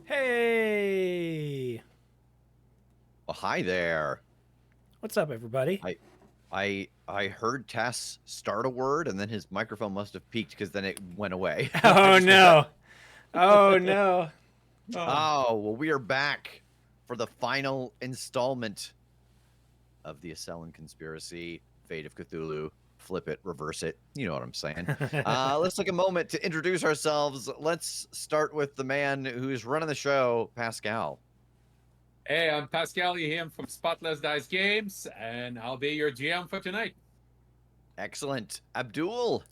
Hey! Oh, hi there. What's up, everybody? I heard Tess start a word and then his microphone must have peaked because then it went away. I Oh just heard that. no! Oh no! Oh, well, we are back for the final installment of the Ascellan conspiracy, Fate of Cthulhu. Flip it, reverse it. You know what I'm saying. Let's take a moment to introduce ourselves. Let's start with the man who's running the show, Pascal. Hey, I'm Pascal Yehim from Spotless Dice Games, and I'll be your GM for tonight. Excellent. Abdul.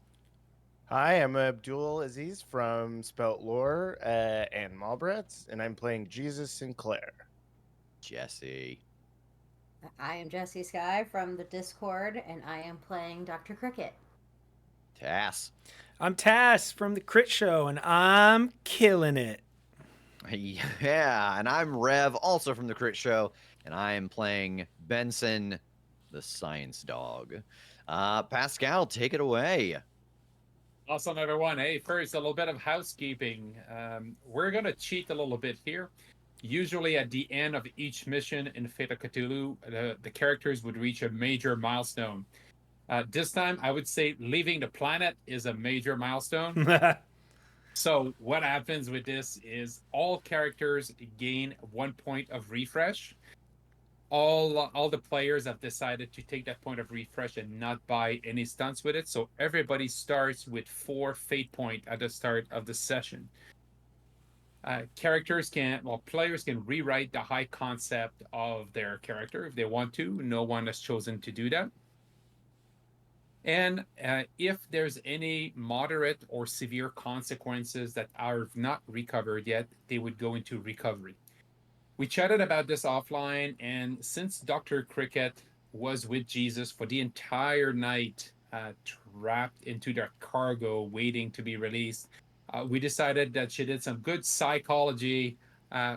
Hi, I'm Abdul Aziz from Spelt Lore and Malbrats, and I'm playing Jesus Sinclair. Jesse. I am Jessie Sky from the Discord, and I am playing Dr. Cricket. Tass. I'm Tass from the Crit Show, and I'm killing it. Yeah, and I'm Rev, also from the Crit Show, and I am playing Benson the science dog. Pascal, take it away. Awesome, everyone. Hey, first, a little bit of housekeeping. We're going to cheat a little bit here. Usually, at the end of each mission in Fate of Cthulhu, the characters would reach a major milestone. This time, I would say leaving the planet is a major milestone. So, what happens with this is all characters gain 1 point of refresh. All the players have decided to take that point of refresh and not buy any stunts with it. So everybody starts with 4 fate point at the start of the session. Players can rewrite the high concept of their character if they want to. No one has chosen to do that. And if there's any moderate or severe consequences that are not recovered yet, they would go into recovery. We chatted about this offline, and since Dr. Cricket was with Jesus for the entire night, trapped into their cargo waiting to be released, we decided that she did some good psychology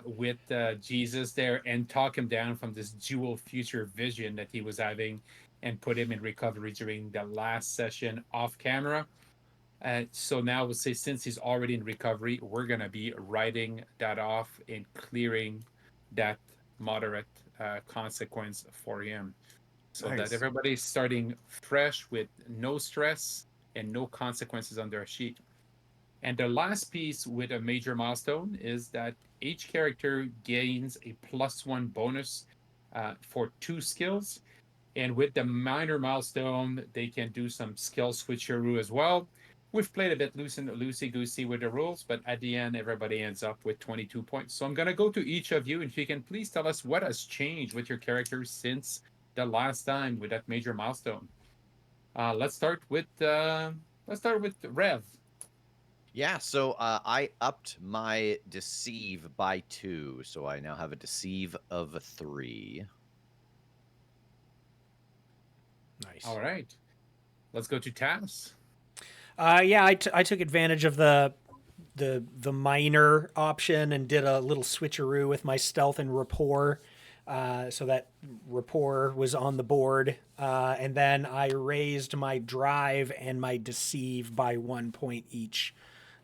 with Jesus there and talk him down from this dual future vision that he was having and put him in recovery during the last session off camera. So now we'll say, since he's already in recovery, we're going to be writing that off and clearing that moderate consequence for him, so Nice. that everybody's starting fresh with no stress and no consequences on their sheet. And the last piece with a major milestone is that each character gains a +1 bonus for 2 skills. And with the minor milestone, they can do some skill switcheroo as well. We've played a bit loosey-goosey with the rules, but at the end, everybody ends up with 22 points. So I'm going to go to each of you, and if you can please tell us what has changed with your characters since the last time with that major milestone. Let's start with Rev. Yeah, so I upped my deceive by 2, so I now have a deceive of 3. Nice. All right. Let's go to Tass. Yeah, I took advantage of the minor option and did a little switcheroo with my stealth and rapport, so that rapport was on the board, and then I raised my drive and my deceive by 1 point each.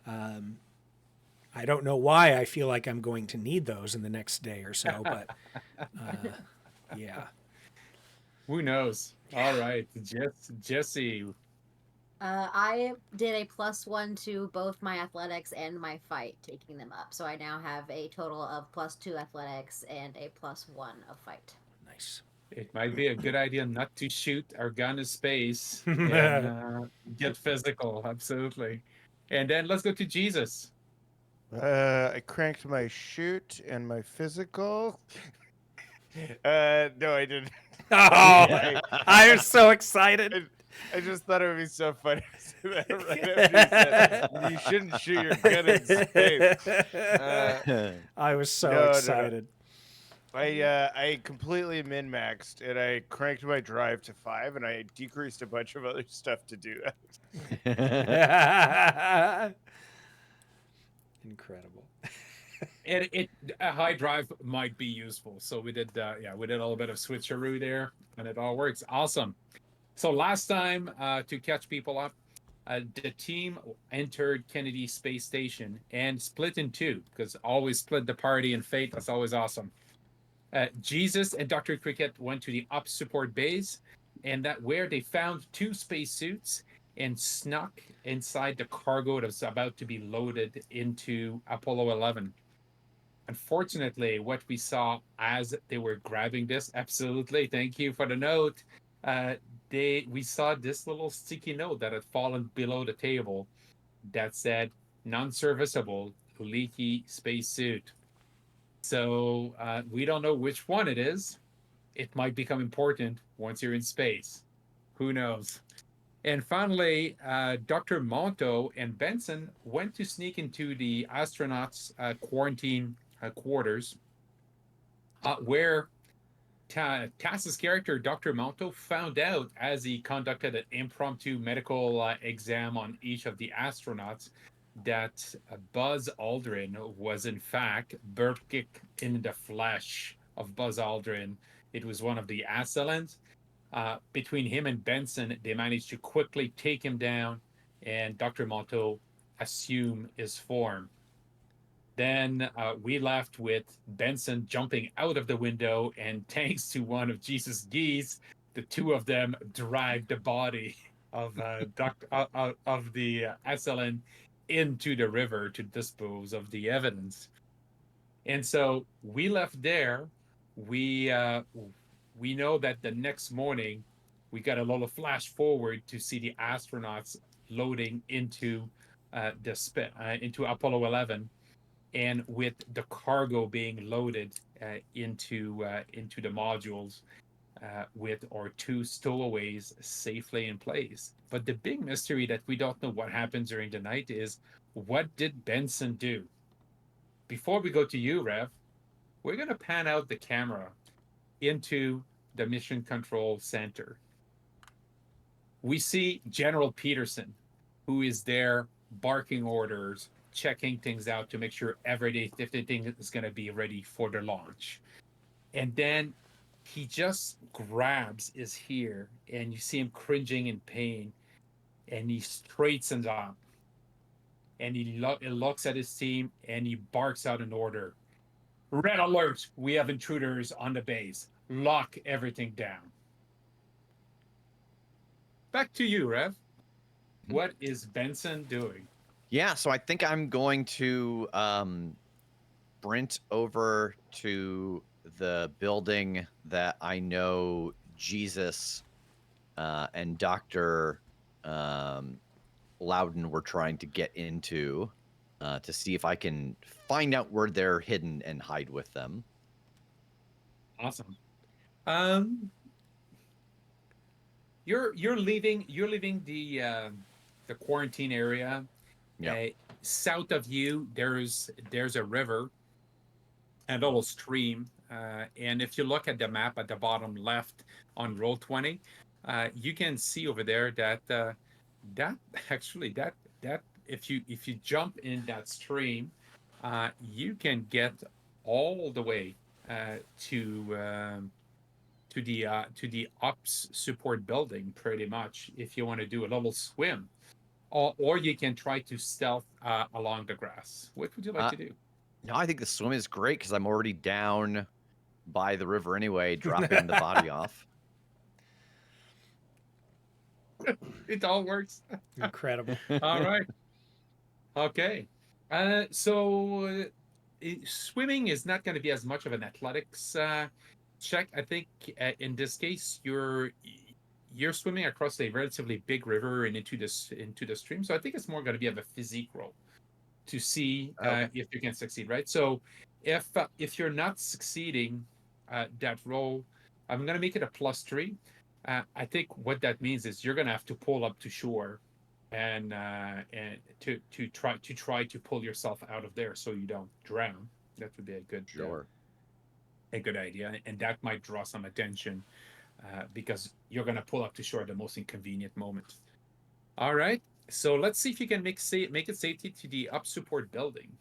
I don't know why I feel like I'm going to need those in the next day or so, but yeah. Who knows? All right, Jesse. I did a +1 to both my athletics and my fight, taking them up. So I now have a total of +2 athletics and a +1 of fight. Nice. It might be a good idea not to shoot our gun in space and get physical. Absolutely. And then let's go to Jesus. I cranked my shoot and my physical. No, I didn't. Oh, I, I was so excited. I just thought it would be so funny to say that right after you said you shouldn't shoot your gun in space. I was so no. excited. I completely min-maxed and I cranked my drive to 5 and I decreased a bunch of other stuff to do that. Incredible. A high drive might be useful. So we did a little bit of switcheroo there, and it all works. Awesome. So last time, to catch people up, the team entered Kennedy Space Station and split in 2, because always split the party in Fate. That's always awesome. Jesus and Dr. Cricket went to the up support base, and that where they found 2 spacesuits and snuck inside the cargo that was about to be loaded into Apollo 11. Unfortunately, what we saw as they were grabbing this, absolutely, thank you for the note, we saw this little sticky note that had fallen below the table that said non-serviceable, leaky spacesuit. So we don't know which one it is. It might become important once you're in space. Who knows? And finally, Dr. Monto and Benson went to sneak into the astronauts' quarantine quarters, where Tass's character, Dr. Monto, found out as he conducted an impromptu medical exam on each of the astronauts that Buzz Aldrin was in fact Burkick in the flesh of Buzz Aldrin. It was one of the Ascellans. Between him and Benson, they managed to quickly take him down, and Dr. Monto assume his form. Then we left with Benson jumping out of the window, and thanks to one of Jesus' geese, the two of them dragged the body of of the Ascellan into the river to dispose of the evidence. And so we left there. We uh, we know that the next morning we got a little flash forward to see the astronauts loading into into Apollo 11, and with the cargo being loaded into the modules with our two stowaways safely in place. But the big mystery that we don't know what happens during the night is, what did Benson do? Before we go to you, Rev, we're going to pan out the camera into the mission control center. We see General Peterson, who is there barking orders, checking things out to make sure everything is going to be ready for the launch. And then he just grabs his ear, and you see him cringing in pain, and he straightens up, and he looks at his team, and he barks out an order. Red alert! We have intruders on the base. Lock everything down. Back to you, Rev. What is Benson doing? Yeah, so I think I'm going to sprint over to the building that I know Jesus and Dr. Loudon were trying to get into to see if I can find out where they're hidden and hide with them. Awesome. You're leaving the quarantine area. Yeah. South of you, there's a river and a little stream. And if you look at the map at the bottom left on roll 20, you can see over there that that actually that if you jump in that stream, you can get all the way to the ops support building pretty much if you want to do a little swim, or you can try to stealth along the grass. What would you like to do? No, I think the swim is great because I'm already down by the river anyway, dropping the body off. It all works. Incredible. All right. Okay. So swimming is not going to be as much of an athletics check. I think in this case you're swimming across a relatively big river and into the stream. So I think it's more going to be of a physique roll to see if you can succeed, right? So if you're not succeeding that roll, I'm going to make it a +3. I think what that means is you're going to have to pull up to shore and to try to pull yourself out of there so you don't drown. That would be a good a good idea, and that might draw some attention because you're going to pull up to shore at the most inconvenient moment. All right, so let's see if you can make it safety to the up support building.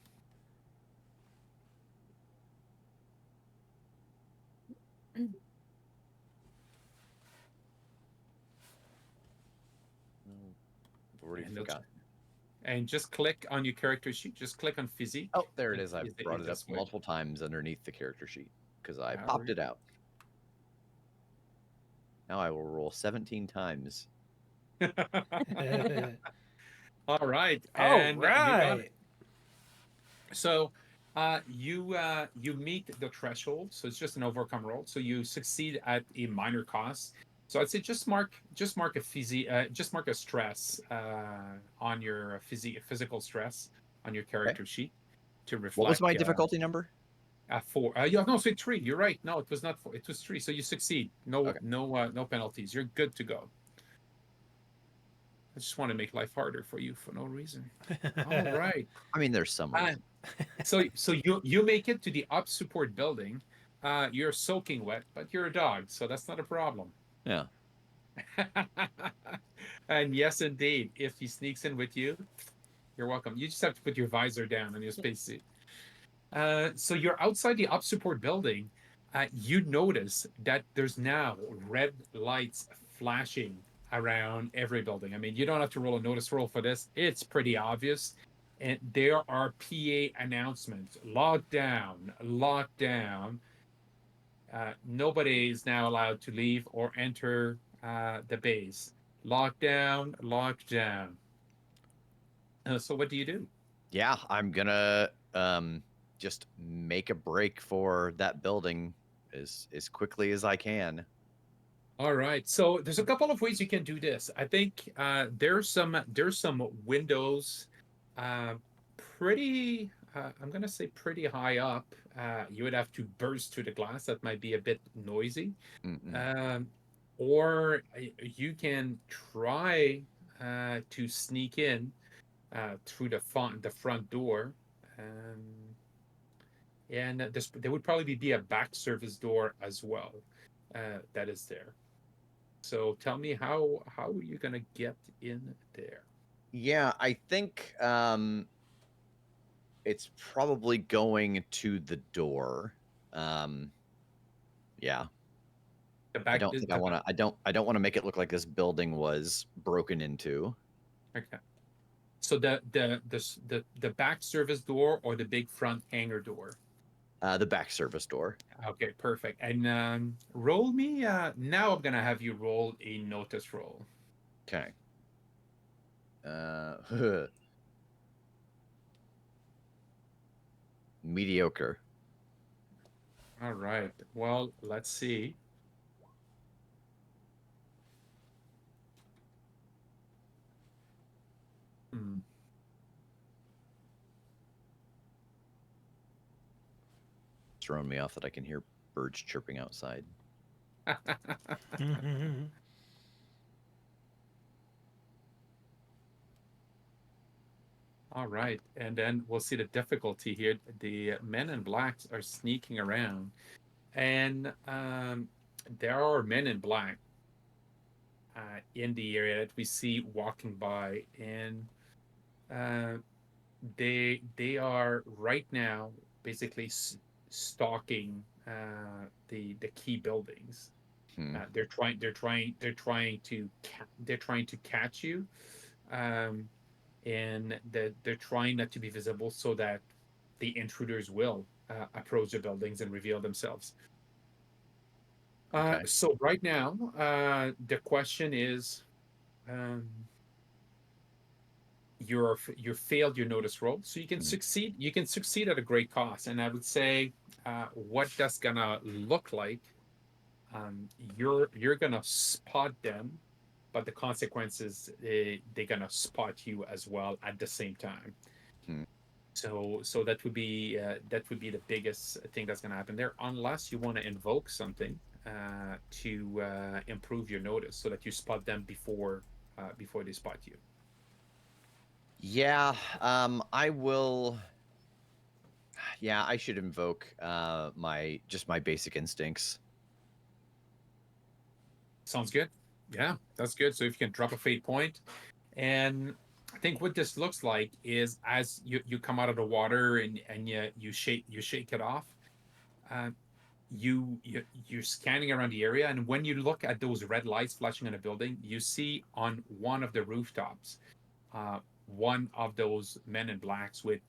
Already forgot. And just click on your character sheet. Just click on physique. Oh, there it is. I brought it up multiple times underneath the character sheet because I popped it out. Now I will roll 17 times. All right. And right. So you meet the threshold. So it's just an overcome roll. So you succeed at a minor cost. So I'd say just mark a stress on your physical stress on your character sheet to reflect. What was my difficulty number? 4. So 3. You're right. No, it was not 4. It was 3. So you succeed. No penalties. You're good to go. I just want to make life harder for you for no reason. All right. I mean, there's some. So you make it to the up support building. You're soaking wet, but you're a dog, so that's not a problem. Yeah. And yes, indeed, if he sneaks in with you, you're welcome. You just have to put your visor down on your spacesuit. So you're outside the up support building. You notice that there's now red lights flashing around every building. I mean, you don't have to roll a notice roll for this. It's pretty obvious. And there are PA announcements: lockdown, lockdown. Nobody is now allowed to leave or enter the base. Lockdown, lockdown. So what do you do? Yeah, I'm gonna just make a break for that building as quickly as I can. All right. So there's a couple of ways you can do this. I think there's some windows, uh, pretty. I'm gonna say pretty high up. You would have to burst through the glass. That might be a bit noisy. Mm-mm. Um, or you can try to sneak in through the front door. Um, and there would probably be a back service door as well that is there. So tell me how are you gonna get in there? Yeah, I think it's probably going to the door. Um, yeah, The I back don't is think I the want back. to. I don't want to make it look like this building was broken into. Okay. So the back service door or the big front hangar door. The back service door. Okay, perfect. And roll me. Now I'm gonna have you roll a notice roll. Okay. Mediocre. All right. Well, let's see. Hmm. It's throwing me off that I can hear birds chirping outside. All right, and then we'll see the difficulty here. The men in blacks are sneaking around, and there are men in black in the area that we see walking by, and uh, they are right now basically stalking the key buildings. Hmm. They're trying to catch you, um, and they're trying not to be visible so that the intruders will approach the buildings and reveal themselves. Okay. So right now, the question is, um, you failed your notice roll, so you can Hmm. succeed. You can succeed at a great cost, and I would say, what that's gonna look like. You're gonna spot them, but the consequences they're gonna spot you as well at the same time. Hmm. So that would be the biggest thing that's going to happen there, unless you want to invoke something to improve your notice so that you spot them before they spot you. Yeah. I will. Yeah, I should invoke my basic instincts. Sounds good. Yeah, that's good. So if you can drop a fate point, and I think what this looks like is as you come out of the water and you shake it off. Uh, you're scanning around the area, and when you look at those red lights flashing in a building, you see on one of the rooftops one of those men in blacks with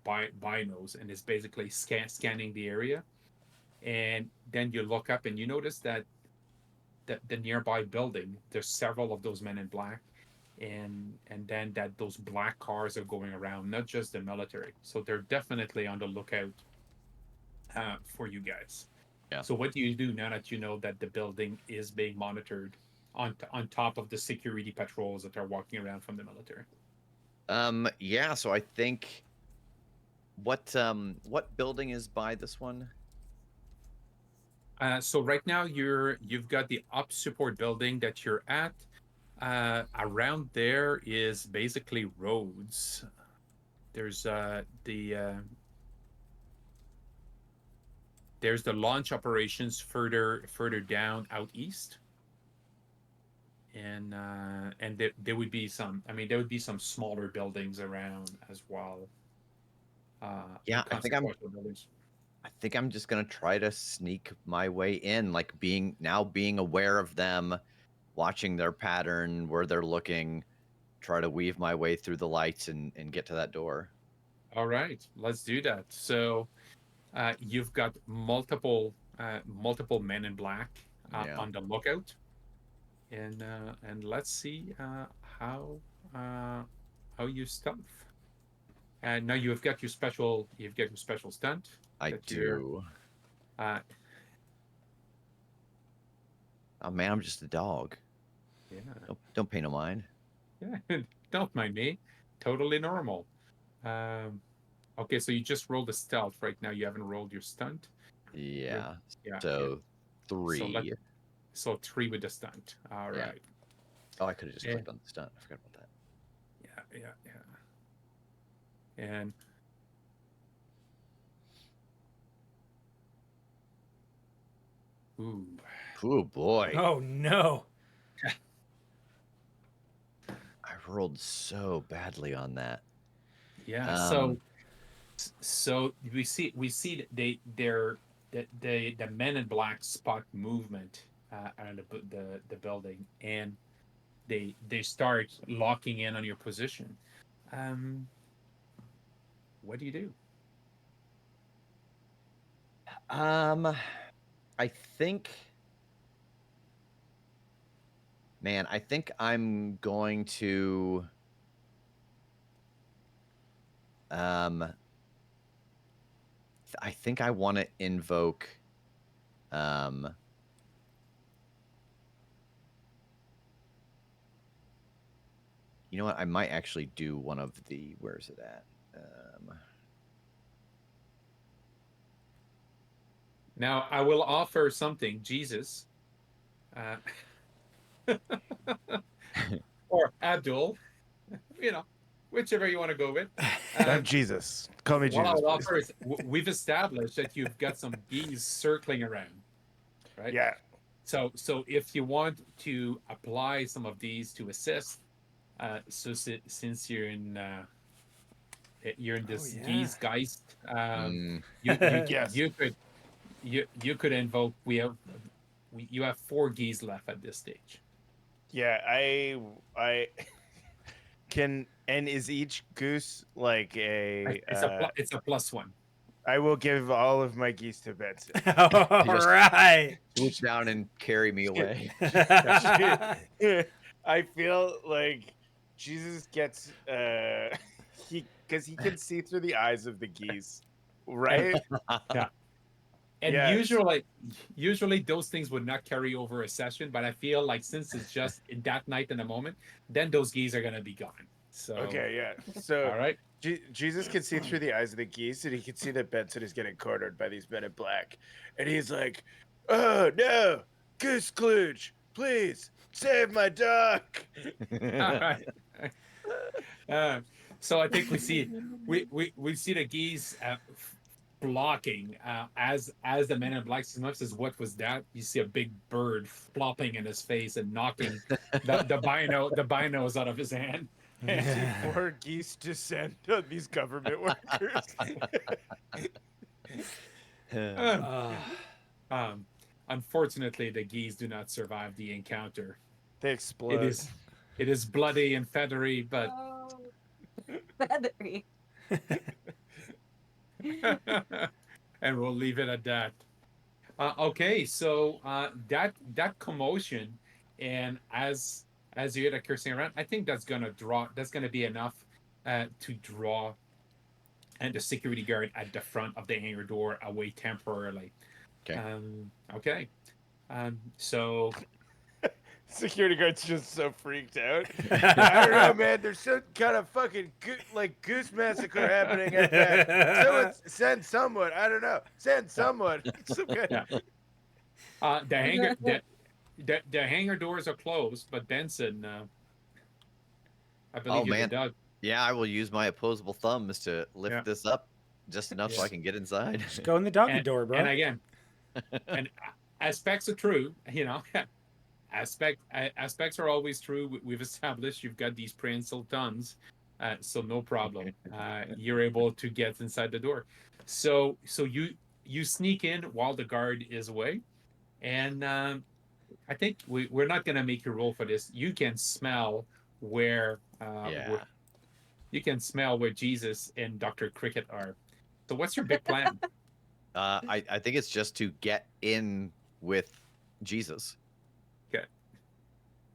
binos, and is basically scanning the area. And then you look up and you notice that the nearby building, there's several of those men in black, and then that those black cars are going around, not just the military. So they're definitely on the lookout for you guys. Yeah. So what do you do now that you know that the building is being monitored on top of the security patrols that are walking around from the military? Yeah. So I think what building is by this one? So right now you've got the up support building that you're at. Around there is basically roads. There's the launch operations further down out east, and there would be some. I mean, there would be some smaller buildings around as well. Yeah, I think I'm Consequential buildings. I think I'm just gonna try to sneak my way in, like being aware of them, watching their pattern, where they're looking, try to weave my way through the lights and get to that door. All right, let's do that. So you've got multiple men in black Yeah. on the lookout, and let's see uh, how you stealth. And now you've got your special stunt. I that you're, do. Uh, Oh man, I'm just a dog. yeah, Don't pay no mind. yeah. Don't mind me. Totally normal. Um, okay, so you just rolled a stealth right now. You haven't rolled your stunt. Yeah. Yeah. So So 3. so 3 with the stunt. All Yeah. right. Oh, I could have just Yeah. clicked on the stunt. I forgot about that. Yeah. And ooh, Oh boy. Oh no. I rolled so badly on that. yeah. Um, So we see that the men in black spot movement around the building, and they start locking in on your position. Um, what do you do? I think, man, I think I'm going to, I think I want to invoke, um, you know what? I might actually do one of the, where is it at? Now I will offer something, Jesus, uh, or Abdul, you know, whichever you want to go with. I'm Jesus. Call me What Jesus, I'll please. offer is we've established that you've got some geese circling around, right? Yeah. So if you want to apply some of these to assist, since you're in this yeah. geese geist, Mm, Yes. you could invoke. You have 4 geese left at this stage. Yeah, I can. And is each goose like a? It's a +1. I will give all of my geese to Benson. All just- right. swoop down and carry me away. I feel like Jesus gets because he can see through the eyes of the geese, right? And Yes. usually those things would not carry over a session, but I feel like since it's just in that night and a moment, then those geese are gonna be gone. So Okay, yeah. So all right. Jesus can see through the eyes of the geese, and he can see that Benson is getting cornered by these men in black, and he's like, "Oh no, Goose Klooch, please save my dog." All right. So I think we see the geese blocking as the man in black says, "What was that?" You see a big bird flopping in his face and knocking the binos out of his hand. More geese descend on these government workers. Unfortunately, the geese do not survive the encounter. They explode. It is bloody and feathery, but Oh, feathery. and we'll leave it at that. Okay, so that commotion, and as you hear cursing around, I think that's gonna be enough to draw and the security guard at the front of the hangar door away temporarily. Okay. Okay. So Security guard's just so freaked out. I don't know, man. There's some kind of fucking goose massacre happening at back. Someone send someone. I don't know. Send someone. Some kind yeah. The hangar doors are closed, but Benson, I believe you're man. the dog. Yeah, I will use my opposable thumbs to lift Yeah. this up just enough so I can get inside. Just go in the doggy And- door, bro. And again, and aspects are true. You know, aspects are always true. We've established you've got these prehensile thumbs, so no problem. You're able to get inside the door. So you sneak in while the guard is away, and I think we're not gonna make you roll for this. You can smell where Yeah. you can smell where Jesus and Dr. Cricket are. So what's your big plan? I think it's just to get in with Jesus. Okay.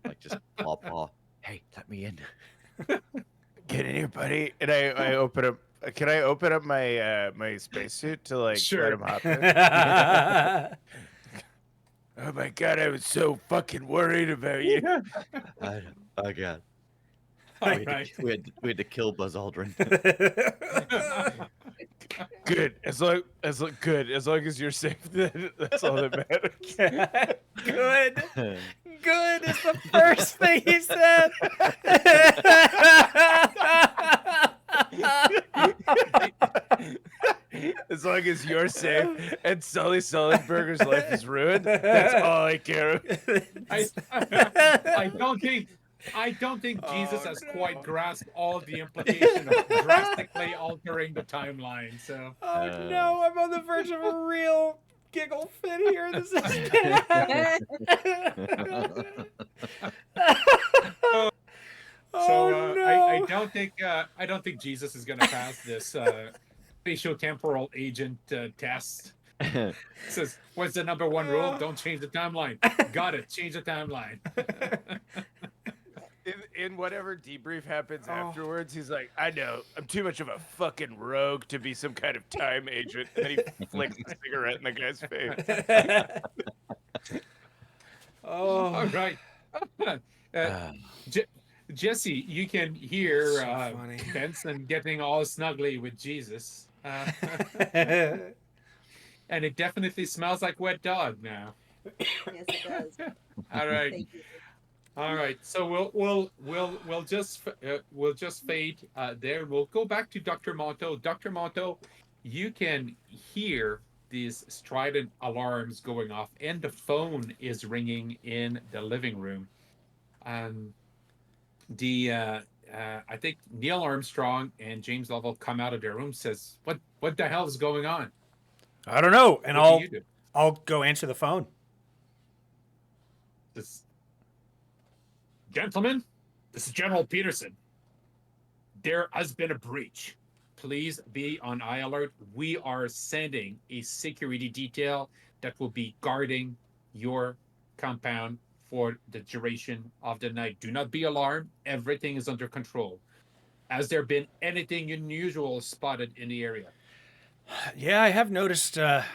Like just paw. Hey, let me in. Get in here, buddy. And I open up. Can I open up my my spacesuit to like Sure. let him hop in? Oh my god, I was so fucking worried about you. Oh god. All We had, right. we had to kill Buzz Aldrin. Good. As long as you're safe, then that's all that matters. Good. Good is the first thing he said. As long as you're safe and Sully Sullenberger's life is ruined, that's all I care about. I don't think Jesus Oh, has no. quite grasped all the implication of drastically altering the timeline. So Oh no, I'm on the verge of a real giggle fit here. This is bad. Oh no. I don't think Jesus is going to pass this spatiotemporal agent test. It says, what's the number one rule? Don't change the timeline. Got it. Change the timeline. In whatever debrief happens Oh. afterwards, he's like, I know, I'm too much of a fucking rogue to be some kind of time agent. And he flicks a cigarette in the guy's face. All Oh. right. Jesse, you can hear So funny. Benson getting all snuggly with Jesus. And it definitely smells like wet dog now. Yes, it does. All right. Thank you. All right, so we'll just fade there. We'll go back to Dr. Monto. Dr. Monto, you can hear these strident alarms going off, and the phone is ringing in the living room. I think Neil Armstrong and James Lovell come out of their room. Says, "What the hell is going on?" I don't know, and What do you do? I'll go answer the phone. Gentlemen, this is General Peterson. There has been a breach. Please be on high alert. We are sending a security detail that will be guarding your compound for the duration of the night. Do not be alarmed. Everything is under control. Has there been anything unusual spotted in the area? Yeah, I have noticed a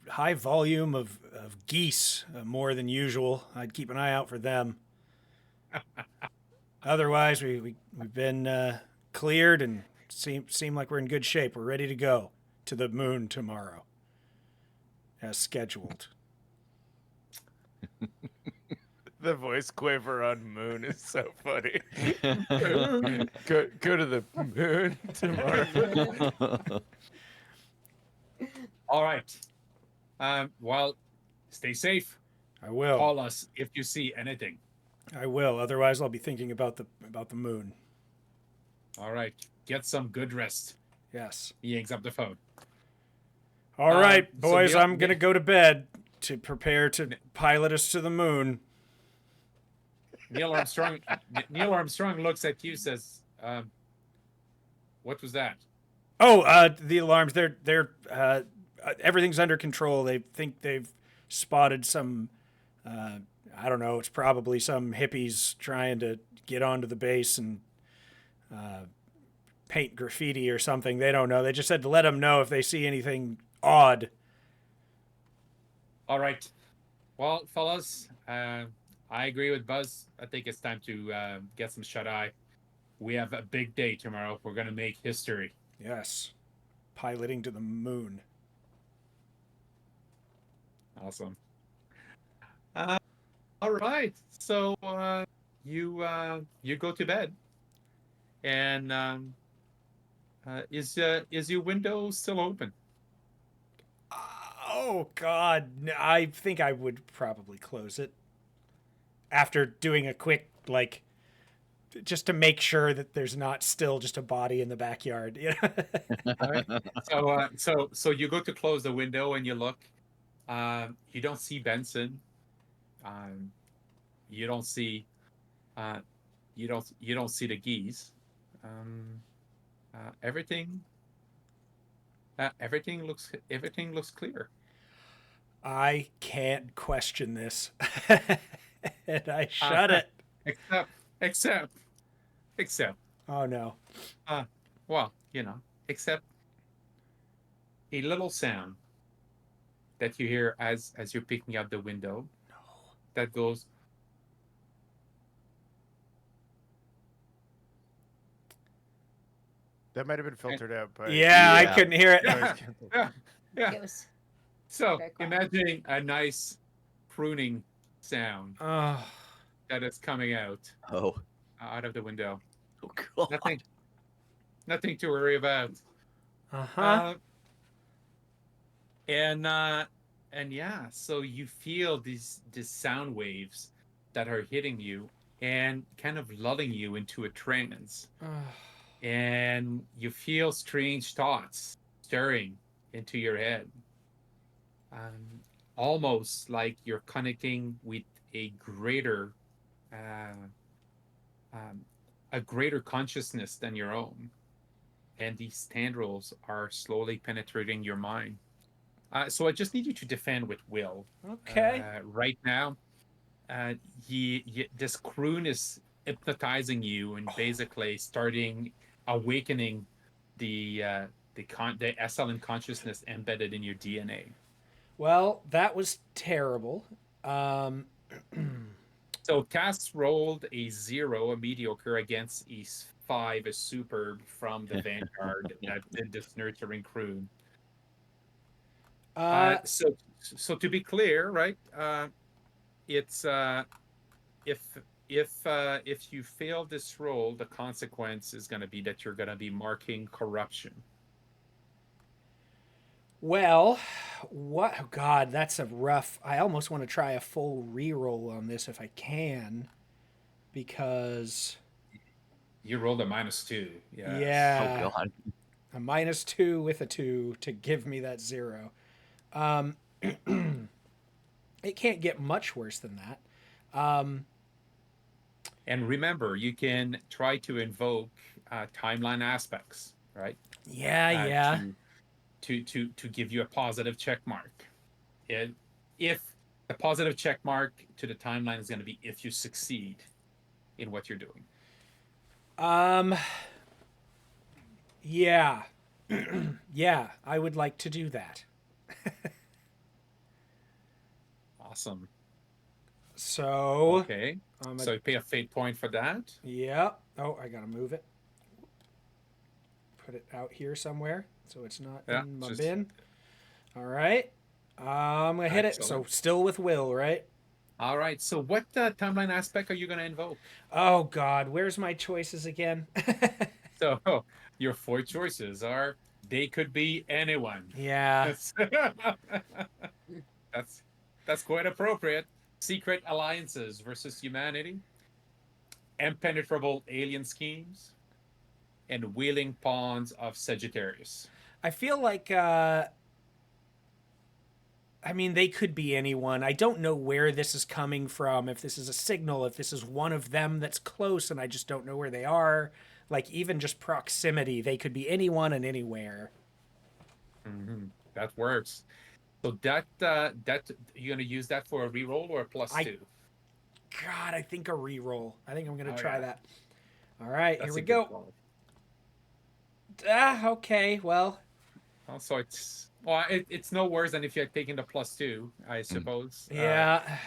high volume of geese, more than usual. I'd keep an eye out for them. Otherwise, we've been cleared and seem like we're in good shape. We're ready to go to the moon tomorrow, as scheduled. The voice quaver on Moon is so funny. Go to the moon tomorrow. All right. Well, stay safe. I will. Call us if you see anything. I will. Otherwise, I'll be thinking about the moon. All right. Get some good rest. Yes. He hangs up the phone. All right, so boys. Neil- I'm gonna go to bed to prepare to pilot us to the moon. Neil Armstrong looks at you, says, "What was that?" Oh, the alarms. They're everything's under control. They think they've spotted some. I don't know. It's probably some hippies trying to get onto the base and paint graffiti or something. They don't know. They just said to let them know if they see anything odd. All right. Well, fellas, I agree with Buzz. I think it's time to get some shut eye. We have a big day tomorrow. We're going to make history. Yes, piloting to the moon. Awesome. All right. So you go to bed, and is your window still open? Oh God, I think I would probably close it after doing a quick just to make sure that there's not still just a body in the backyard. You know? All right. So you go to close the window and you look. You don't see Benson. Um, you don't see. Uh, you don't see the geese. Um, everything. Everything looks clear. I can't question this. And I shut Uh, it. except except except Oh no. uh, well, except a little sound that you hear as you're picking up the window that goes. That might have been filtered out by. Yeah, I Yeah. couldn't hear it. Yeah, yeah, yeah. It was So very quiet. imagining a nice crooning sound Oh. that is coming out Oh, of the window. oh God. Nothing to worry about. Uh-huh. And yeah, so you feel these sound waves that are hitting you and kind of lulling you into a trance. And you feel strange thoughts stirring into your head. Um, Almost like you're connecting with a greater uh, um, consciousness than your own. And these tendrils are slowly penetrating your mind. So I just need you to defend with will. Okay. Right now, this croon is hypnotizing you and basically starting awakening the Ascellan consciousness embedded in your DNA. Well, that was terrible. Um, So Cass rolled a 0, a mediocre, against a 5, a superb from the Vanguard that did this nurturing croon. So to be clear, right? It's if you fail this roll, the consequence is going to be that you're going to be marking corruption. well, what? Oh God, that's a rough. I almost want to try a full reroll on this if I can, because You rolled a -2. Yes. yeah, Oh God. a -2 with a 2 to give me that 0. It can't get much worse than that. And remember, you can try to invoke timeline aspects, right? Yeah. To give you a positive check mark. If the positive check mark to the timeline is going to be if you succeed in what you're doing. Yeah. Yeah, I would like to do that. Awesome. So, Okay. So you pay a fate point for that. yeah. Oh, I gotta move it. Put it out here somewhere so it's not Yeah, in my just- bin. All right. I'm gonna hit it. So Excellent. still with will, right? All right. So what timeline aspect are you going to invoke? Oh God, where's my choices again? So your 4 choices are they could be anyone. Yeah. That's quite appropriate. Secret alliances versus humanity, impenetrable alien schemes, and wheeling pawns of Sagittarius. I feel like I mean, they could be anyone. I don't know where this is coming from, if this is a signal, if this is one of them that's close and I just don't know where they are. Like, even just proximity, they could be anyone and anywhere. Mm-hmm. That works. So that you're gonna use that for a reroll or a +2? God, I think a reroll. I think I'm going to Oh, try yeah. that. All right, That's here we a good go. call. Okay, well, Also, it's no worse than if you had taken the +2, I suppose. yeah.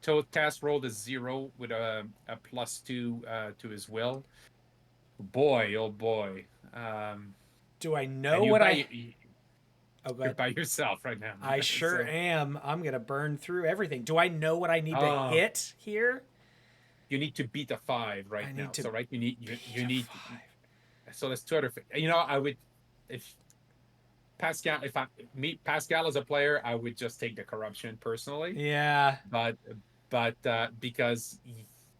So Cass rolled a 0 with a +2 to his will. Boy, oh boy. Do I And know you what by, Oh, go you're ahead. by yourself right now. I sure So, am. I'm going to burn through everything. Do I know what I need to Oh. hit here? you need to beat a 5 I right need now. to So right, you Beat a need. 5. So let's try to. I would, if Pascal, if I meet Pascal as a player, I would just take the corruption personally. Yeah. But because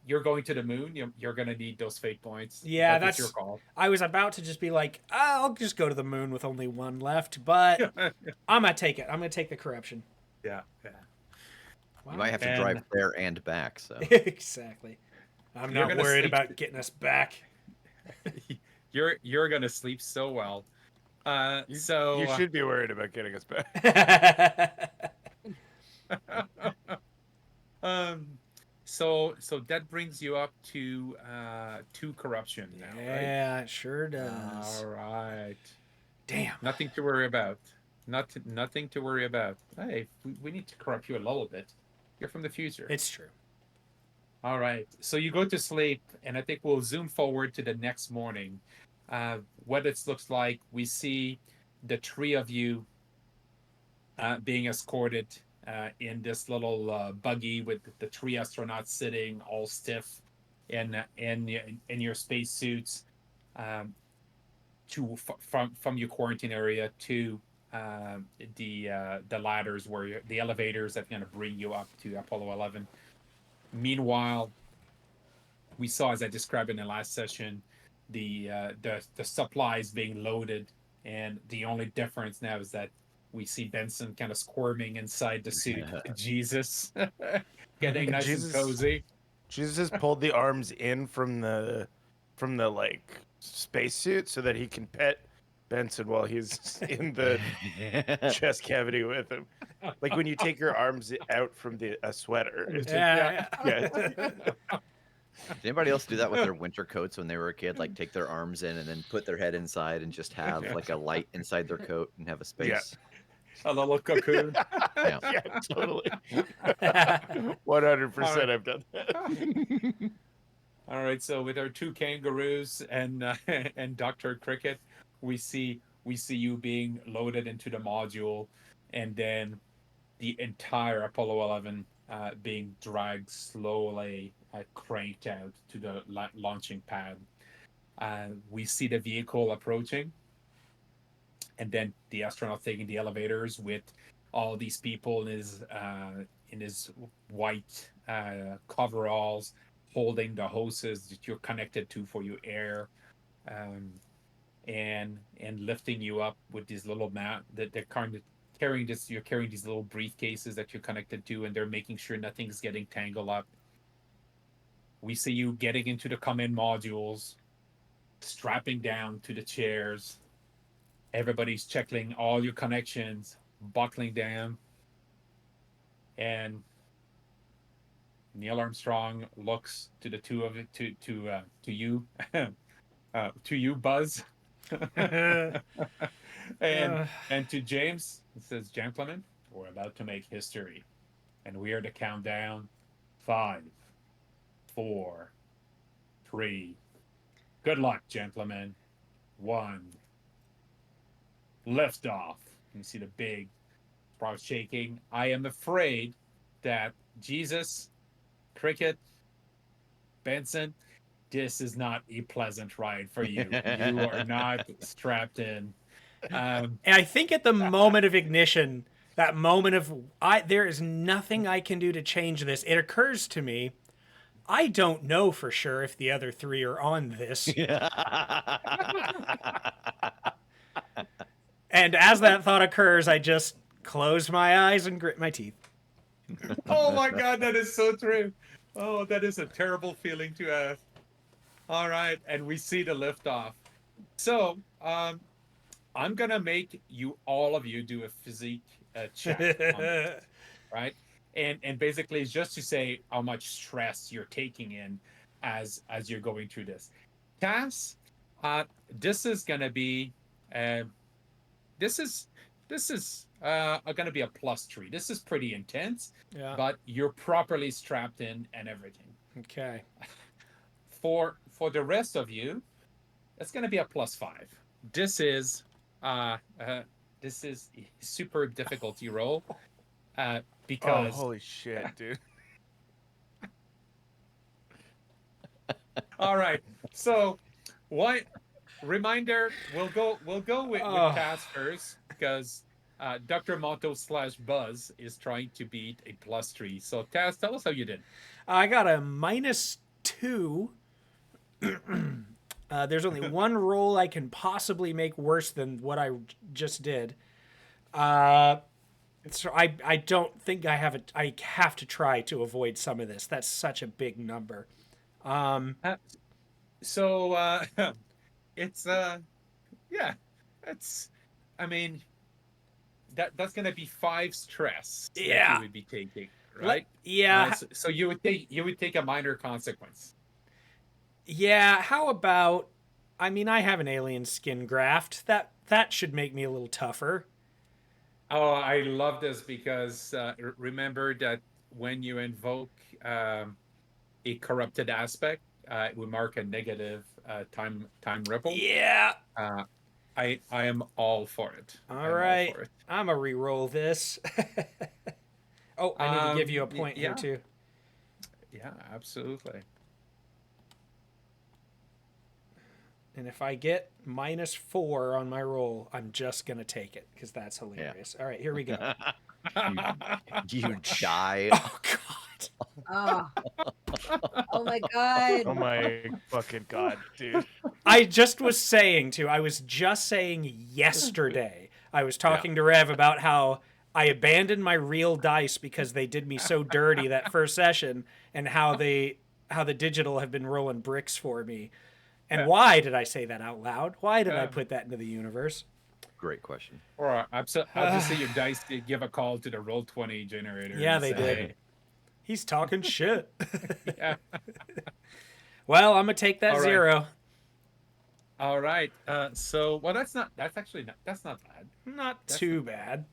you're going to the moon. You're going to need those fate points. Yeah, but it's your that's. call. I was about to just be like, I'll just go to the moon with only one left, but I'm gonna take it. I'm gonna take the corruption. Yeah. You might have to drive there and back. So Exactly. I'm You're not gonna worried sleep- about getting us back. You're going to sleep so well. So You should be worried about getting us back. So that brings you up to 2 corruption now, right? Yeah, it sure does. All right. Damn. Nothing to worry about. Nothing to worry about. Hey, we need to corrupt you a little bit. You're from the future. It's true. All right. So you go to sleep, and I think we'll zoom forward to the next morning. What it looks like, we see the 3 of you being escorted in this little buggy with the 3 astronauts sitting all stiff in your spacesuits from your quarantine area to the ladders where the elevators that are going to bring you up to Apollo 11. Meanwhile, we saw, as I described in the last session, the supplies being loaded, and the only difference now is that we see Benson kind of squirming inside the suit. Jesus, getting nice and cozy. Jesus has pulled the arms in from the like spacesuit so that he can pet Benson while he's in the chest cavity with him. Like when you take your arms out from a sweater. It's Yeah. yeah. did anybody else do that with their winter coats when they were a kid? Like take their arms in and then put their head inside and just have like a light inside their coat and have a space. A little cocoon. Yeah. Yeah, totally. 100% I've done that. All right, so with our 2 kangaroos and Dr. Cricket, we see you being loaded into the module, and then the entire Apollo 11 being dragged slowly, cranked out to the launching pad. We see the vehicle approaching, and then the astronaut taking the elevators with all these people in his white coveralls, holding the hoses that you're connected to for your air, and lifting you up with these little mat that they're kind of carrying this. You're carrying these little briefcases that you're connected to, and they're making sure nothing's getting tangled up. We see you getting into the come-in modules, strapping down to the chairs. Everybody's checking all your connections, buckling down, and Neil Armstrong looks to the 2 of it to you, to you, Buzz, and to James. It says, "Gentlemen, we're about to make history, and we are to count down 5, 4, 3. Good luck, gentlemen. 1. Lift off." You see the big sprout shaking. I am afraid that Jesus, Cricket, Benson, this is not a pleasant ride for you. You are not strapped in. And I think at the moment of ignition, that moment of there is nothing I can do to change this. It occurs to me, I don't know for sure if the other 3 are on this. And as that thought occurs, I just close my eyes and grit my teeth. Oh my God, that is so true. Oh, that is a terrible feeling to have. All right, and we see the liftoff. So, I'm gonna make all of you do a physique check on this, right? And basically, it's just to say how much stress you're taking in as you're going through this. Cass, this is gonna be this is gonna be a +3. This is pretty intense, but you're properly strapped in and everything. Okay. For the rest of you, it's gonna be a +5. This is a super difficulty roll because holy shit, dude. All right, so what reminder, we'll go with Cass first, because Dr. Motto / Buzz is trying to beat a +3. So Taz, tell us how you did. I got a 2. There's only one roll I can possibly make worse than what I just did. So I don't think I have it. I have to try to avoid some of this. That's such a big number. Uh, so it's yeah, it's. I mean, that's gonna be 5 stress that Yeah. you would be taking, right? Yeah. So you would take a minor consequence. Yeah. How about? I mean, I have an alien skin graft. That should make me a little tougher. Oh, I love this because remember that when you invoke a corrupted aspect, it will mark a negative time ripple. Yeah. Uh, I am all for it. All I'm all right. for it. I'm a re-roll this. Oh, I need to give you a point here Yeah, too. yeah, absolutely. And if I get -4 on my roll, I'm just gonna take it because that's hilarious. All right, here we go. You die. Oh God. Oh. Oh my god. Oh my fucking god, dude. I was just saying yesterday, I was talking to Rev about how I abandoned my real dice because they did me so dirty that first session, and how the digital have been rolling bricks for me. And why did I say that out loud? Why did I put that into the universe? Great question. Or obviously your dice did give a call to the Roll20 generator. Yeah, and they say, did. He's talking shit. Yeah. Well, I'm gonna take that All right. 0. All right. So that's not bad. Not That's too bad.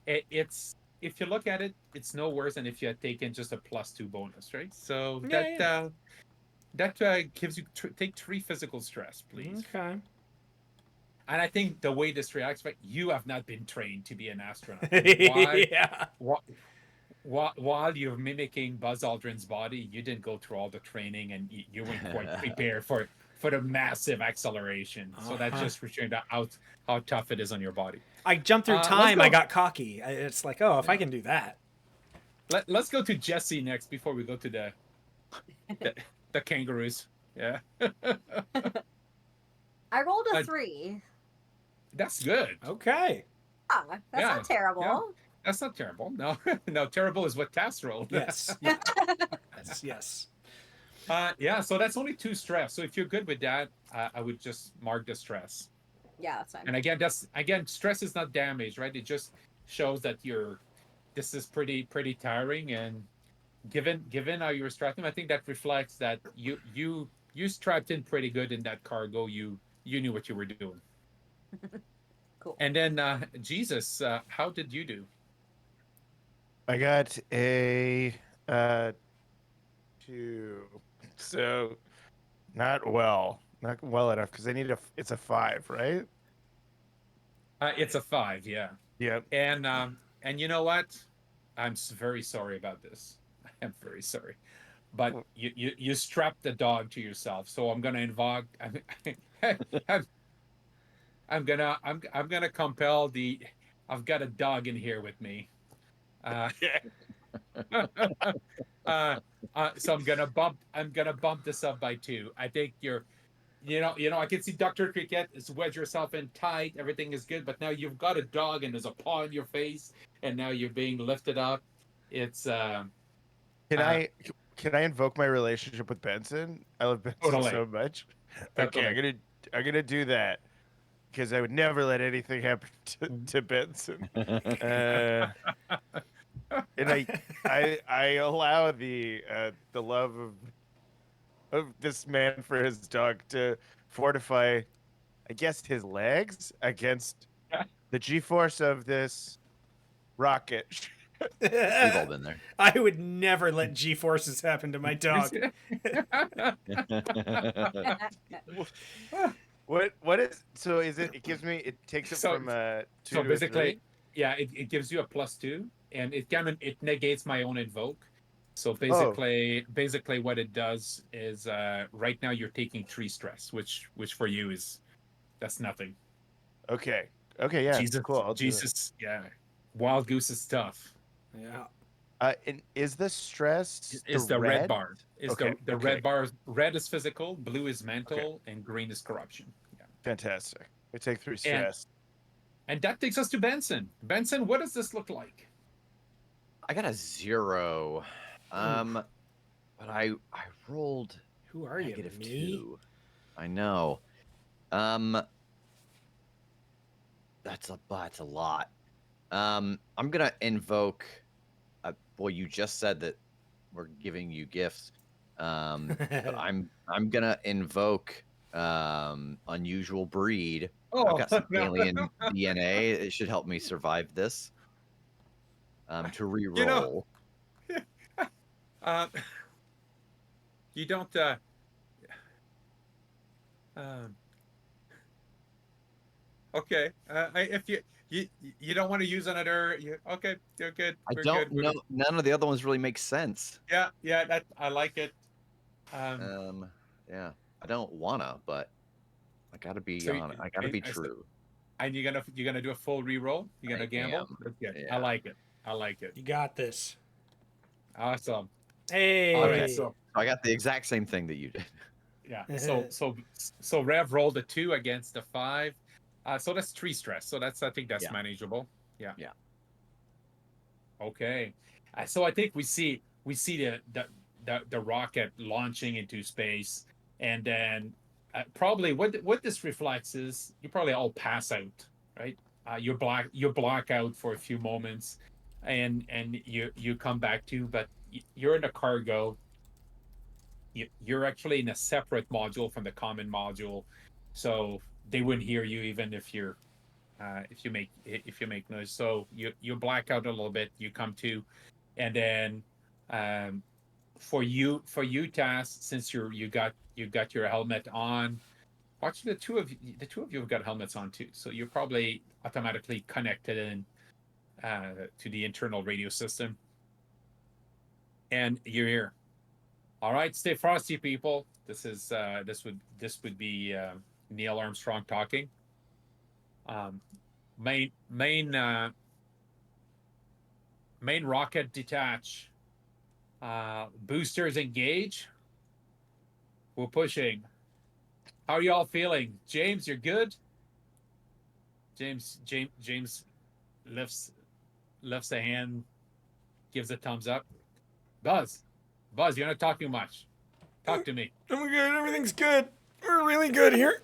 It's if you look at it, it's no worse than if you had taken just a +2 bonus, right? So Yeah, that gives you take 3 physical stress, please. Okay. And I think the way this reacts, right? You have not been trained to be an astronaut. Why? Yeah. While you're mimicking Buzz Aldrin's body, you didn't go through all the training, and you weren't quite prepared for the massive acceleration. So that's just showing how tough it is on your body. I jumped through Let's time. go. I got cocky. It's like, oh, if I can do that. Let's go to Jesse next before we go to the kangaroos. Yeah. I rolled a I- 3. That's good. Okay. Ah, that's Yeah, not terrible. yeah. That's not terrible. No, no, terrible is what Cass rolled. Yes. Yeah. Yes. Yeah, so that's only 2 stress. So if you're good with that, I would just mark the stress. Yeah, that's fine. And again, stress is not damage, right? It just shows that this is pretty tiring. And given how you were strapped in, I think that reflects that you strapped in pretty good in that cargo. You knew what you were doing. Cool. And then Jesus, how did you do? I got a 2. So not well enough because I need it's a 5, right? It's a 5, yeah. Yep. And you know what? I'm very sorry about this. I'm very sorry, but you strapped the dog to yourself. So I'm gonna invoke. I'm gonna compel the. I've got a dog in here with me. So I'm gonna bump this up by 2. I think I can see Dr. Cricket is wedge yourself in tight. Everything is good, but now you've got a dog and there's a paw in your face, and now you're being lifted up. It's Can I invoke my relationship with Benson? I love Benson Totally. so much. Okay, I'm gonna do that because I would never let anything happen to Benson. And I allow the love of this man for his dog to fortify, I guess, his legs against the G-force of this rocket. We've all been there. I would never let G-forces happen to my dog. What is so? Is it? It gives me. It takes it from 2 so to basically, 3? yeah, it gives you a +2, and it negates my own invoke. So basically, what it does is right now you're taking 3 stress, which for you that's nothing. Okay. Yeah. Jesus, Cool. I'll do it. Jesus, yeah, wild goose is tough. Yeah. And is the stress Is the red bar. Is Okay, the okay. red bar. Red is physical, blue is mental, and green is corruption. Yeah. Fantastic. I take 3 And stress. and that takes us to Benson. Benson, what does this look like? I got a 0. But I rolled Who are you, negative me? 2. I know. That's a lot. I'm gonna invoke. Well, you just said that we're giving you gifts. But I'm gonna invoke unusual breed. I've Oh got some no! alien DNA. It should help me survive this. To You know, re-roll. uh, you don't. Um, okay. If you don't want to use another, okay, you're good. I We're don't good. know. None of the other ones really make sense. Yeah. That I like it. Yeah. I don't wanna, but I gotta be So on it. I gotta be so- true. and you're gonna do a full re-roll. You're I gonna gamble. am. That's good. I Yeah. like it. I like it. You got this. Awesome. Hey. All Okay. right. So I got the exact same thing that you did. yeah. So Rev rolled a 2 against a 5. So that's 3 stress. So I think that's Yeah. manageable. Yeah. Yeah. Okay. So I think we see the rocket launching into space, and then probably what this reflects is you probably all pass out, right? You black out for a few moments, and you come back to, but you're in a cargo. You're actually in a separate module from the common module, so they wouldn't hear you even if you make noise. So you black out a little bit. You come to, and then um, for you Tass, since you got your helmet on. Actually, the two of you have got helmets on too, so you're probably automatically connected in to the internal radio system, and you're here. All right, stay frosty, people. This would be Neil Armstrong talking. Um, main main rocket detach. Boosters engage. We're pushing. How are y'all feeling? James, you're good? James lifts a hand, gives a thumbs up. Buzz, you're not talking much. Talk to me. I'm good. Everything's good. We're really good here.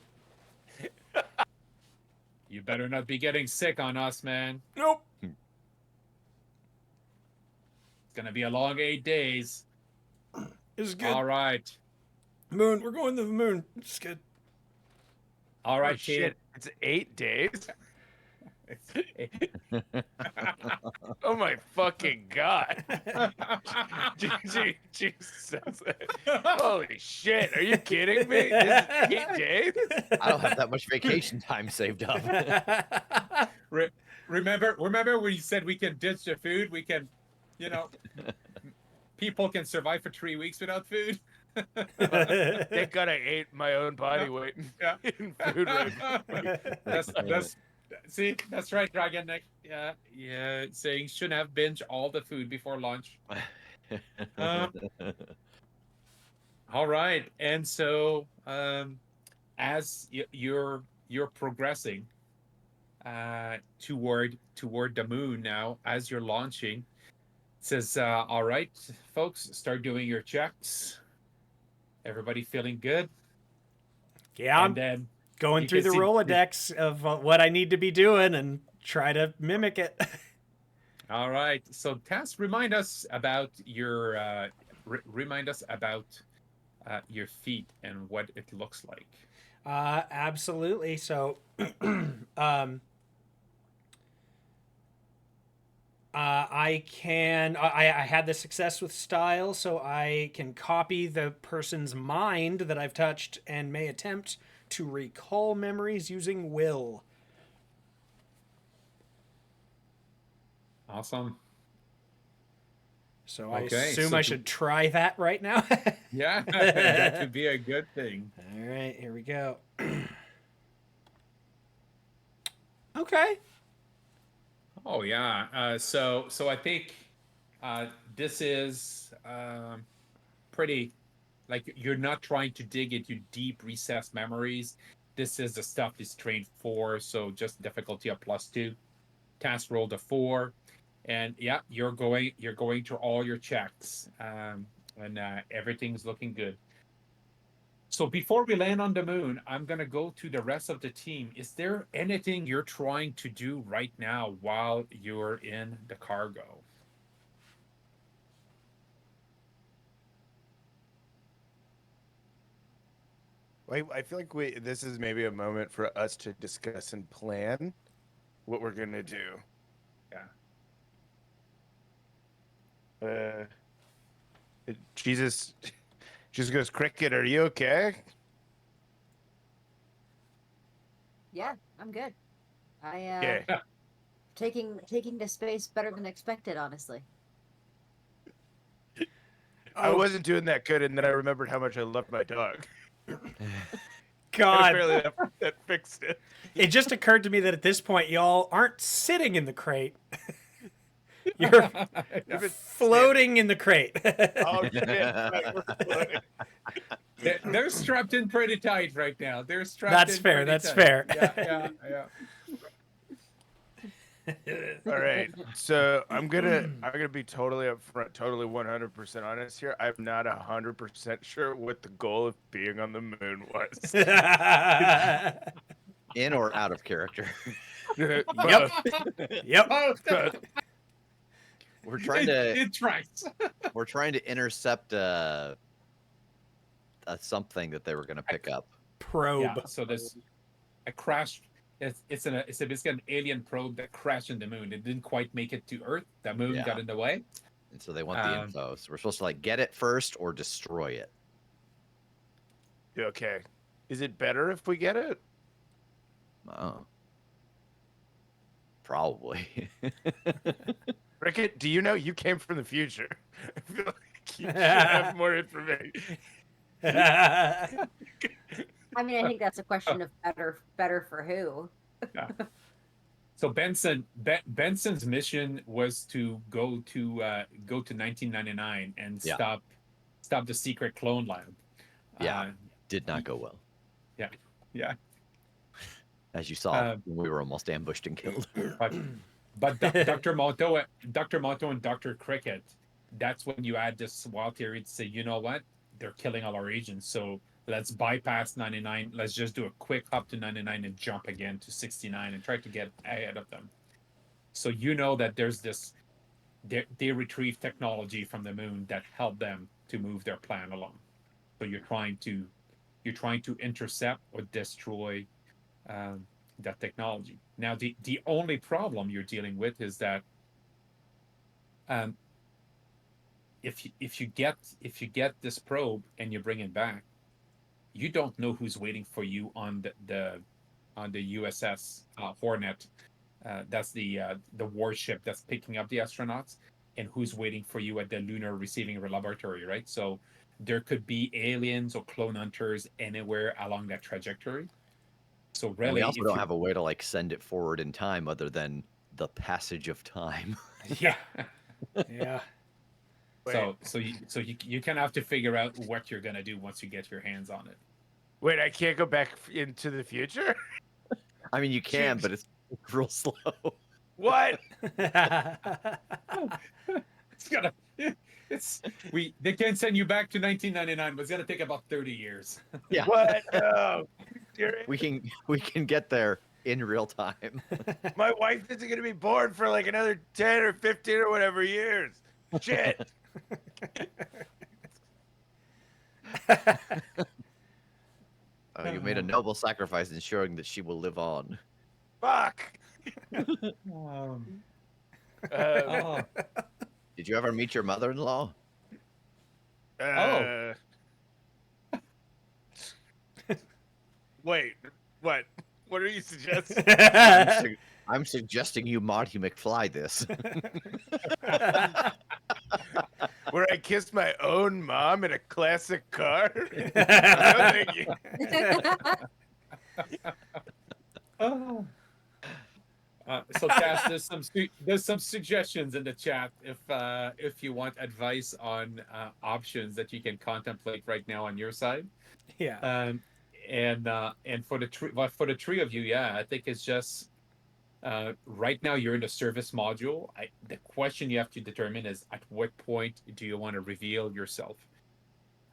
You better not be getting sick on us, man. Nope. It's gonna be a long 8 days. It's good. All right. Moon. We're going to the moon. It's good. All right, Oh, shit. It's 8 days? Oh my fucking god. Jesus. Holy shit. Are you kidding me? This is 8 days? I don't have that much vacation time saved up. Remember when you said we can ditch the food? We can, people can survive for 3 weeks without food. Thank God I ate my own body weight Yeah. in food right now. That's right, Dragon Neck. Yeah. Saying shouldn't have binge all the food before lunch. All right, and so as you're progressing toward the moon now, as you're launching, it says, "All right, folks, start doing your checks. Everybody feeling good?" Yeah, I'm And then going you through can the see- Rolodex of what I need to be doing and try to mimic it. All right. So, Tess, remind us about your your feet and what it looks like. Absolutely. So, I can. I had the success with style, so I can copy the person's mind that I've touched and may attempt to recall memories using will. Awesome. So I Okay, assume so I should try that right now. Yeah, that could be a good thing. All right, here we go. Okay. Oh yeah. So I think This is pretty, like, you're not trying to dig into deep recessed memories. This is the stuff is trained for, so just difficulty of +2. Task roll to 4, and yeah, you're going through all your checks, and everything's looking good. So before we land on the moon, I'm gonna go to the rest of the team. Is there anything you're trying to do right now while you're in the cargo? I feel like this is maybe a moment for us to discuss and plan what we're gonna do. Yeah. Jesus goes, Cricket, are you okay? Yeah, I'm good. Yeah. Taking the space better than expected, honestly. I wasn't doing that good, and then I remembered how much I loved my dog. And God. apparently that fixed it. It just occurred to me that at this point, y'all aren't sitting in the crate. You're floating in the crate. Oh shit! Right, we're floating. They're strapped in pretty tight right now. They're strapped That's in fair. pretty That's tight. fair. Yeah. All right, so I'm gonna be totally upfront, totally 100% honest here. I'm not 100% sure what the goal of being on the moon was. In or out of character. Yep. But We're trying to It tracks. we're trying to intercept a something that they were going to pick up. Probe. Yeah. So this a crash. It's basically an alien probe that crashed in the moon. It didn't quite make it to Earth. The moon Yeah. got in the way. And so they want the info. So we're supposed to like get it first or destroy it. okay, is it better if we get it? Oh. Probably. Cricket, do you know you came from the future? I feel like you should have more information. I mean, I think that's a question of better for who. So Benson's mission was to go to 1999 and Yeah. stop the secret clone lab. Yeah. Did not go well. Yeah. As you saw, we were almost ambushed and killed. But Dr. Monto and Dr. Cricket, that's when you add this wild theory to say, you know what? They're killing all our agents. So let's bypass 99. Let's just do a quick hop to 99 and jump again to 69 and try to get ahead of them. So you know that there's this, they retrieve technology from the moon that helped them to move their plan along. So you're trying to intercept or destroy that technology. Now, the only problem you're dealing with is that if you get this probe and you bring it back, you don't know who's waiting for you on the USS Hornet. That's the warship that's picking up the astronauts, and who's waiting for you at the lunar receiving laboratory, right? So there could be aliens or clone hunters anywhere along that trajectory. So really, and we also don't have a way to like send it forward in time other than the passage of time. Yeah. Yeah. So you kind of have to figure out what you're gonna do once you get your hands on it. Wait, I can't go back into the future? I mean, you can, but it's real slow. What? They can send you back to 1999, but it's gonna take about 30 years. Yeah. What? No. We can get there in real time. My wife isn't going to be born for like another 10 or 15 or whatever years. Shit. You made a noble sacrifice ensuring that she will live on. Fuck. Did you ever meet your mother-in-law? Wait, what? What are you suggesting? I'm suggesting you Marty McFly this. Where I kissed my own mom in a classic car? No, thank you. So, Cass, there's some suggestions in the chat if you want advice on options that you can contemplate right now on your side. Yeah. And for the three of you, yeah, I think it's just right now you're in the service module. The question you have to determine is at what point do you want to reveal yourself.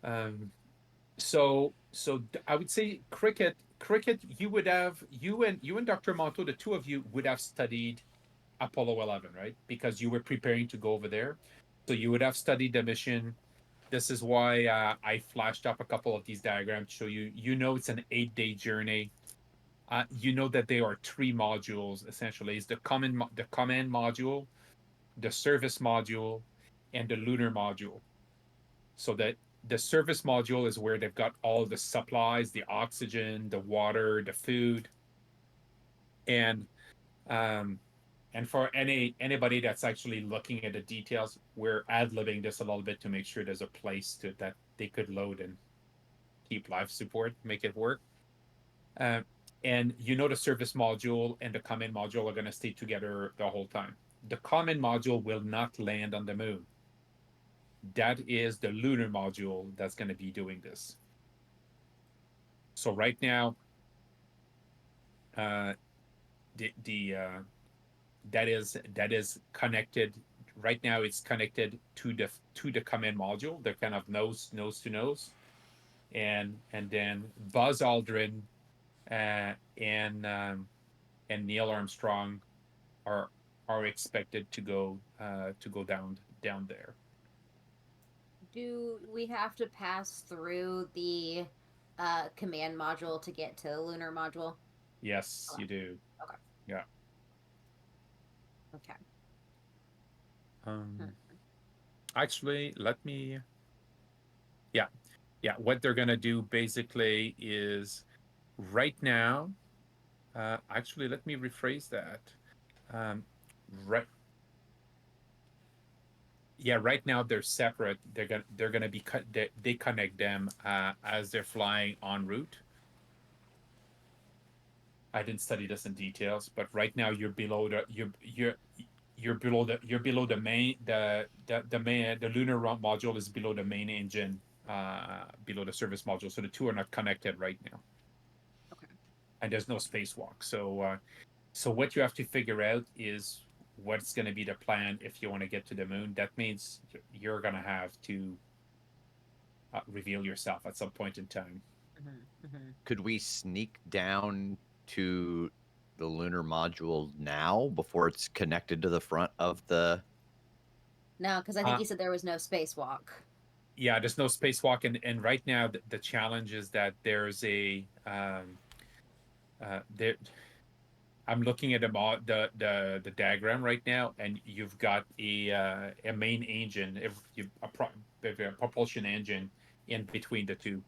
I would say cricket. You would have you and Dr. Monto, the two of you would have studied Apollo 11, right? Because you were preparing to go over there, so you would have studied the mission. This is why I flashed up a couple of these diagrams to show you. You know, it's an 8-day journey. You know that there are 3 modules essentially. It's the command module, the service module, and the lunar module. So that the service module is where they've got all the supplies, the oxygen, the water, the food, and um, for anybody that's actually looking at the details, we're ad-libbing this a little bit to make sure there's a place that they could load and keep life support, make it work. And you know the service module and the command module are going to stay together the whole time. The command module will not land on the moon. That is the lunar module that's going to be doing this. So right now, that is connected. Right now, it's connected to the command module. They're kind of nose to nose, and then Buzz Aldrin and Neil Armstrong are expected to go down there. Do we have to pass through the command module to get to the lunar module? Yes, you do. Okay. Yeah. Okay. Actually, let me. Yeah. What they're gonna do basically is right now. Actually, let me rephrase that. Right. Yeah, right now they're separate. They're gonna be cut. They connect them as they're flying en route. I didn't study this in details, but right now you're below the the lunar module is below the main engine, below the service module. So the two are not connected right now. Okay. And there's no spacewalk. So what you have to figure out is what's going to be the plan if you want to get to the moon. That means you're going to have to reveal yourself at some point in time. Could we sneak down to the lunar module now before it's connected to the front of the... No, because I think you said there was no spacewalk. Yeah, there's no spacewalk, and right now the challenge is that there's a there. I'm looking at the diagram right now, and you've got a main engine, a propulsion engine in between the two.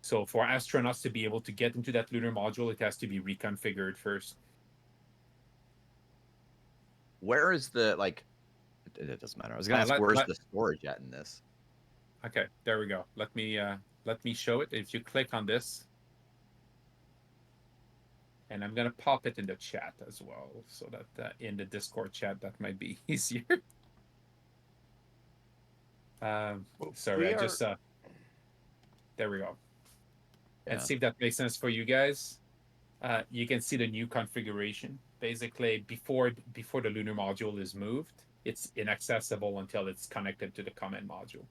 So for astronauts to be able to get into that lunar module, it has to be reconfigured first. Where is the, like, it doesn't matter. I was going to ask, where's the storage at in this? Okay, there we go. Let me show it. If you click on this, and I'm gonna pop it in the chat as well, so that in the Discord chat that might be easier. Sorry, I just there we go. Yeah. And see if that makes sense for you guys. You can see the new configuration. Basically, before the lunar module is moved, it's inaccessible until it's connected to the command module.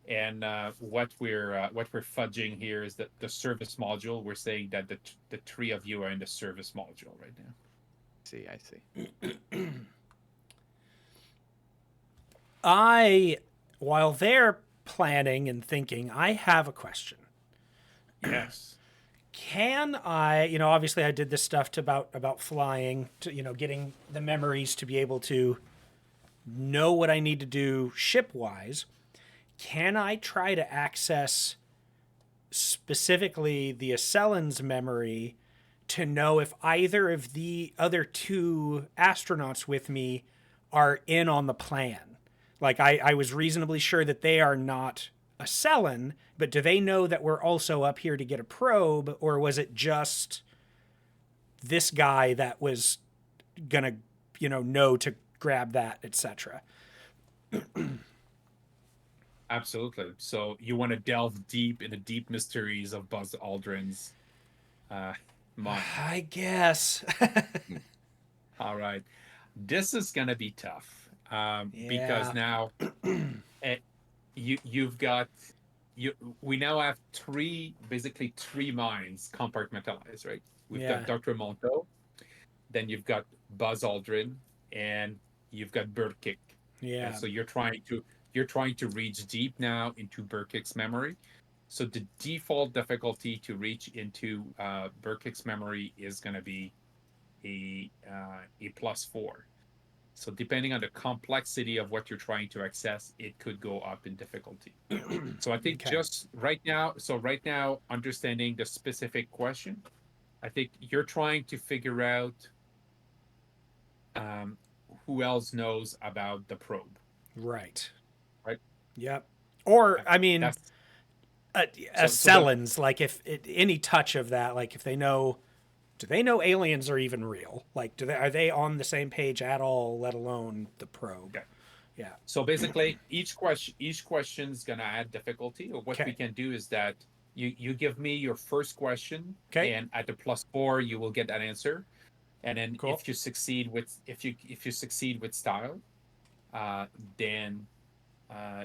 And what we're fudging here is that the service module. We're saying that the 3 of you are in the service module right now. I see. While they're planning and thinking, I have a question. Yes. Can I, obviously I did this stuff about flying, to, getting the memories to be able to know what I need to do ship-wise. Can I try to access specifically the Ascellan's memory to know if either of the other 2 astronauts with me are in on the plan? Like, I was reasonably sure that they are not Ascellan, but do they know that we're also up here to get a probe, or was it just this guy that was gonna, know to grab that, etc. Absolutely. So you want to delve deep in the deep mysteries of Buzz Aldrin's mind. I guess. All right. This is going to be tough because Yeah. now eh, you've got we now have basically three minds compartmentalized, right? We've Yeah. got Dr. Monto, then you've got Buzz Aldrin, and you've got Burkick. Yeah. And so you're trying to reach deep now into Burkick's memory. So the default difficulty to reach into Burkick's memory is going to be a +4. So depending on the complexity of what you're trying to access, it could go up in difficulty. So I think Okay. just right now, understanding the specific question, I think you're trying to figure out who else knows about the probe. Right. Right. Yep. Or I mean, That's Ascellans, like if any touch of that, like if they know, do they know aliens are even real? Like, are they on the same page at all? Let alone the probe. Okay. Yeah. So basically, each question's gonna add difficulty. Or what we Okay. can do is that you give me your first question, Okay. and at the +4, you will get that answer. And then Cool. if you succeed with style, then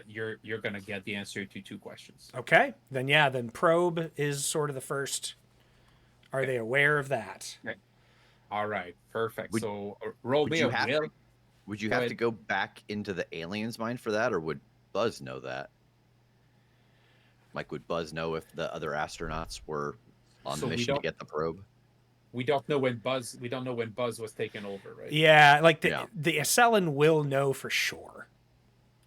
you're gonna get the answer to 2 questions. Okay. Then probe is sort of the first. Are they aware of that? Okay. All right, perfect. Would- So roll would me you a have will. Would you Go have ahead. to go back into the alien's mind for that, or would Buzz know that? Like, would Buzz know if the other astronauts were on So the we mission to don't- get the probe? We don't know when Buzz was taken over, right? Yeah. Like Yeah. the Ascellan will know for sure.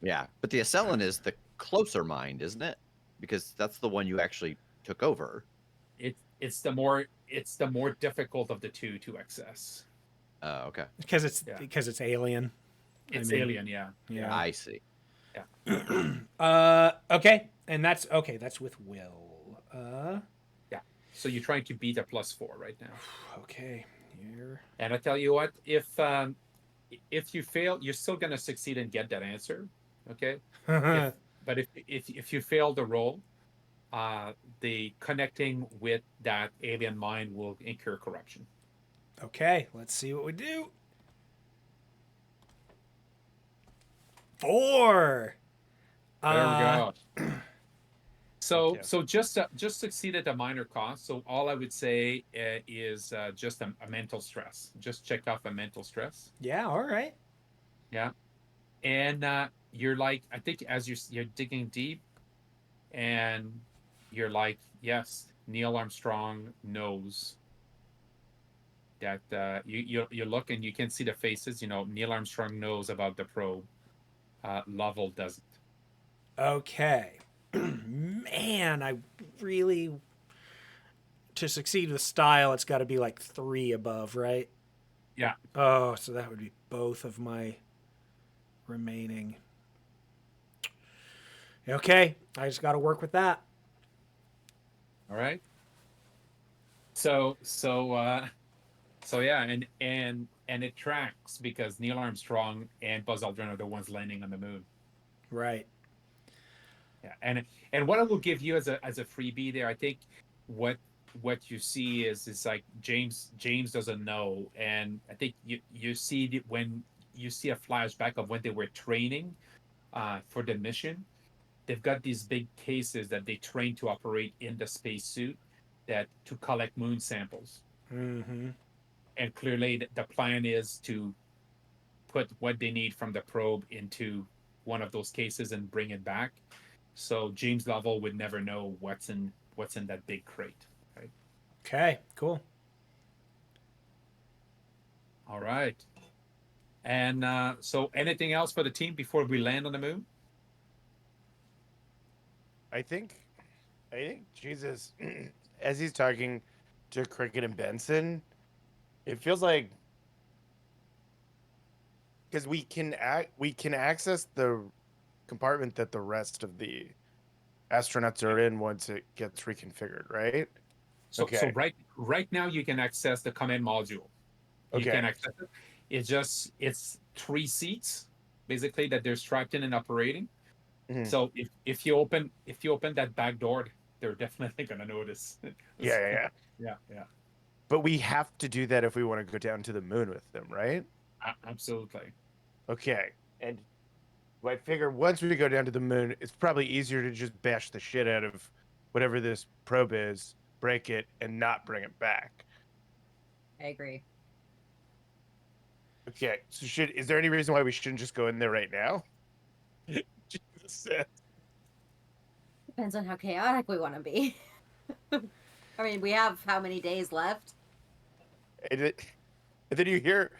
Yeah, but the Ascellan is the closer mind, isn't it? Because that's the one you actually took over. It's the more difficult of the two to access. Oh, okay. Because it's Yeah. alien. It's mean, alien, yeah. Yeah. I see. Okay. And that's okay. That's with will. Yeah. So you're trying to beat a +4 right now. Okay. Here. And I tell you what, if you fail, you're still gonna succeed and get that answer. Okay. But if you fail the roll, the connecting with that alien mind will incur corruption. Okay, let's see what we do. 4. There we go. So yeah. just succeed at a minor cost. So all I would say is just a mental stress. Just check off a mental stress. Yeah. All right. Yeah. And you're like, I think as you're digging deep, and you're like, yes, Neil Armstrong knows that you look and you can see the faces. Neil Armstrong knows about the probe. Lovell doesn't. Okay. Man, I really, to succeed with style, it's got to be like 3 above, right? Yeah. Oh, so that would be both of my remaining. Okay, I just got to work with that. All right. So yeah, and it tracks because Neil Armstrong and Buzz Aldrin are the ones landing on the moon. Right. Yeah, and what I will give you as a freebie there, I think what you see is like James doesn't know, and I think you see when you see a flashback of when they were training for the mission. They've got these big cases that they train to operate in the spacesuit to collect moon samples. Mm-hmm. And clearly the plan is to put what they need from the probe into one of those cases and bring it back. So James Lovell would never know what's in that big crate, right? Okay, cool. All right. And so anything else for the team before we land on the moon? I think Jesus, as he's talking to Cricket and Benson, it feels like because we can access the compartment that the rest of the astronauts are in once it gets reconfigured, right? So Okay. right now you can access the command module. You Okay. can access it. It's 3 seats basically that they're strapped in and operating. Mhm. So if you open that back door, they're definitely gonna notice. Yeah. Yeah. But we have to do that if we want to go down to the moon with them, right? Absolutely. Okay. And I figure once we go down to the moon, it's probably easier to just bash the shit out of whatever this probe is, break it, and not bring it back. I agree. Okay. So is there any reason why we shouldn't just go in there right now? Jesus. Depends on how chaotic we want to be. I mean, we have how many days left? And then you hear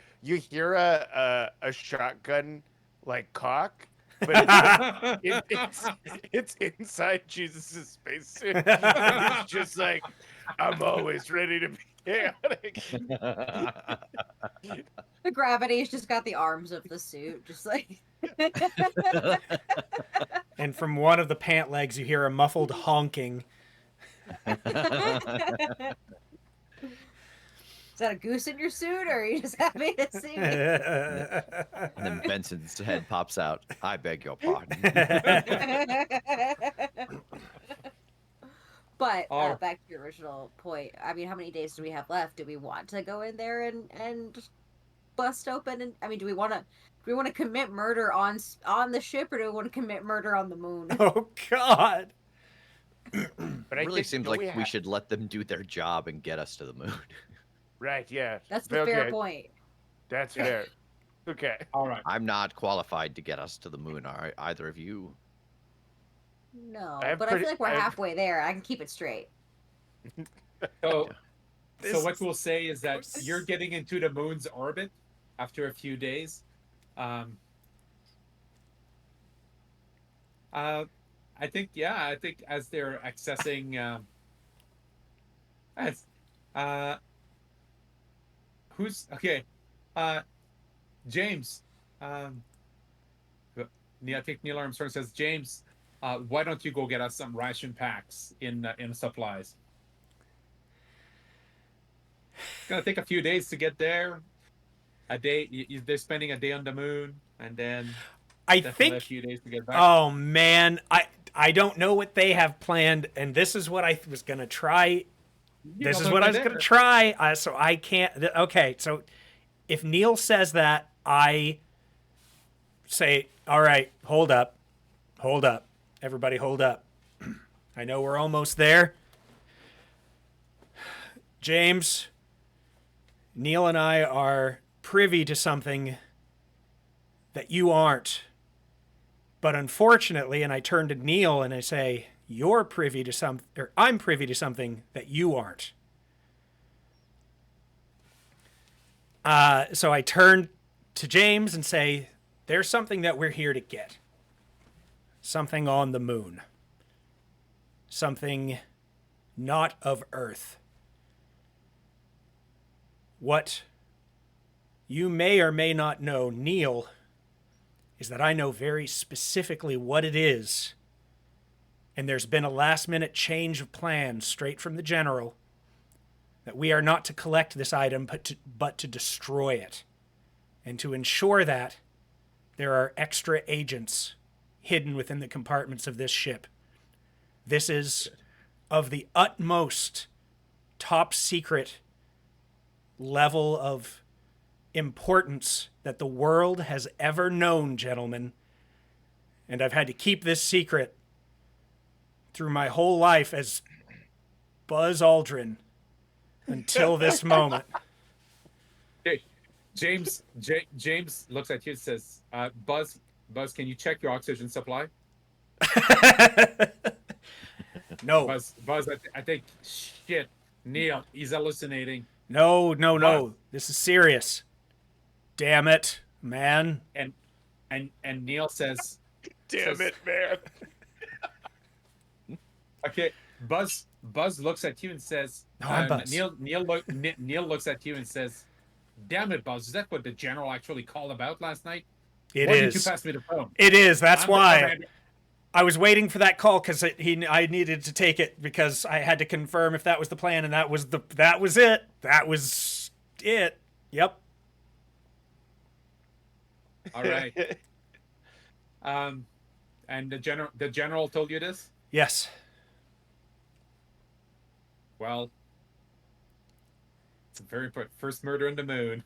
a shotgun like cock, but it's inside Jesus's spacesuit. And he's just like, I'm always ready to be chaotic. The gravity's just got the arms of the suit, just like. And from one of the pant legs, you hear a muffled honking. Is that a goose in your suit, or are you just happy to see me? And then Benson's head pops out. I beg your pardon. But Oh. back to your original point. I mean, how many days do we have left? Do we want to go in there and bust open? And I mean, do we want to commit murder on the ship, or do we want to commit murder on the moon? Oh, God. But It really seems like we should let them do their job and get us to the moon. Right, yeah. That's the fair Okay, point. that's fair. Okay. All right. I'm not qualified to get us to the moon, are either of you? No, I have but I pretty- feel like we're I have- halfway there. I can keep it straight. So This what is we'll say is that you're getting into the moon's orbit after a few days. I think as they're accessing who's okay, James. I think Neil Armstrong says, James, why don't you go get us some ration packs in supplies? It's gonna take a few days to get there. A day, they're spending a day on the moon, and then I definitely a think. few days to get back. Oh man, I don't know what they have planned, and this is what I was gonna try. This is what I was gonna try. So I can't. Okay, so if Neil says that, I say, all right, hold up, everybody, hold up. I know we're almost there. James, Neil and I are privy to something that you aren't. But unfortunately, and I turn to Neil and I say, you're privy to something, or I'm privy to something that you aren't. So I turn to James and say, there's something that we're here to get. Something on the moon. Something not of Earth. What you may or may not know, Neil, is that I know very specifically what it is. And there's been a last-minute change of plans straight from the general that we are not to collect this item, but to destroy it. And to ensure that there are extra agents hidden within the compartments of this ship. This is of the utmost top secret level of importance that the world has ever known, gentlemen. And I've had to keep this secret through my whole life as Buzz Aldrin until this moment. Okay. James looks at you and says, Buzz, can you check your oxygen supply? No. Buzz, I think, shit, Neil, he's hallucinating. No. This is serious. Damn it, man. And Neil says, Damn it, man. okay, Buzz looks at you and says, No, I'm Buzz. Neil looks at you and says, damn it, Buzz, is that what the general actually called about last night? It Why didn't you is. pass me the phone? It is. That's I'm the why. commander. I was waiting for that call because I needed to take it because I had to confirm if that was the plan, and that was it. That was it. Yep. All right. And the general told you this? Yes. Well, it's a very important first murder on the moon.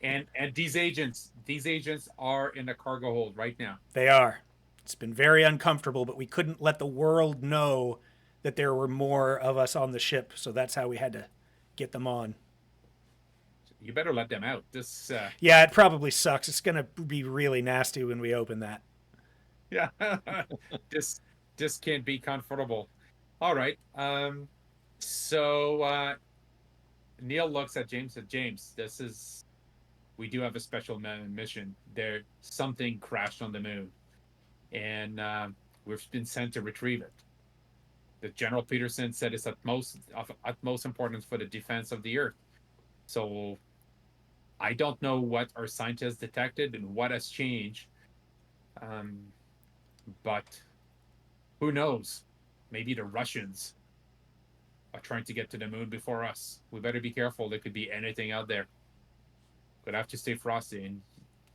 And these agents are in the cargo hold right now. They are. It's been very uncomfortable, but we couldn't let the world know that there were more of us on the ship, so that's how we had to get them on. You better let them out. This Yeah, it probably sucks. It's going to be really nasty when we open that. yeah. this can't be comfortable. All right. So Neil looks at James and James, we do have a special mission. Something crashed on the moon, and we've been sent to retrieve it. The General Peterson said it's of utmost importance for the defense of the Earth. So I don't know what our scientists detected and what has changed, but who knows? Maybe the Russians are trying to get to the moon before us. We better be careful. There could be anything out there. But I have to stay frosty. And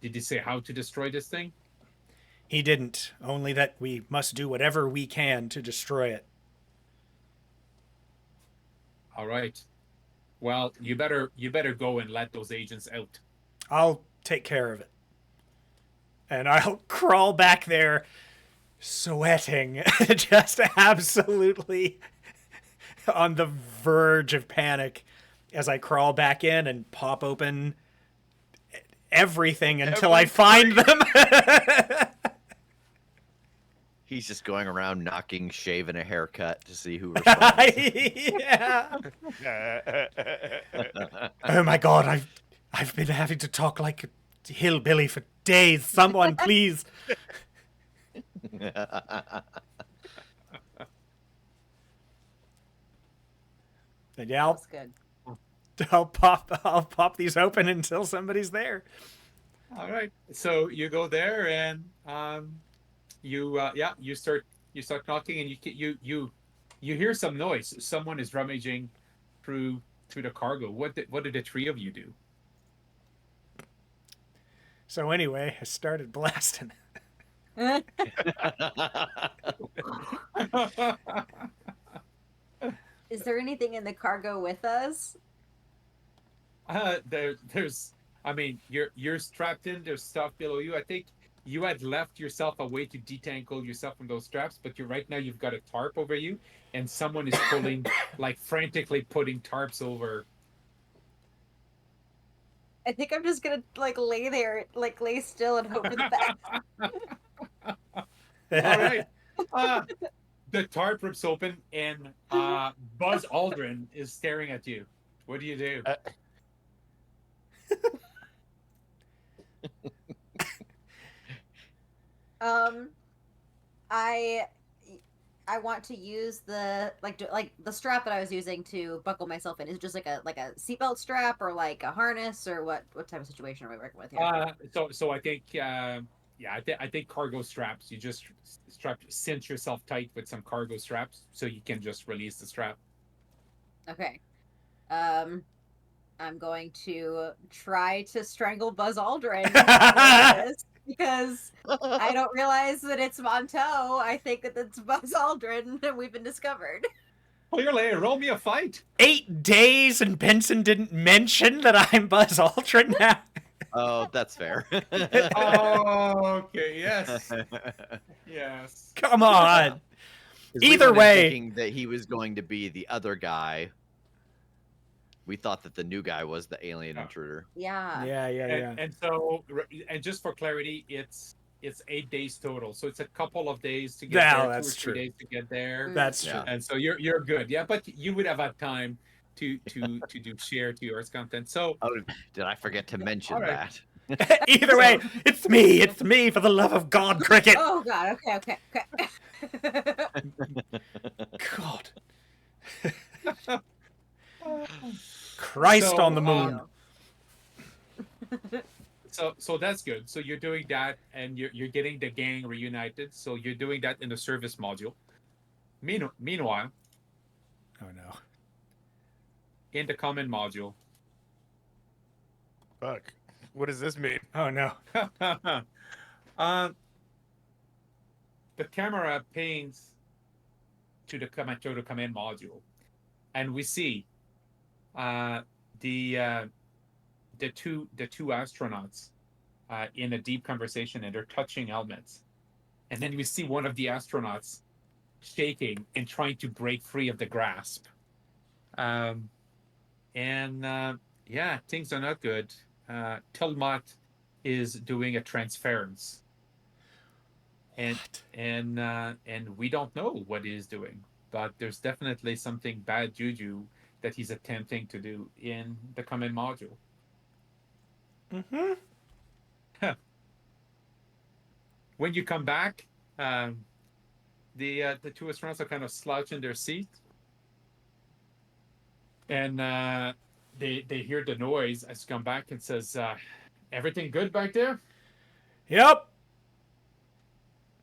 did he say how to destroy this thing? He didn't, only that we must do whatever we can to destroy it. All right. Well, you better go and let those agents out. I'll take care of it. And I'll crawl back there, sweating, just absolutely on the verge of panic as I crawl back in and pop open everything until I find them. He's just going around knocking, shaving a haircut to see who responds. Yeah. Oh my God, I've been having to talk like a hillbilly for days. Someone, please. And yeah, That's good. I'll pop these open until somebody's there. All right. So you go there and you start knocking and you hear some noise. Someone is rummaging through the cargo. What did the three of you do? So anyway, I started blasting. Is there anything in the cargo with us? There's I mean, you're strapped in. There's stuff below you. I think you had left yourself a way to detangle yourself from those straps, but right now you've got a tarp over you, and someone is pulling, like frantically putting tarps over. I think I'm just gonna lay there, lay still and hope for the best. All right. The tarp rips open, and Buzz Aldrin is staring at you. What do you do? I want to use the the strap that I was using to buckle myself in. Is it just like a seatbelt strap or like a harness, or what type of situation are we working with here? So I think I think cargo straps. You just cinch yourself tight with some cargo straps, so you can just release the strap. Okay. I'm going to try to strangle Buzz Aldrin because I don't realize that it's Monteau. I think that it's Buzz Aldrin and we've been discovered. Clearly, roll me a fight. 8 days and Benson didn't mention that I'm Buzz Aldrin now. Oh, that's fair. Oh, okay. Yes. Yes. Come on. 'Cause we Either went in way. thinking that he was going to be the other guy. We thought that the new guy was the alien intruder. Yeah. Yeah. And so, and just for clarity, it's 8 days total. So it's a couple of days to get Yeah, there, that's 2 or 3 true. days to get there. That's Yeah. true. And so you're good. Yeah, but you would have had time to do share to yours content. So Oh, did I forget to mention All right. that? Either way, it's me, for the love of God, Cricket. Oh God. Okay. God. Christ So, on the moon. So that's good. So you're doing that, and you're getting the gang reunited. So you're doing that in the service module. Meanwhile, Oh no. in the common module, Fuck. What does this mean? Oh no. uh, the camera pings to the command module, and we see uh, the uh, the two astronauts in a deep conversation, and they're touching helmets. And then we see one of the astronauts shaking and trying to break free of the grasp. Um, and yeah, things are not good. Tilmot is doing a transference, and What? and we don't know what he is doing, but there's definitely something bad juju that he's attempting to do in the command module. Mm-hmm. When you come back, the two astronauts are kind of slouched in their seat, and they hear the noise as you come back and says, "Everything good back there?" Yep.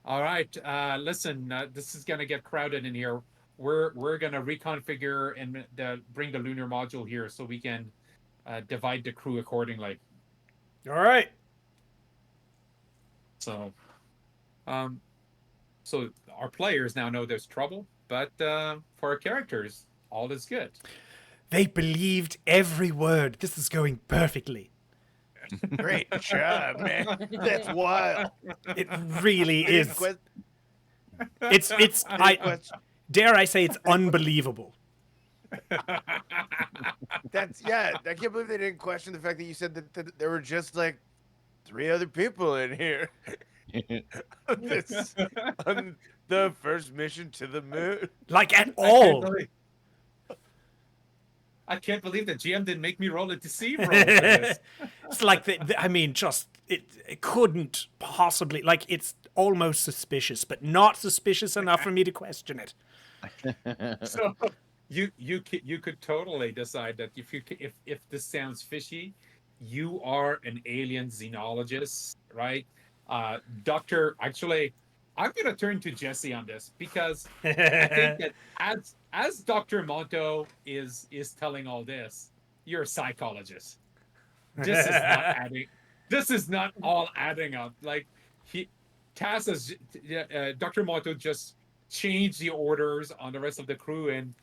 All right. Listen, this is gonna get crowded in here. We're gonna reconfigure and bring the lunar module here so we can divide the crew accordingly. All right. So, so our players now know there's trouble, but for our characters, all is good. They believed every word. This is going perfectly. Great job, man. That's wild. It really Here's is. the It's question. dare I say it's unbelievable. That's I can't believe they didn't question the fact that you said that there were just like 3 other people in here on the first mission to the moon. Like at all. I can't believe the GM didn't make me roll a deceive roll for this. It's like I mean, just it couldn't possibly, like, it's almost suspicious, but not suspicious enough for me to question it. So you could totally decide that if this sounds fishy, you are an alien xenologist, right? Doctor, actually, I'm gonna turn to Jesse on this because I think that as Dr. Monto is telling all this, you're a psychologist. This is not adding. This is not all adding up. Like Dr. Monto just changed the orders on the rest of the crew, and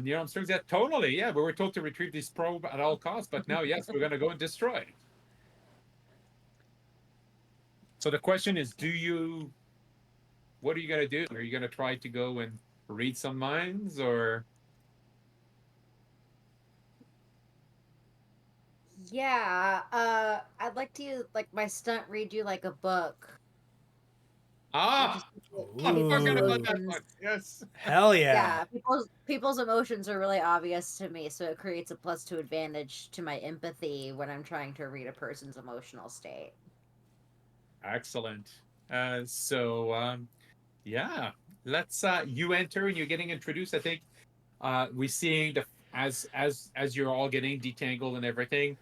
Neil Armstrong said, "Totally, yeah. We were told to retrieve this probe at all costs, but now, yes, we're gonna go and destroy it." So the question is, what are you gonna do? Are you gonna try to go and read some minds, or? Yeah, I'd like to like my stunt read you like a book. I People's forgot about that emotions. one. Yes. Hell Yeah, yeah. people's emotions are really obvious to me, so it creates a +2 advantage to my empathy when I'm trying to read a person's emotional state. Excellent. Yeah, let's you enter and you're getting introduced. I think we're seeing as you're all getting detangled and everything.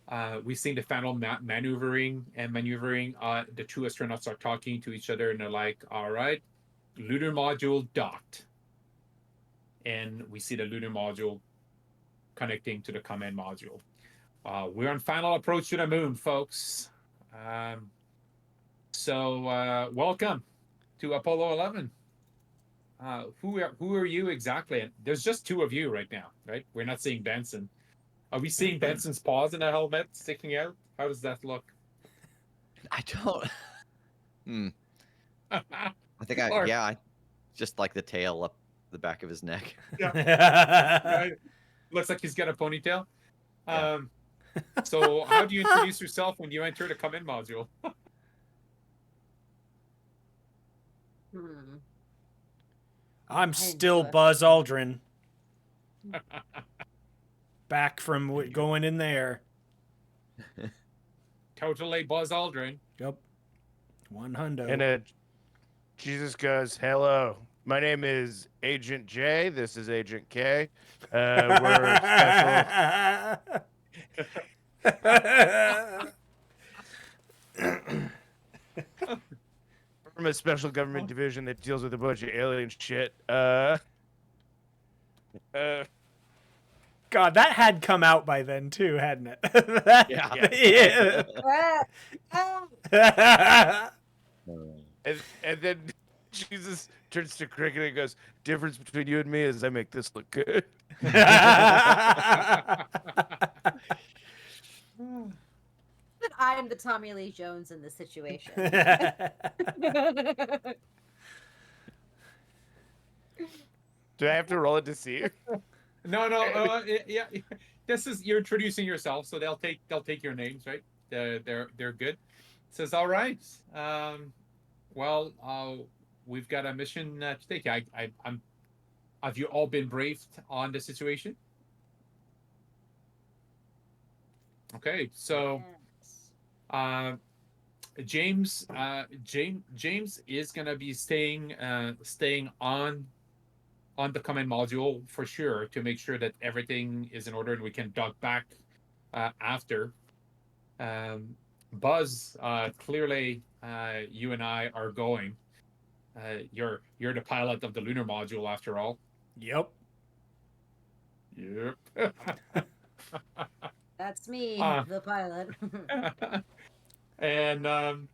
We're seeing the final maneuvering. The two astronauts are talking to each other and they're like, "All right, lunar module docked," and we see the lunar module connecting to the command module. We're on final approach to the moon, folks. Welcome to Apollo 11. Who are you exactly? And there's just 2 of you right now, right? We're not seeing Benson. Are we seeing Benson's paws in a helmet sticking out? How does that look? I don't. I think Or- just like the tail up the back of his neck. Right? Looks like he's got a ponytail. Yeah. So how do you introduce yourself when you enter the command module? Hmm. I'm still Buzz Aldrin. Back from going in there. Totally Buzz Aldrin. Yep. 100. And Jesus goes, "Hello, my name is Agent J. This is Agent K. We're special." from a special government division that deals with a bunch of alien shit. God, that had come out by then too, hadn't it? That- Yeah. yeah. And then Jesus turns to Cricket and goes, "Difference between you and me is I make this look good." I'm the Tommy Lee Jones in this situation. Do I have to roll it to see? No, yeah. This is you're introducing yourself, so they'll take your names, right? They're good. Says, all right. Well, we've got a mission to take. I'm. Have you all been briefed on the situation? Okay, so James is gonna be staying on the command module for sure to make sure that everything is in order and we can dock back after. Buzz, clearly you and I are going. You're the pilot of the lunar module after all. Yep. Yep. That's me, the pilot. And and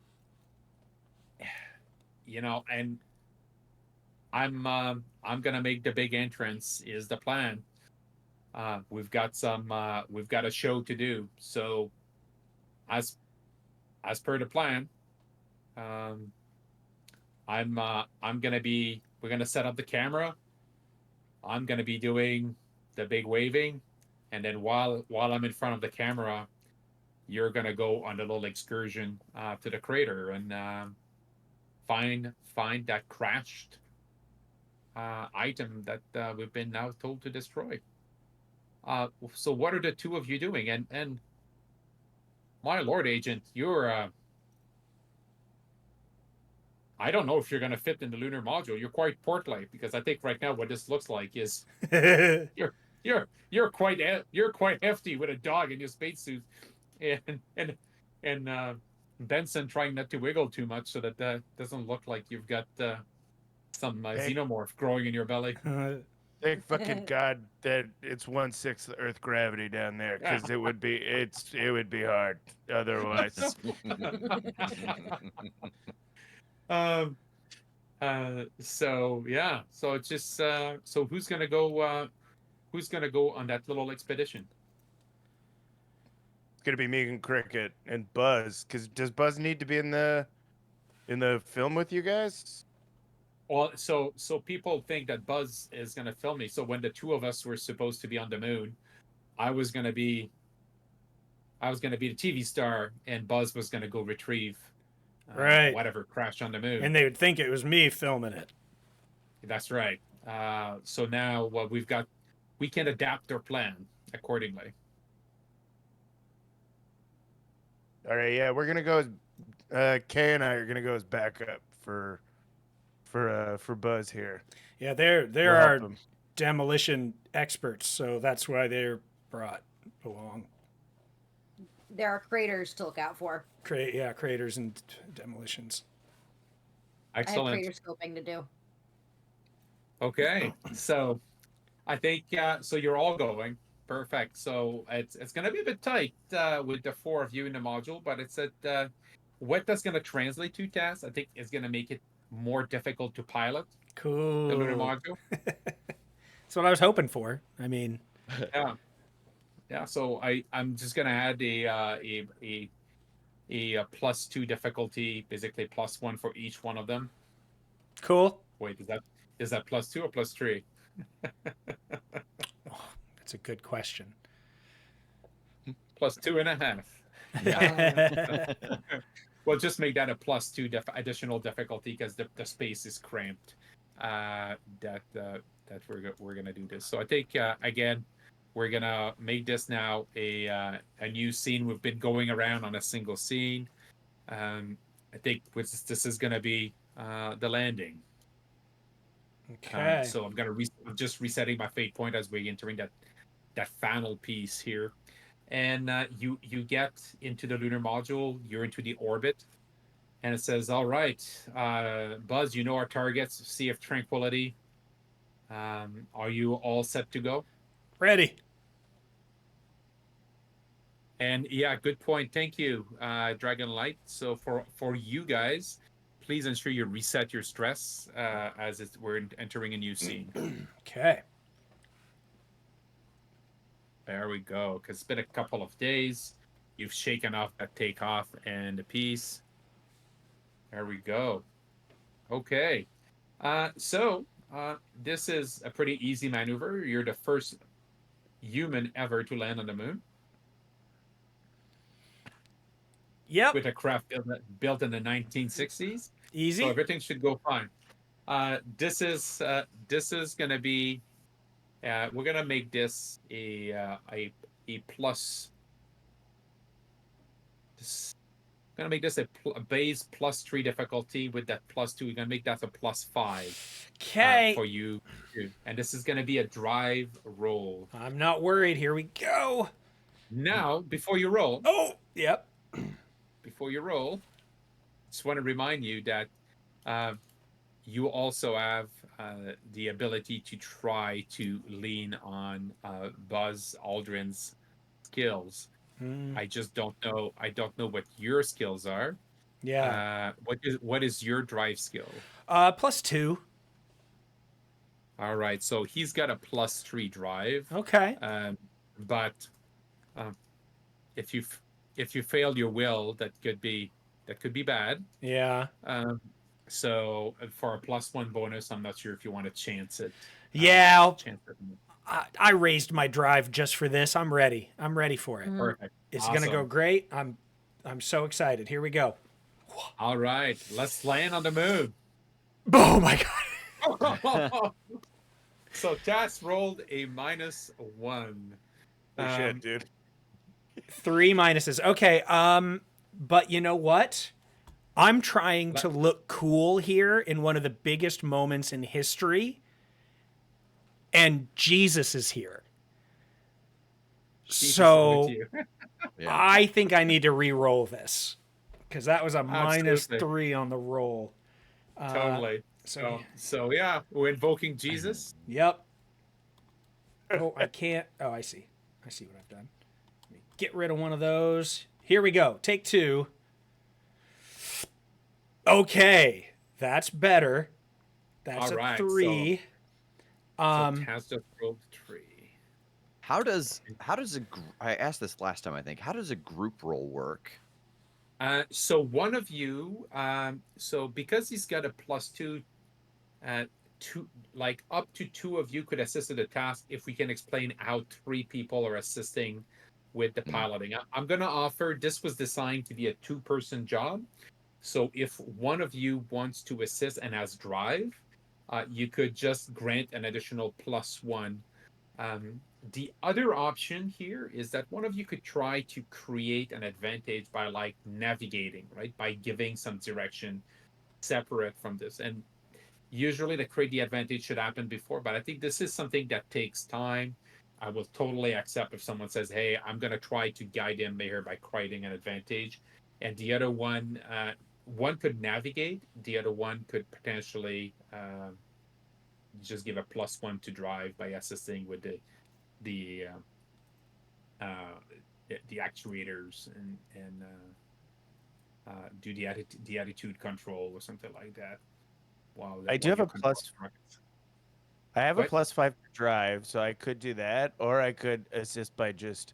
I'm gonna make the big entrance is the plan. We've got a show to do. So as per the plan, we're gonna set up the camera. I'm gonna be doing the big waving, and then while I'm in front of the camera, you're gonna go on a little excursion to the crater and find that crashed item that we've been now told to destroy. So what are the two of you doing? And my lord, agent, you're I don't know if you're going to fit in the lunar module. You're quite portly, because I think right now what this looks like is you're quite hefty with a dog in your spacesuit, and Benson trying not to wiggle too much so that doesn't look like you've got some xenomorph growing in your belly. Thank fucking God that it's 1/6 Earth gravity down there, because it would be hard otherwise. So yeah, so it's just so who's gonna go on that little expedition? It's gonna be me and Cricket and Buzz. Because does Buzz need to be in the film with you guys? Well, so people think that Buzz is gonna film me. So when the two of us were supposed to be on the moon, I was gonna be the TV star, and Buzz was gonna go retrieve Right. whatever crashed on the moon. And they would think it was me filming it. That's right. So now what we can adapt our plan accordingly. All right, yeah, we're gonna go. Kay and I are gonna go as backup for Buzz here. Yeah, they're We'll help our him. demolition experts, so that's why they're brought along. There are craters to look out for. Craters and demolitions. I have Excellent. crater scoping to do. Okay, so I think so. You're all going. Perfect. So it's going to be a bit tight with the four of you in the module, but it's at what that's going to translate to, Taz. I think is going to make it more difficult to pilot Cool. the lunar module. That's what I was hoping for. I mean, yeah. So I'm just going to add a +2 difficulty, basically +1 for each one of them. cool. Wait, is that +2 or +3? That's a good question. +2.5. Yeah. Well, just make that a +2 additional difficulty because the space is cramped. That we're gonna do this. So I think again, we're gonna make this now a new scene. We've been going around on a single scene. I think this is gonna be the landing. Okay. So I'm just resetting my fate point as we're entering that final piece here. And you get into the lunar module. You're into the orbit. And it says, all right, Buzz, you know our targets, Sea of Tranquility. Are you all set to go? Ready. And yeah, good point. Thank you, Dragon Light. So for you guys, please ensure you reset your stress as we're entering a new scene. Okay. There we go. Because it's been a couple of days. You've shaken off that takeoff and the piece. There we go. Okay. So this is a pretty easy maneuver. You're the first human ever to land on the moon Yep. with a craft built in the 1960s. Easy. So everything should go fine. This is gonna be. We're gonna make this a plus. Gonna make this a base +3 difficulty with that +2. We're gonna make that a +5 Okay. for you, and this is gonna be a drive roll. I'm not worried. Here we go. Now, before you roll, Oh, yep. just want to remind you that you also have the ability to try to lean on Buzz Aldrin's skills. I just don't know. I don't know what your skills are. Yeah. What is your drive skill? +2. All right, so he's got a +3 drive. Okay. But if you fail your will, that could be bad. Yeah. So for a +1 bonus, I'm not sure if you want to chance it. Yeah. Chance it. I raised my drive just for this. I'm ready. I'm ready for it. Perfect. It's gonna go Awesome. great. I'm so excited. Here we go. All right, let's land on the moon. Oh my god. So Tass rolled a -1. Oh, shit, dude. 3 minuses. Okay. But you know what? I'm trying to look cool here in one of the biggest moments in history, and Jesus is here. Jesus So with you. Yeah. I think I need to re-roll this because that was a Absolutely. -3 on the roll. Totally. So So yeah, we're invoking Jesus. yep. Oh, I can't. Oh, I see. I see what I've done. Let me get rid of one of those. Here we go. Take 2. Okay, that's better. That's All right, a 3. So Tass just rolled 3. How does I asked this last time, I think. How does a group roll work? So one of you, so because he's got a +2, two, like up to 2 of you could assist in the task if we can explain how 3 people are assisting with the piloting. I'm going to offer this was designed to be a 2-person job. So if one of you wants to assist and has drive, you could just grant an additional +1. The other option here is that one of you could try to create an advantage by like navigating, right? By giving some direction separate from this. And usually the create the advantage should happen before, but I think this is something that takes time. I will totally accept if someone says, hey, I'm going to try to guide him here by creating an advantage. And the other one, one could navigate. The other one could potentially just give a +1 to drive by assisting with the actuators and do the attitude control or something like that. Wow, I do have a plus. I have a What? +5 drive, so I could do that, or I could assist by just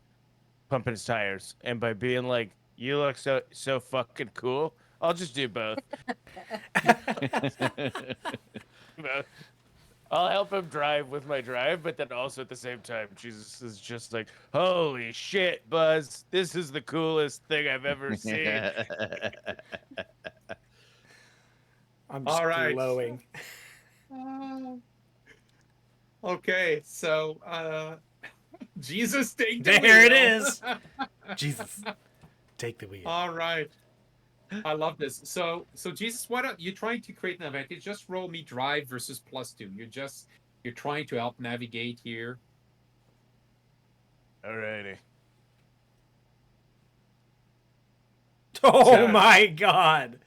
pumping his tires, and by being like, "You look so fucking cool." I'll just do both. Both. I'll help him drive with my drive, but then also at the same time, Jesus is just like, "Holy shit, Buzz! This is the coolest thing I've ever seen." I'm just All right. glowing. Okay, so Jesus, take the There it wheel. is. Jesus, take the wheel. All right. I love this. So Jesus, why don't you trying to create an advantage? Just roll me drive versus +2. You're trying to help navigate here. Alrighty. Oh Chad. my god.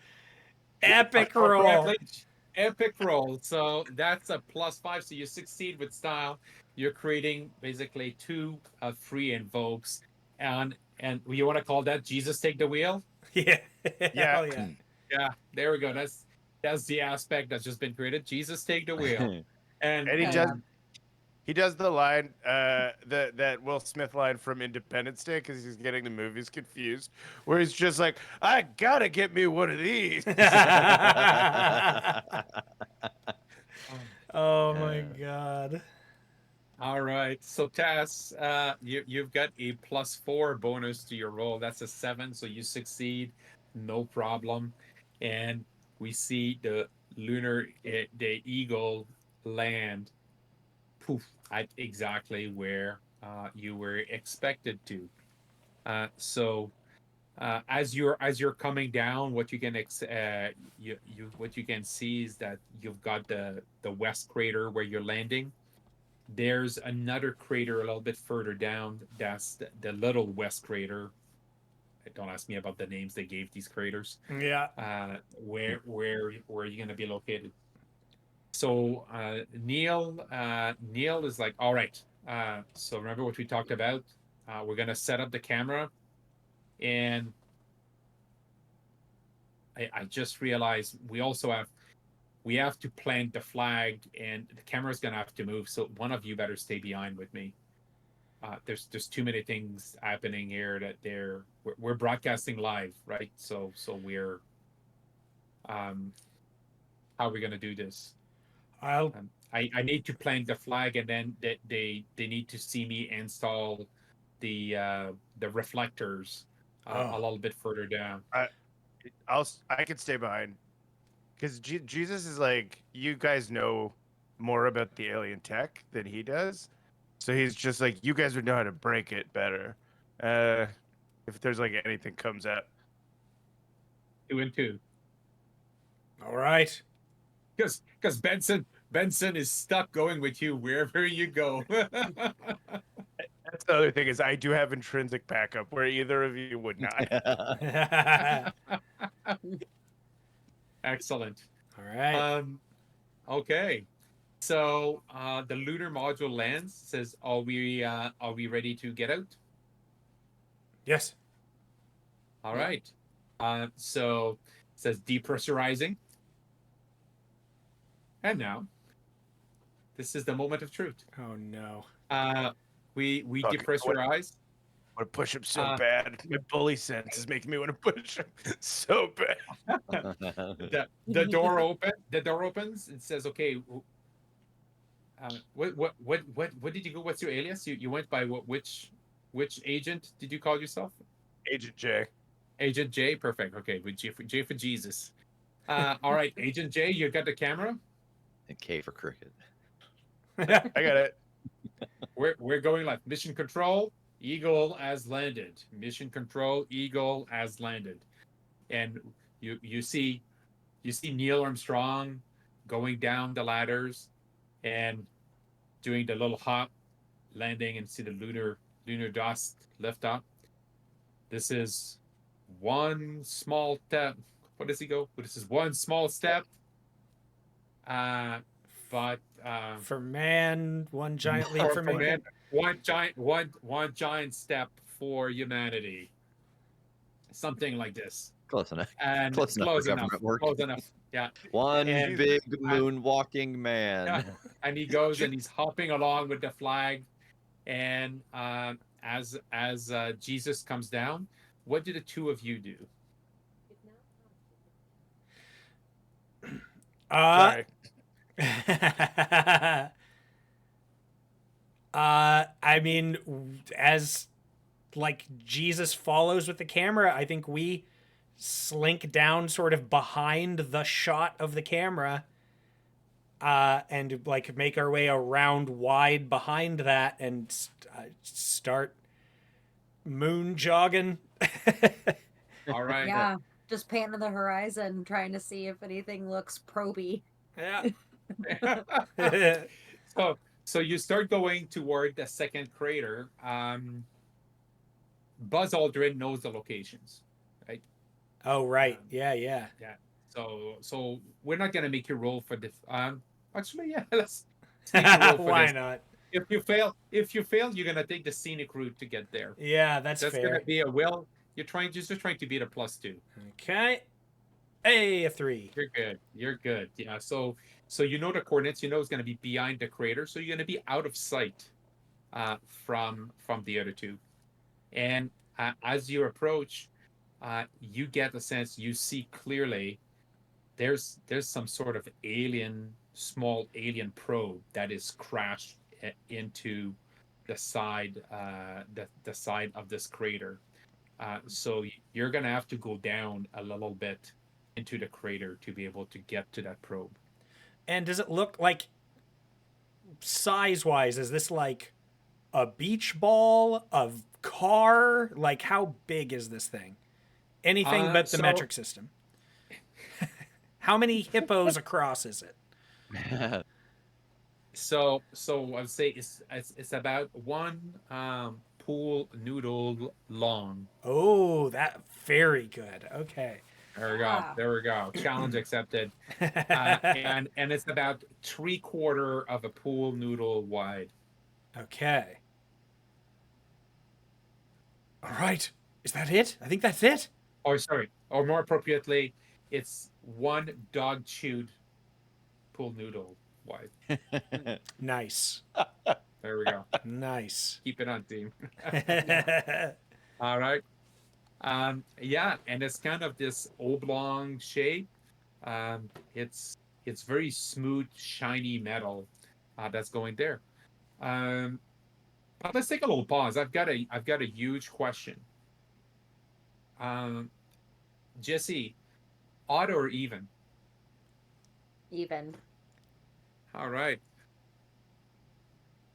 Epic Oh, roll. correctly. Epic roll. So that's a +5. So you succeed with style. You're creating basically 2 free invokes, and you want to call that Jesus take the wheel? Yeah. Yeah. Hell yeah. Yeah, there we go. That's the aspect that's just been created. Jesus take the wheel, and And he I does love- he does the line that Will Smith line from Independence Day because he's getting the movies confused, where he's just like, I gotta get me one of these. Oh my god. All right. So Tess, you've got a +4 bonus to your roll. That's a 7, so you succeed, no problem. And we see the the eagle land, poof, at exactly where you were expected to. So as you're coming down, what you can what you can see is that you've got the west crater where you're landing. There's another crater a little bit further down. That's the little west crater. Don't ask me about the names they gave these craters. Yeah. Where are you gonna be located? So Neil is like, all right. So remember what we talked about? We're gonna set up the camera, and I just realized we have to plant the flag, and the camera's gonna have to move. So one of you better stay behind with me. There's too many things happening here that we're broadcasting live, right? So we're how are we gonna do this? I'll I need to plant the flag, and then they need to see me install the reflectors a little bit further down. I could stay behind because Jesus is like, you guys know more about the alien tech than he does, so he's just like, you guys would know how to break it better. If there's like anything comes up. 2 and 2. all right. Because Benson is stuck going with you wherever you go. That's the other thing is I do have intrinsic backup where either of you would not. Excellent. All right. Okay. So the lunar module lands. Says, are we ready to get out? Yes. All Yeah. right. So it says depressurizing. And now, this is the moment of truth. Oh no. We Fuck, depressurize. I want to push him so Uh, bad. My bully sense is making me want to push him so bad. The door open. The door opens. It says, "Okay, what did you go? What's your alias? You went by which agent did you call yourself? Agent J. Agent J. Perfect. Okay, with J for Jesus. All right, Agent J, you got the camera. And K for cricket. I got it. We're going live. Mission control. Eagle has landed. Mission control. Eagle has landed. And you see Neil Armstrong going down the ladders and doing the little hop, landing, and see the lunar dust lift up. This is one small step. What does he go? This is one small step. But For man, one giant leap for mankind. one giant step for humanity. Something like this. Close enough. And Close enough for enough. government work. Close enough. Yeah. One And- big moon walking man. Yeah. And he goes and he's hopping along with the flag. And as Jesus comes down, what do the two of you do? Sorry. I mean, as like Jesus follows with the camera, I think we slink down sort of behind the shot of the camera, and like make our way around wide behind that and start moon jogging. All right. Yeah, just panning the horizon, trying to see if anything looks proby. Yeah. So you start going toward the second crater. Buzz Aldrin knows the locations, right? Oh right. Yeah. Yeah. So we're not gonna make you roll for the. Actually, yeah, let's make you roll for Why this. not? If you fail, you're gonna take the scenic route to get there. Yeah, that's That's fair. gonna be a well. You're trying to beat a +2. Okay. Hey, a 3. You're good. You're good. Yeah. So you know the coordinates. You know it's gonna be behind the crater. So you're gonna be out of sight, from the other two. And as you approach, you get the sense you see clearly. There's some sort of small alien probe that is crashed into the side, the side of this crater. So you're gonna have to go down a little bit into the crater to be able to get to that probe. And does it look like, size wise, is this like a beach ball, a car? Like, how big is this thing? Anything but the So metric system. How many hippos across is it? so I'd say it's about one pool noodle long. Oh, that very good. Okay. There we go. Wow. There we go. Challenge accepted. And it's about 3/4 of a pool noodle wide. Okay. All right. Is that it? I think that's it. Or sorry, or more appropriately, it's one dog chewed pool noodle wide. Nice. There we go. Nice. Keep it on, team. All right. Yeah, and it's kind of this oblong shape. It's very smooth, shiny metal that's going there. But let's take a little pause. I've got a huge question. Jesse, odd or even? Even. All right.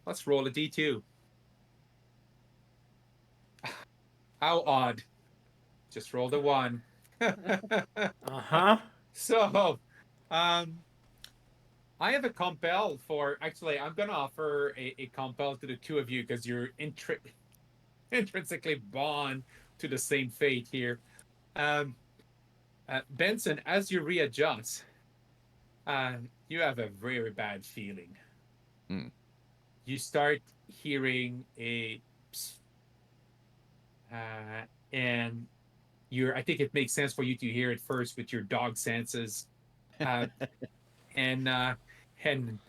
Let's roll a D2. How odd. Just roll the 1. Uh-huh. So, I have a compel for. Actually, I'm going to offer a compel to the two of you because you're intrinsically bound to the same fate here. Benson, as you readjust, you have a very bad feeling. Hmm. You start hearing a psst, and I think it makes sense for you to hear it first with your dog senses, uh, and and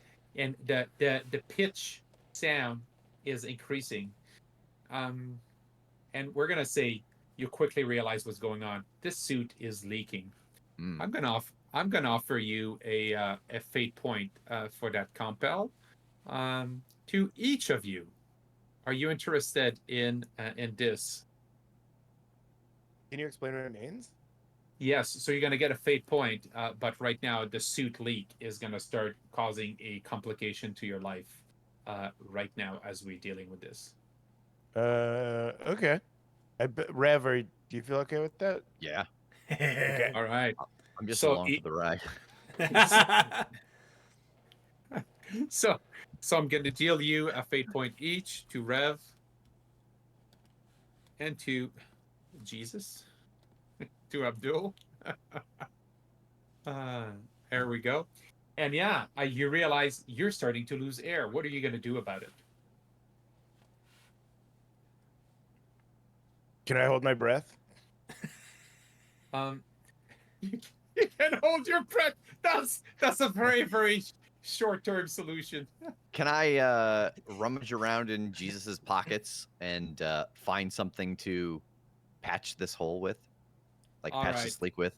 the pitch sound is increasing, and we're gonna say you quickly realize what's going on. This suit is leaking. Mm. I'm gonna offer you a fate point for that compel, to each of you. Are you interested in this? Can you explain what it means? Yes, so you're going to get a fate point, but right now the suit leak is going to start causing a complication to your life right now as we're dealing with this. Okay. Rev, do you feel okay with that? Yeah, Okay. All right. I'm just So along for the ride. So I'm going to deal you a fate point each to Rev and to Jesus, to Abdul. There we go. And yeah, you realize you're starting to lose air. What are you going to do about it? Can I hold my breath? You can hold your breath. That's a very, very short-term solution. Can I rummage around in Jesus's pockets and find something to patch this hole with, like All patch right. this leak with?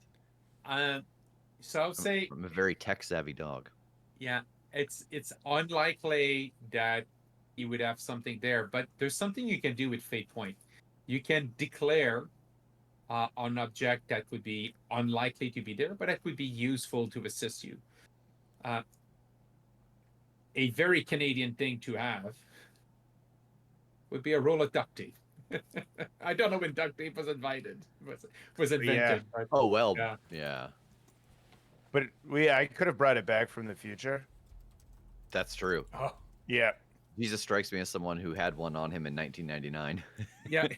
So I would say, I'm a very tech-savvy dog. yeah, it's unlikely that you would have something there, but there's something you can do with fate point. You can declare an object that would be unlikely to be there, but that would be useful to assist you. A very Canadian thing to have would be a roll of duct tape. I don't know when duct tape was invented. But Oh well. yeah. Yeah, But I could have brought it back from the future. that's true. Oh, Yeah. Jesus strikes me as someone who had one on him in 1999. Yeah.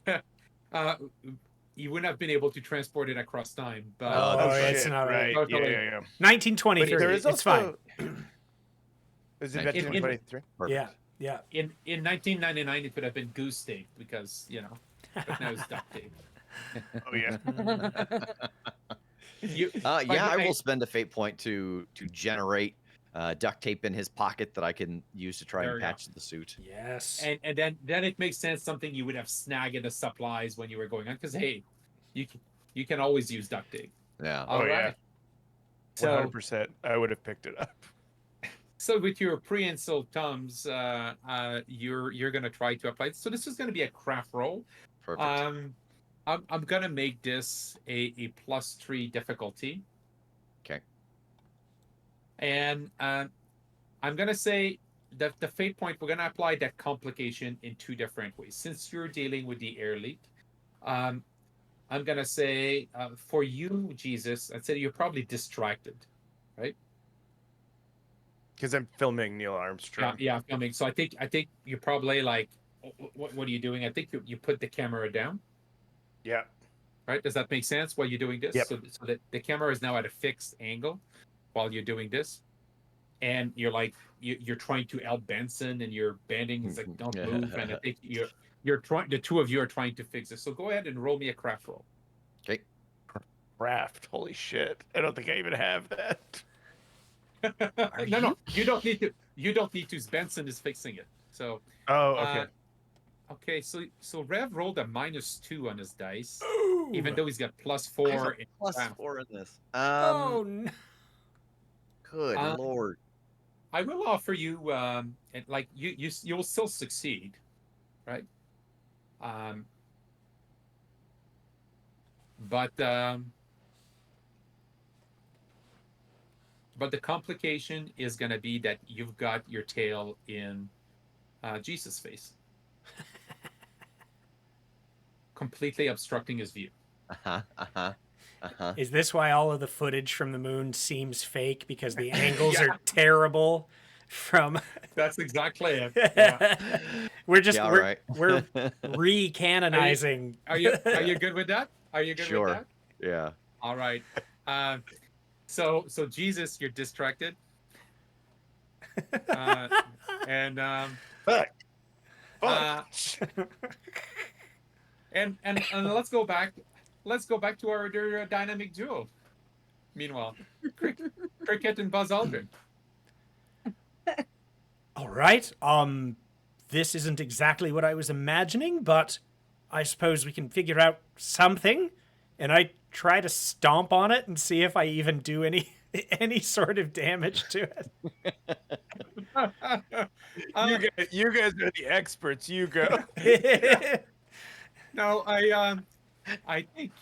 you wouldn't have been able to transport it across time. But Oh, that's it's shit, not right. right. Yeah, Totally. yeah, yeah. 1923. But there is It's fine. also. Is it In- 1923? Perfect. Yeah. Yeah. in 1999, it would have been goose tape because but now it's duct tape. Oh yeah. You, Yeah, I will spend a fate point to generate duct tape in his pocket that I can use to try There and we go. patch the suit. Yes. and then it makes sense something you would have snagged in the supplies when you were going on because hey, you can always use duct tape. Yeah. All Oh, yeah. right. So 100%. I would have picked it up. so with your prehensile thumbs, you're gonna try to apply. So this is gonna be a craft roll. Perfect. I'm gonna make this a +3 difficulty. Okay. And I'm gonna say that the fate point, we're gonna apply that complication in 2 different ways. Since you're dealing with the air leak, I'm gonna say for you, Jesus, I'd say you're probably distracted, right? Because I'm filming Neil Armstrong. Yeah, filming. So I think you're probably like, what are you doing? I think you put the camera down. Yeah. Right? Does that make sense while you're doing this? Yep. So that the camera is now at a fixed angle while you're doing this, and you're like you're trying to help Benson, and you're bending. It's like don't move, and I think you're trying. The 2 of you are trying to fix this. So go ahead and roll me a craft roll. Okay. Raft. Holy shit. I don't think I even have that. No, you don't need to. You don't need to. Benson is fixing it. So Oh, okay. okay. So Rev rolled a -2 on his dice, Ooh. even though he's got I have +4. a +4 in this. Oh no. Good lord. I will offer you, and like you'll still succeed, right? But the complication is going to be that you've got your tail in Jesus' face, completely obstructing his view. Is this why all of the footage from the moon seems fake? Because the angles are terrible from That's exactly it. Yeah. we're just Yeah, we're, right. we're recanonizing. Are you good with that? Are you good Sure. with that? Yeah. All right. So Jesus, you're distracted. And Fuck. and let's go back to our dynamic duo. Meanwhile, Cricket and Buzz Aldrin. All right. This isn't exactly what I was imagining, but I suppose we can figure out something. And I try to stomp on it and see if I even do any sort of damage to it. You guys are the experts. You go. No, I think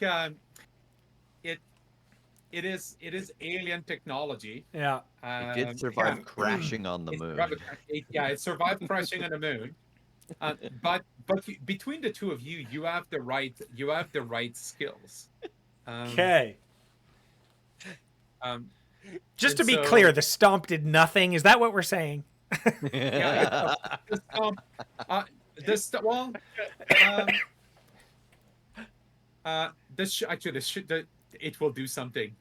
it is alien technology. Yeah. It did survive crashing on the moon. It survived crashing on the moon. But between the 2 of you, you have the right skills. Okay. Just to and be so- clear, the stomp did nothing. Is that what we're saying? Yeah. It will do something.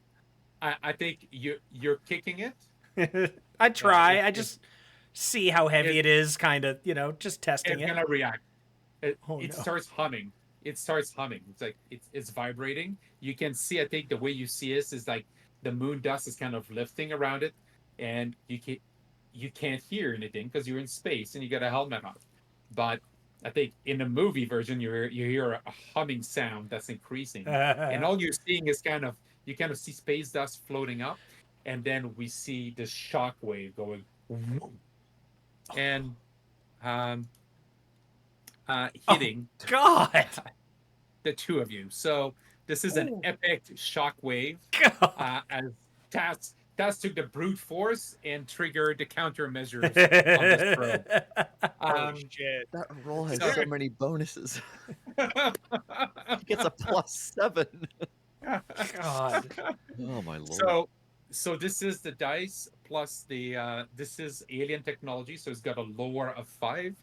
I think you're kicking it. I try. it- I just see how heavy it is, kind of, just testing It's it. gonna react. It Oh, no. starts humming. It's like it's vibrating. You can see. I think the way you see this is like the moon dust is kind of lifting around it, and you can't hear anything because you're in space and you got a helmet on. But I think in the movie version, you hear a humming sound that's increasing, and all you're seeing is you kind of see space dust floating up, and then we see this shock wave going, and hitting God. the 2 of you. So this is an epic shock wave. God. As Taz took the brute force and triggered the countermeasures on this probe. Oh shit. That roll has So- so many bonuses. He gets a +7. God. Oh my lord. So this is the dice plus this is alien technology, so it's got a lower of 5,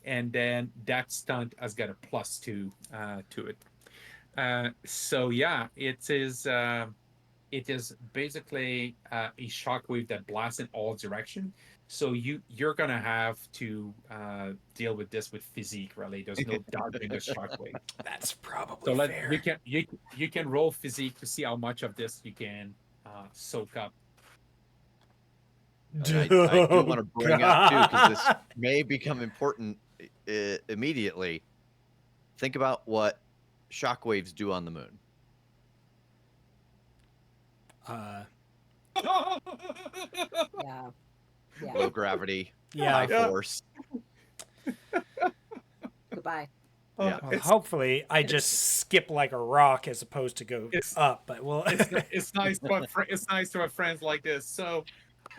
and then that stunt has got a +2 to it. So yeah, it is basically a shockwave that blasts in all direction. So you're gonna have to deal with this with physique, really. There's no dodging the shockwave. That's probably So fair. you can roll physique to see how much of this you can soak up. And I do want to bring up too, because this God. may become important immediately. Think about what shockwaves do on the moon. Uh, Yeah. Yeah. Low gravity, yeah. high Yeah. force. Goodbye. Yeah. Well, hopefully, I just skip like a rock as opposed to go It's- up. But well, It's nice, but it's nice to have friends like this. So,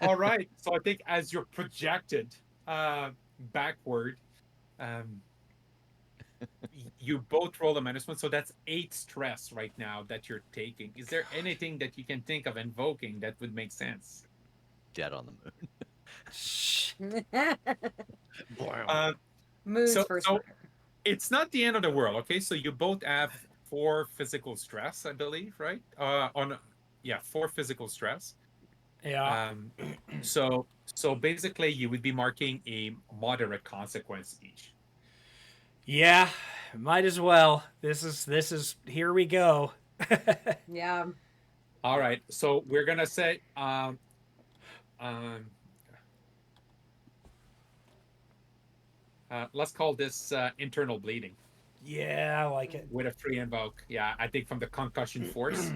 all right. So I think as you're projected backward, um, you both roll a -1. So that's 8 stress right now that you're taking. Is there anything that you can think of invoking that would make sense? Dead on the moon. Moon's So, first so murder. it's not the end of the world. Okay, so you both have 4 physical stress, I believe, right? 4 physical stress. yeah. So basically, you would be marking a moderate consequence each. Yeah, might as well. This is here we go. Yeah. All right. So we're gonna say um, let's call this internal bleeding Yeah, I like it. with a free invoke. Yeah, I think from the concussion force.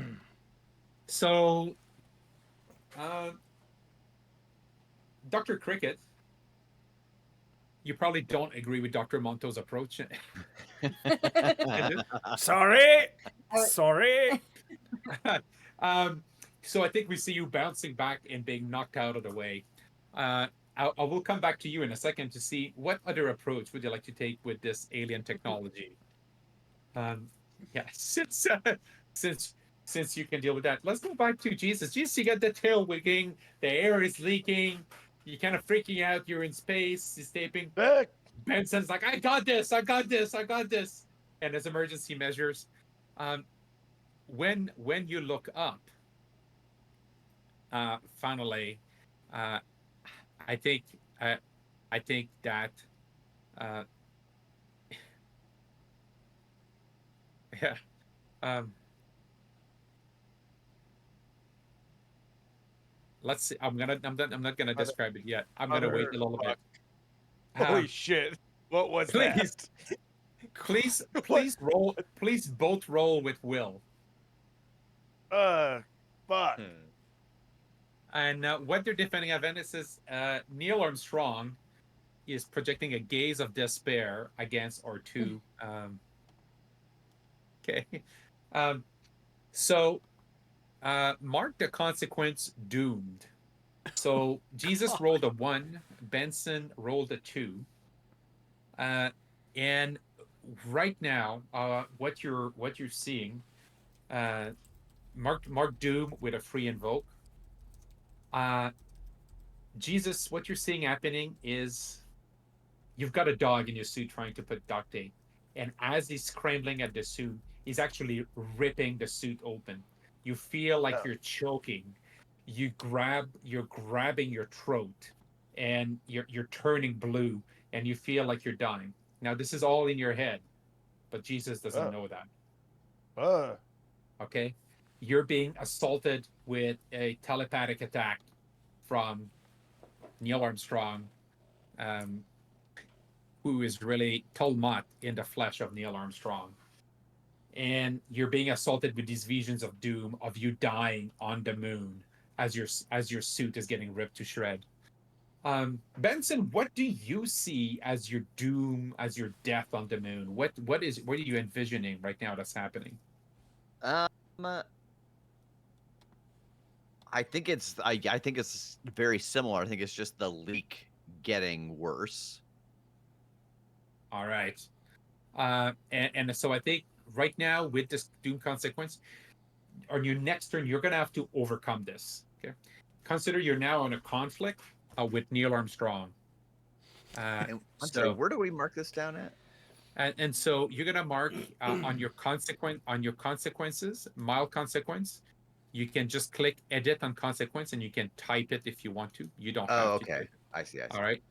So, Dr. Cricket, you probably don't agree with Dr. Monto's approach. Sorry. I- Sorry. So I think we see you bouncing back and being knocked out of the way. I will come back to you in a second to see what other approach would you like to take with this alien technology. Yeah, since you can deal with that, let's go back to Jesus. Jesus, you got the tail wigging, the air is leaking, you're kind of freaking out. You're in space, escaping. Back. Benson's like, I got this, I got this, I got this. And as emergency measures, when you look up, finally, I think that yeah. Let's see. I'm not gonna describe it yet. I'm gonna wait a little bit. Holy shit! What was please, that? please roll. Please both roll with will. Fuck. And what they're defending at Venice is Neil Armstrong is projecting a gaze of despair against R2. Okay. So mark the consequence doomed. So Jesus rolled a 1, Benson rolled a 2. And right now, what you're seeing, mark doom with a free invoke. Jesus, what you're seeing happening is you've got a dog in your suit trying to put duct tape, and as he's scrambling at the suit, he's actually ripping the suit open. You feel like you're choking. You're grabbing your throat, and you're turning blue, and you feel like you're dying. Now this is all in your head, but Jesus doesn't know that. Okay, you're being assaulted with a telepathic attack from Neil Armstrong, who is really Tolmat in the flesh of Neil Armstrong. And you're being assaulted with these visions of doom, of you dying on the moon as your suit is getting ripped to shred. Benson, what do you see as your doom, as your death on the moon? What are you envisioning right now that's happening? I think it's very similar. I think it's just the leak getting worse. All right. And so I think right now with this doom consequence, on your next turn, you're going to have to overcome this. Okay. Consider you're now in a conflict with Neil Armstrong. I'm sorry, where do we mark this down at? And so you're gonna mark on your consequences, mild consequence. You can just click edit on consequence, and you can type it if you want to. You don't Oh, have to okay. type it. I see. I see. All right.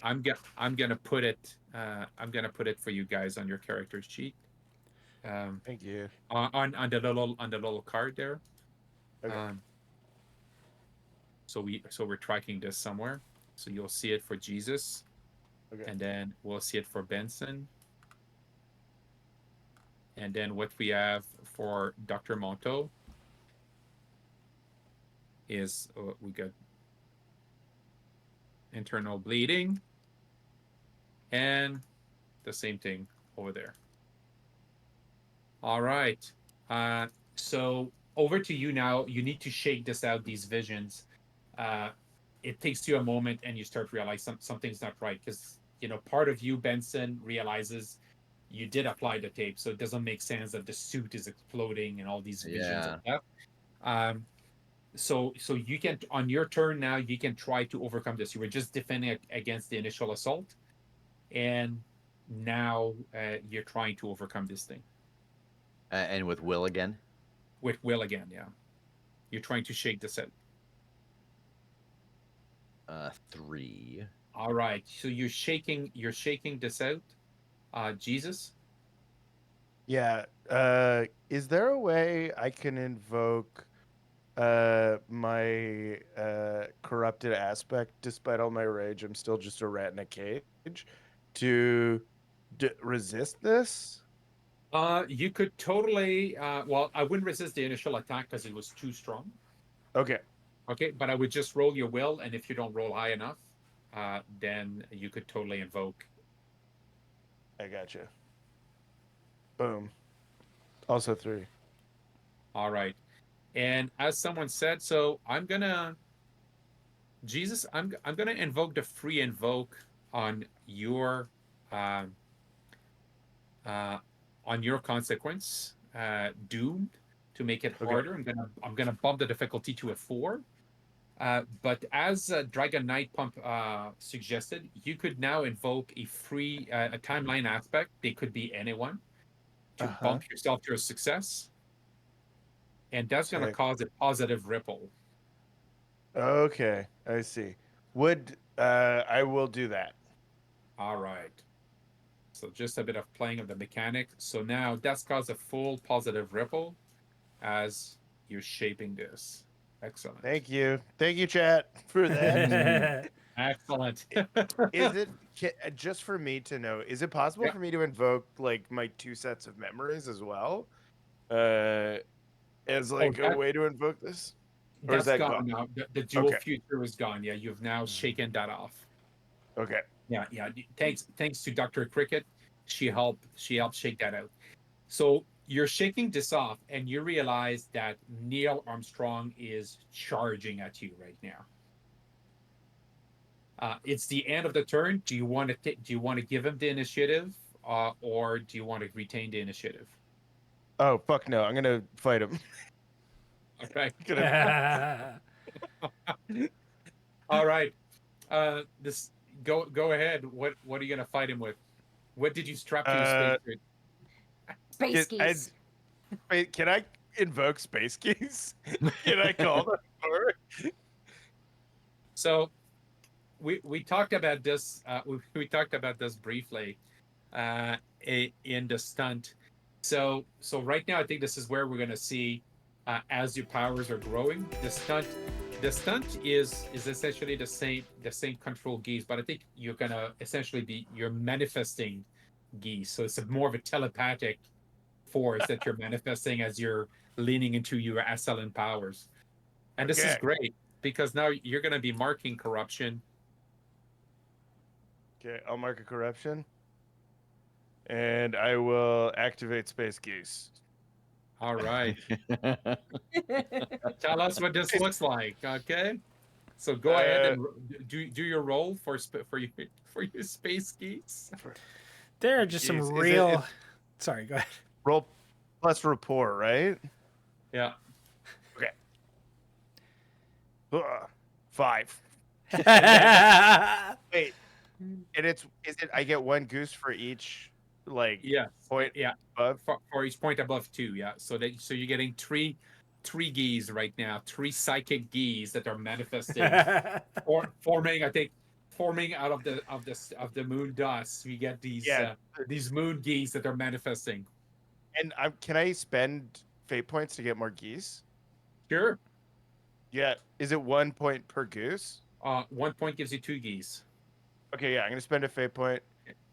I'm gonna put it. I'm gonna put it for you guys on your character sheet. Um, Thank you. on the little card there. Okay. Um, so we're tracking this somewhere. So you'll see it for Jesus, Okay. and then we'll see it for Benson, and then what we have for Dr. Monto is we got internal bleeding, and the same thing over there. All right. So over to you now. You need to shake this out, these visions. Uh, it takes you a moment and you start to realize something's not right because, part of you, Benson, realizes you did apply the tape. So it doesn't make sense that the suit is exploding and all these visions of Yeah. death. So you can, on your turn now, you can try to overcome this. You were just defending against the initial assault, and now you're trying to overcome this thing And with Will again. with will again. Yeah, you're trying to shake this out. 3. All right, so you're shaking this out. Jesus. Yeah. Is there a way I can invoke my corrupted aspect? Despite all my rage, I'm still just a rat in a cage. To resist this? You could totally. Well, I wouldn't resist the initial attack because it was too strong. Okay. Okay, but I would just roll your will, and if you don't roll high enough, then you could totally invoke. I gotcha. Boom. Also 3. All right, and as someone said, so I'm gonna Jesus. I'm gonna invoke the free invoke on your um, on your consequence, doomed, to make it Okay. harder. I'm gonna bump the difficulty to a 4. But as Dragon Knight Pump suggested, you could now invoke a timeline aspect. They could be anyone to Uh-huh. bump yourself to a success, and that's going to Sick. cause a positive ripple. Okay, I see. Would I will do that. All right. So just a bit of playing of the mechanic. So now that's caused a full positive ripple as you're shaping this. Excellent. Thank you, chat, for that. Excellent. Is it just for me to know? Is it possible Yeah. for me to invoke like my 2 sets of memories as well, uh, as Oh, like a way to invoke this, or is that's that gone gone? now. The dual Okay. future is gone. Yeah, you've now shaken that off. Okay. Yeah. Thanks to Dr. Cricket. She helped shake that out. So you're shaking this off and you realize that Neil Armstrong is charging at you right now. It's the end of the turn. Do you want to give him the initiative, or do you want to retain the initiative? Oh fuck no! I'm gonna fight him. Okay. Gonna- All right. This go ahead. What are you gonna fight him with? What did you strap to his uh, spacesuit? Space can I, keys. wait, can I invoke space keys? Can I call them? For it? So we talked about this. We talked about this briefly in the stunt. So right now, I think this is where we're going to see as your powers are growing. The stunt is essentially the same control geese, but I think you're going to essentially you're manifesting geese. So it's more of a telepathic force that you're manifesting as you're leaning into your Ascellan powers. And this is Okay. great because now you're going to be marking corruption. Okay. I'll mark a corruption, and I will activate space geese. All right. Tell us what this looks like, okay? So go ahead Uh, and do your roll for your space geese. There are just some Is real. Sorry, go ahead. roll plus rapport, right? Yeah. Okay. 5. Wait, and is it? I get 1 goose for each like Yeah. point Yeah. above? For each point above 2. Yeah. So you're getting three geese right now, 3 psychic geese that are manifesting or forming. I think forming out of the moon dust. You get Yeah, these moon geese that are manifesting. and can I spend fate points to get more geese? Sure. Yeah. Is it 1 point per goose? 1 point gives you 2 geese. Okay, yeah, I'm gonna spend a fate point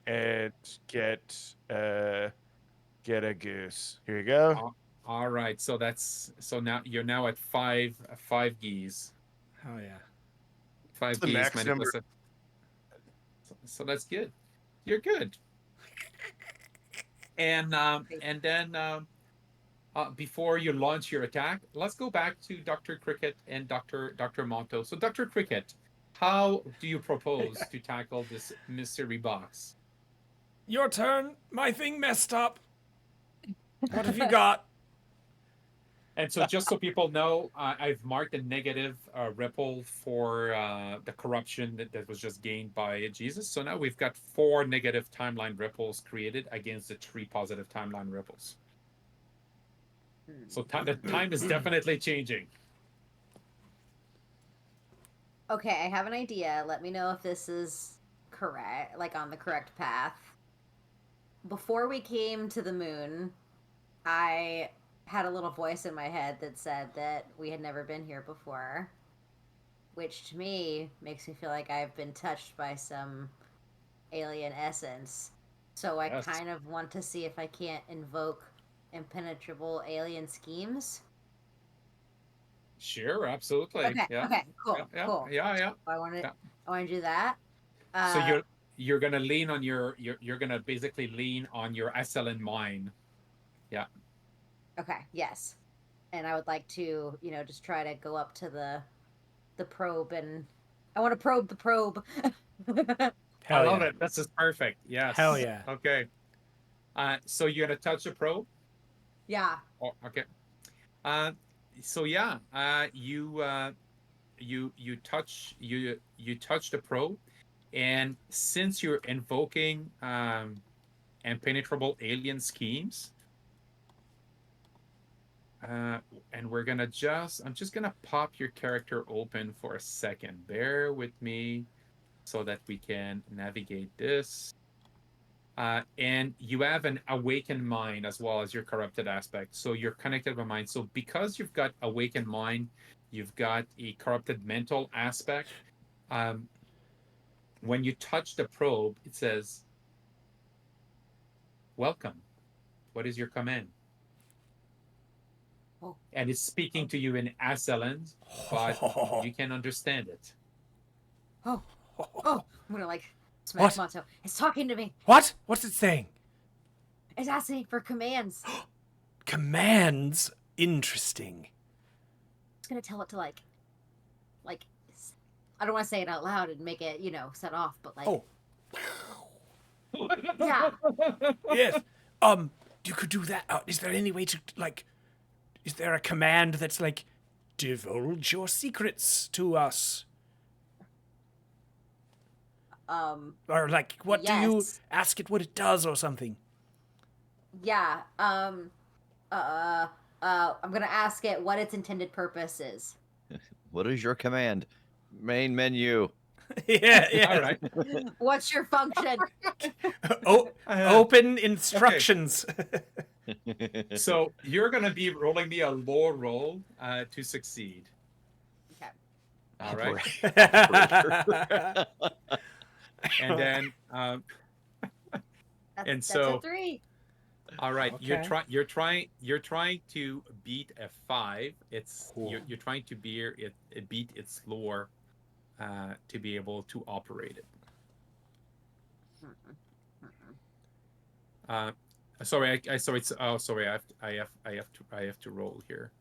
and get a goose. Here you go. All right. So now you're now at 5 geese. Oh yeah. 5 the geese max number. manifested. So that's good. You're good. And then before you launch your attack, let's go back to Dr. Cricket and Dr. Monto. So Dr. Cricket, how do you propose to tackle this mystery box? Your turn. My thing messed up. What have you got? And so, just so people know, I've marked a negative ripple for the corruption that was just gained by Jesus. So now we've got 4 negative timeline ripples created against the 3 positive timeline ripples. So the time is definitely changing. Okay, I have an idea. Let me know if this is correct, like on the correct path. Before we came to the moon, I had a little voice in my head that said that we had never been here before, which to me makes me feel like I've been touched by some alien essence. So I Yes. kind of want to see if I can't invoke impenetrable alien schemes. Sure, absolutely. Okay, Yeah. okay, cool, Yeah. cool. Yeah. I want to, Yeah. I want to do that. So you're gonna lean on you're gonna basically lean on your Ascellan mind. Yeah. Okay, yes. And I would like to, just try to go up to the probe, and I want to probe the probe. Hell I love yeah. it. This is perfect. Yes. Hell yeah. Okay. So you're gonna touch the probe? Yeah. Oh, okay. So yeah, you touch the probe, and since you're invoking impenetrable alien schemes, and I'm just gonna pop your character open for a second. Bear with me so that we can navigate this. And you have an awakened mind as well as your corrupted aspect. So you're connected by mind. So because you've got awakened mind, you've got a corrupted mental aspect. When you touch the probe, it says, "Welcome. What is your command?" Oh. And it's speaking to you in Ascellan, but you can understand it. Oh. I'm gonna smash What? Monto. It's talking to me. What? What's it saying? It's asking for commands. Commands? Interesting. It's gonna tell it to I don't want to say it out loud and make it, set off, but Oh. yeah. Yes. You could do that. Is there any way to, is there a command that's divulge your secrets to us? Or what do you Yes. ask it what it does or something? Yeah. I'm gonna ask it what its intended purpose is. What is your command? Main menu. yeah. All right. What's your function? Open instructions. So you're going to be rolling me a lower roll to succeed. Okay. All right. Operator. And then, and That's so a 3. all right, Okay. you're trying to beat a 5. Cool. You're trying to beat its lore to be able to operate it. Sorry, sorry. I have to roll here.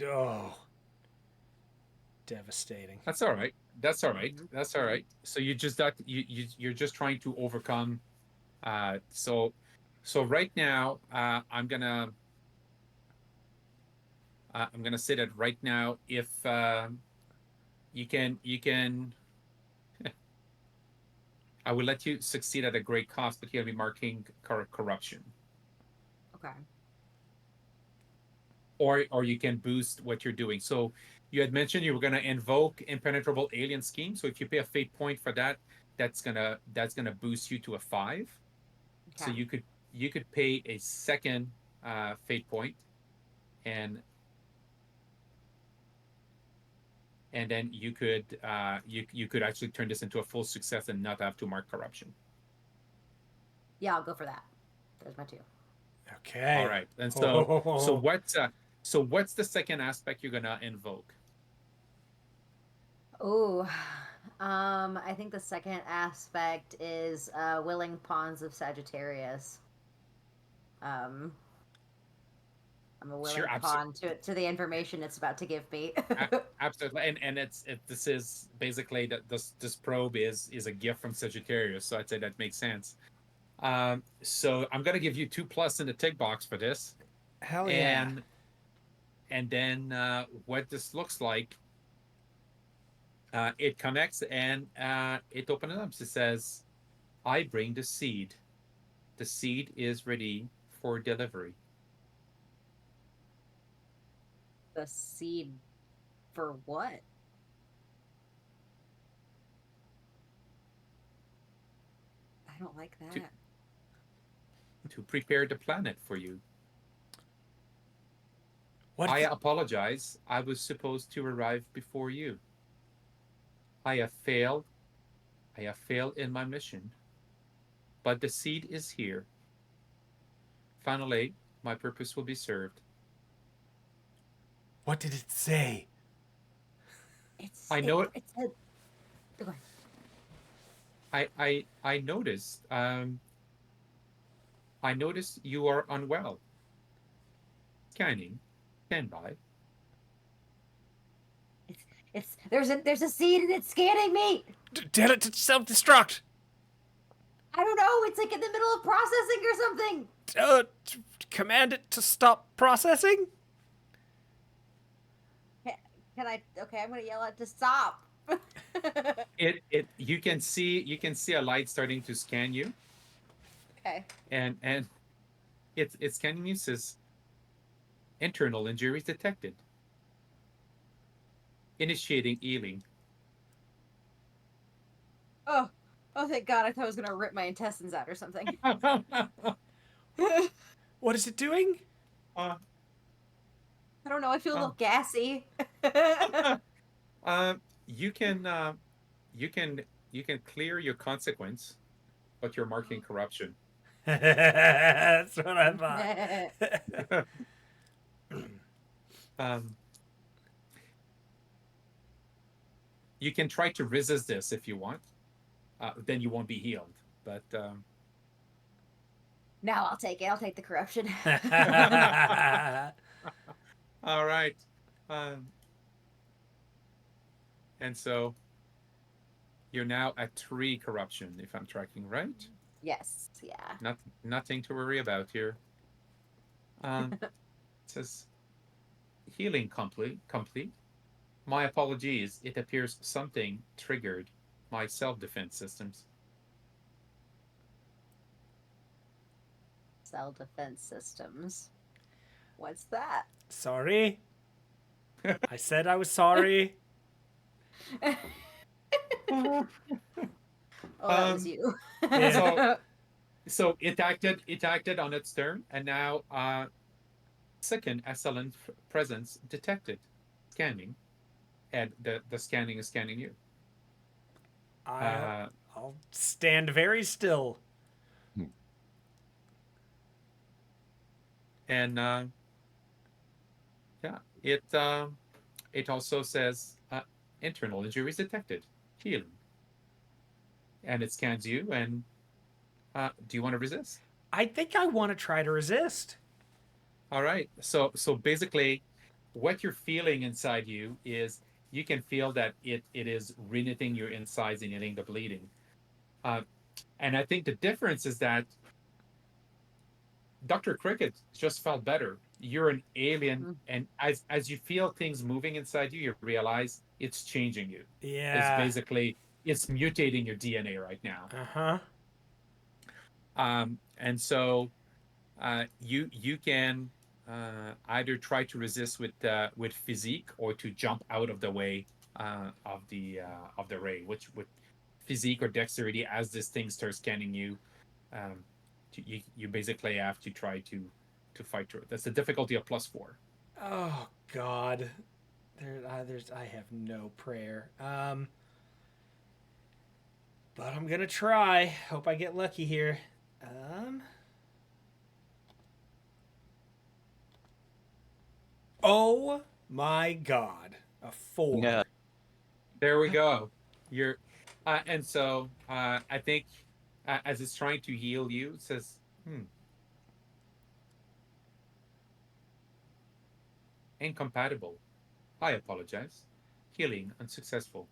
Oh. Devastating. That's all right. That's all right. That's all right. So you're just trying to overcome. So right now I'm gonna I'm gonna say that right now. If you can. I will let you succeed at a great cost, but you'll be marking corruption, Okay. or you can boost what you're doing. So you had mentioned you were gonna invoke impenetrable alien scheme. So if you pay a fate point for that, that's gonna boost you to a 5. So Okay. you could pay a second fate point, and then you could actually turn this into a full success and not have to mark corruption. Yeah, I'll go for that. There's my 2. Okay. All right. And so what's the second aspect you're gonna invoke? Oh, I think the second aspect is willing pawns of Sagittarius. I'm a willing Sure, pawn to the information it's about to give me. absolutely. And this is basically that this probe is a gift from Sagittarius, so I'd say that makes sense. So I'm gonna give you 2+ in the tick box for this. Hell yeah. And then what this looks like, it connects and it opens up. So it says, I bring the seed. The seed is ready for delivery. The seed for what? I don't like that. To prepare the planet for you. What? I apologize. I was supposed to arrive before you. I have failed. I have failed in my mission. But the seed is here. Finally, my purpose will be served. What did it say? I know it. It said. Go ahead. I noticed. I noticed you are unwell. Scanning. Stand by. There's a seed and it's scanning me. Tell it to self-destruct. I don't know. It's like in the middle of processing or something. Command it to stop processing. Can I? Okay, I'm gonna yell it to stop. You can see a light starting to scan you, Okay. and it's scanning you. Says internal injuries detected. Initiating healing. Oh, thank God! I thought I was gonna rip my intestines out or something. What is it doing? I don't know. I feel a little gassy. You can clear your consequence, but you're marking corruption. That's what I thought. You can try to resist this if you want. Then you won't be healed. But Now I'll take it. I'll take the corruption. all right. And so you're now at 3 corruption, if I'm tracking right. Yes. Yeah. Nothing to worry about here. It says healing complete. My apologies. It appears something triggered my self-defense systems. Self-defense systems. What's that? Sorry. I said I was sorry. Oh, that was you. So it acted on its turn, and now second Ascellan presence detected. Scanning, and the scanning is scanning you. I'll stand very still. And yeah, it also says internal injuries detected, healing, and it scans you. And do you want to resist? I think I want to try to resist. All right. So basically, what you're feeling inside you is you can feel that it is reknitting your insides and hitting the bleeding. And I think the difference is that Dr. Cricket just felt better. you're an alien, Mhm. and as you feel things moving inside you, you realize it's changing you. It's Yeah. basically it's mutating your DNA right now. Uh-huh. And so you can either try to resist with physique or to jump out of the way of the ray, which with physique or dexterity, as this thing starts scanning you, um, you basically have to try to fight through it. That's the difficulty of +4. Oh God. There's I have no prayer. But I'm gonna try. Hope I get lucky here. Um. Oh my God. A 4. Yeah. There we go. You're, and so I think as it's trying to heal you, it says, incompatible. I apologize. Healing unsuccessful.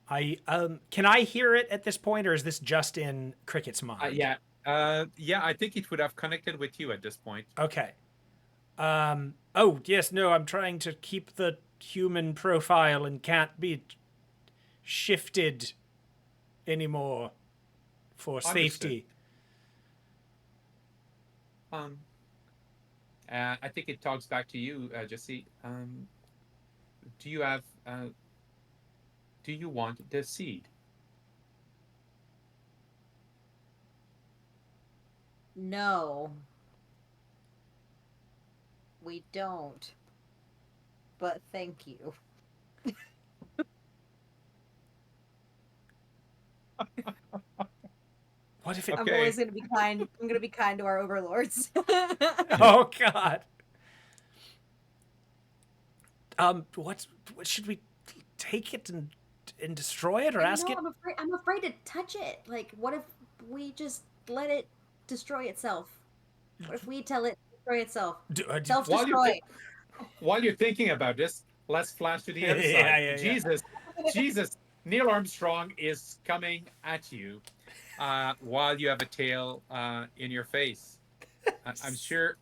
Can I hear it at this point, or is this just in Cricket's mind? Yeah. I think it would have connected with you at this point. Okay. Oh yes, no. I'm trying to keep the human profile and can't be shifted anymore for Understood. safety. I think it talks back to you, Jesse. Do you have? Do you want the seed? No, we don't. But thank you. What if it? Okay. I'm always gonna be kind. I'm gonna be kind to our overlords. Oh God. What should we take it and destroy it or ask it? I'm afraid to touch it. Like, what if we just let it destroy itself? What if we tell it to destroy itself? Self-destroy. While you're thinking about this, let's flash to the other side. Yeah. Jesus, Neil Armstrong is coming at you while you have a tail in your face. I'm sure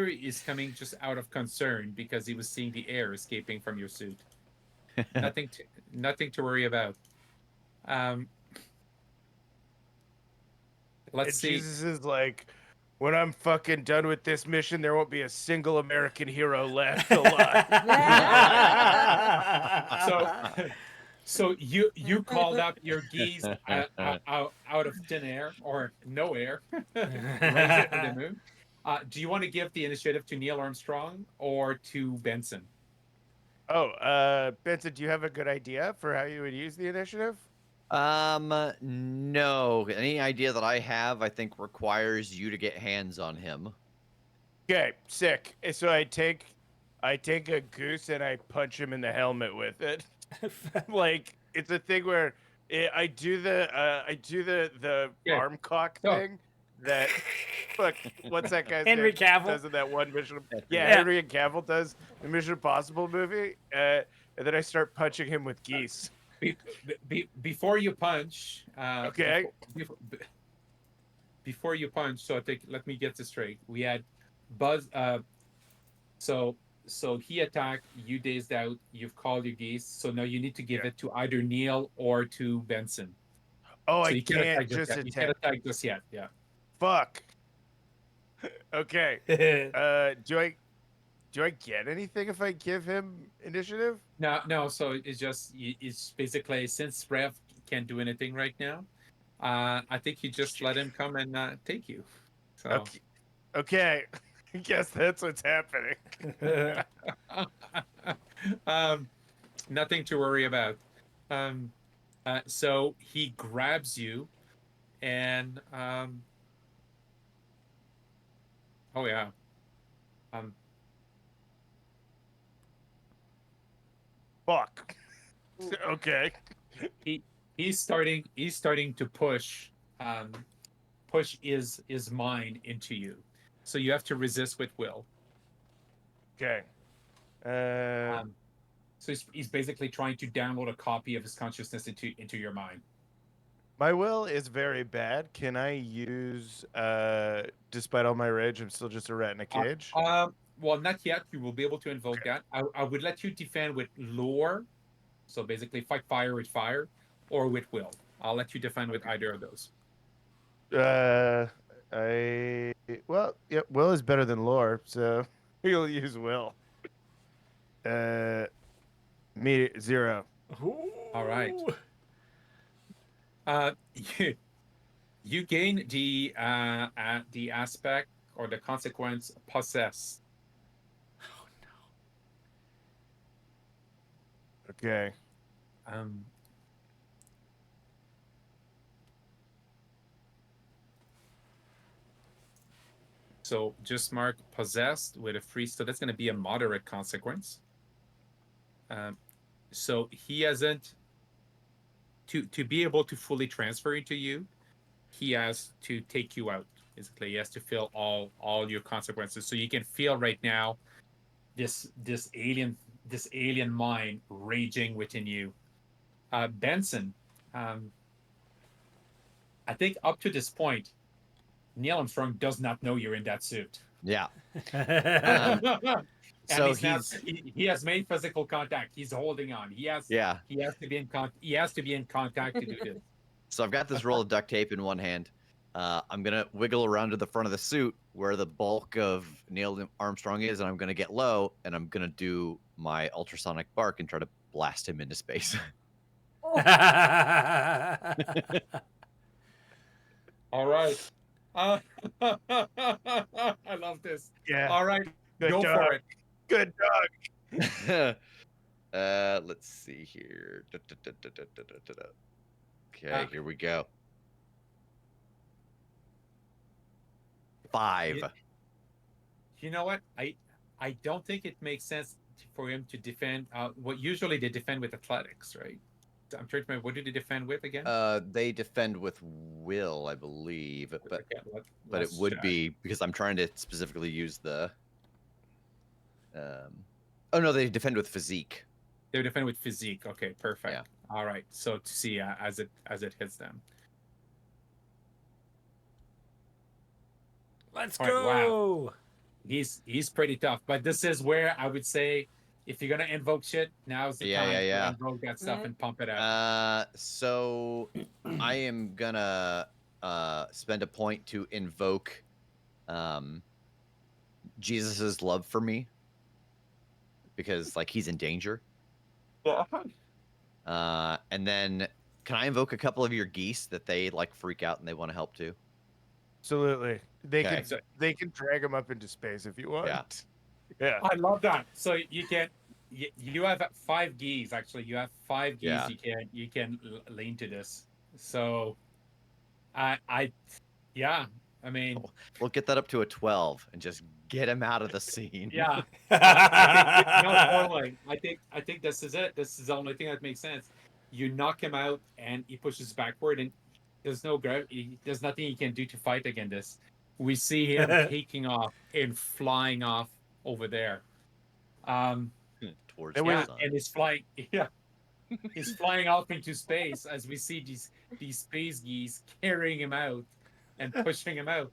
he's coming just out of concern because he was seeing the air escaping from your suit. Nothing to worry about. Um, let's And see. Jesus is like, when I'm fucking done with this mission, there won't be a single American hero left alive. So you called up your geese out of thin air or no air, raise it with the moon. Do you want to give the initiative to Neil Armstrong or to Benson? Oh, Benson, do you have a good idea for how you would use the initiative? No. Any idea that I have, I think, requires you to get hands on him. Okay, sick. So I take a goose and I punch him in the helmet with it. Like, it's a thing where I do the Yeah. arm cock Oh. thing that fuck, what's that guy's Henry name? Cavill. Does in that one Mission. Yeah. Henry Cavill does the Mission Impossible movie, and then I start punching him with geese. Before you punch, Okay. Before you punch, so let me get this straight. We had Buzz. So he attacked. You dazed out. You've called your geese. So now you need to give it to either Neil or to Benson. Oh, So I you can't can't attack just just yet. You can't attack. attack just yet. Yeah. Fuck. Okay. Do I get anything if I give him initiative? No. So it's basically since Rev can't do anything right now. I think you just let him come and take you. So. Okay. I guess that's what's happening. Nothing to worry about. So he grabs you, and oh yeah, Fuck. Okay. he's starting to push his mind into you. So you have to resist with will. Okay. So he's basically trying to download a copy of his consciousness into your mind. My will is very bad. Can I use, despite all my rage, I'm still just a rat in a cage? Well, not yet. You will be able to invoke that. I would let you defend with lore, so basically fight fire with fire, or with will. I'll let you defend with either of those. Well, yeah, will is better than lore, so we'll use will. Me 0. All right. Ooh. You gain the aspect or the consequence possess. Okay. Um, so just mark possessed with a free. So that's going to be a moderate consequence. So he hasn't to be able to fully transfer into you. He has to take you out. Basically, he has to feel all your consequences. So you can feel right now this alien mind raging within you. Benson, I think up to this point, Neil Armstrong does not know you're in that suit. Yeah. And So he has made physical contact. He's holding on. He has to be in contact to do this. So I've got this roll of duct tape in one hand. I'm gonna wiggle around to the front of the suit where the bulk of Neil Armstrong is, and I'm gonna get low, and I'm gonna do my ultrasonic bark and try to blast him into space. All right. I love this. Yeah. All right. Good Go dog. for it. Good dog. Let's see here. Okay, here we go. 5. You know what? I don't think it makes sense for him to defend. What usually they defend with athletics, right? I'm trying to remember. What do they defend with again? They defend with will, I believe, but it Let's would check. be because I'm trying to specifically use the. Oh no, they defend with physique. They defend with physique. Okay, perfect. Yeah. All right. So to see as it hits them. Let's All right, go. wow. He's pretty tough, but this is where I would say if you're gonna invoke shit, now's the time to invoke that stuff and pump it out. So I am gonna spend a point to invoke Jesus's love for me because like he's in danger. Yeah. And then can I invoke a couple of your geese that they like freak out and they want to help too? Absolutely. They Okay. can drag him up into space if you want. Yeah. Yeah. I love that. So you can you have 5 geese actually. You have 5 geese. Yeah. You can lean to this. So I mean We'll get that up to a 12 and just get him out of the scene. yeah. Totally. I think this is it. This is the only thing that makes sense. You knock him out and he pushes backward and there's no gravity. There's nothing he can do to fight against this. We see him taking off and flying off over there. Towards Yeah, the sun. and he's flying. Yeah, he's flying off into space as we see these space geese carrying him out and pushing him out.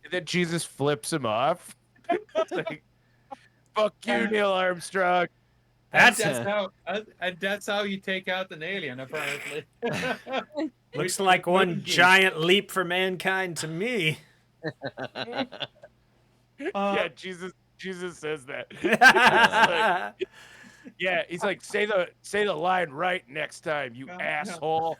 And then Jesus flips him off. It's like, fuck you, Neil Armstrong. That's That's how you take out an alien, apparently. looks like one giant leap for mankind to me. Yeah, Jesus says that. Like, yeah, he's like, say the line right next time, you asshole.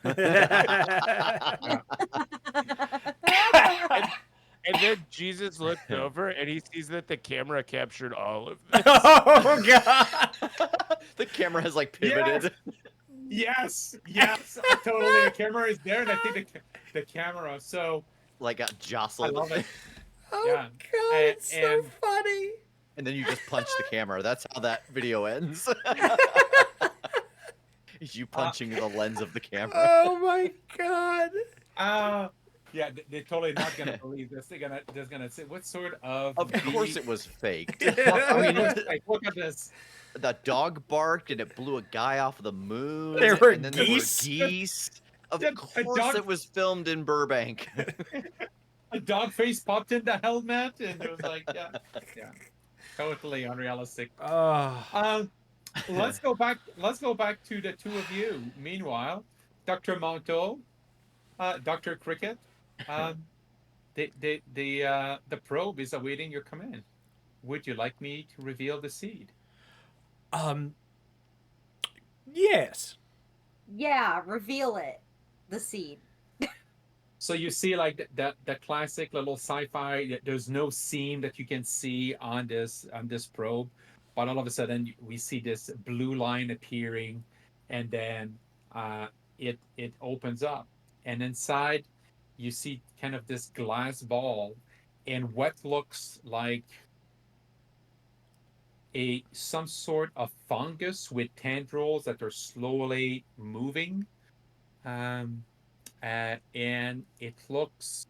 And then Jesus looked over and he sees that the camera captured all of this. Oh god! The camera has like pivoted. Yes, totally. The camera is there, and I think the camera. So Like got jostled. I love it. Oh Yeah. god, it's so And- funny. And then you just punch the camera. That's how that video ends. Is you punching the lens of the camera. Oh my god. Yeah, they're totally not gonna believe this. They're gonna say, "What sort of?" Of course it was fake. I mean, like, look at this. The dog barked and it blew a guy off of the moon. There were and then geese. there were geese. Of A course, dog- it was filmed in Burbank. A dog face popped in the helmet, and it was like, yeah, totally unrealistic. Oh, Let's go back. Let's go back to the two of you. Meanwhile, Dr. Monto, Dr. Cricket, um, the probe is awaiting your command. Would you like me to reveal the seed? um, yes. Yeah, reveal it. The seed. So you see, like the classic little sci-fi. There's no seam that you can see on this probe, but all of a sudden we see this blue line appearing, and then it opens up, and inside you see kind of this glass ball, and what looks like a some sort of fungus with tendrils that are slowly moving. Um, and it looks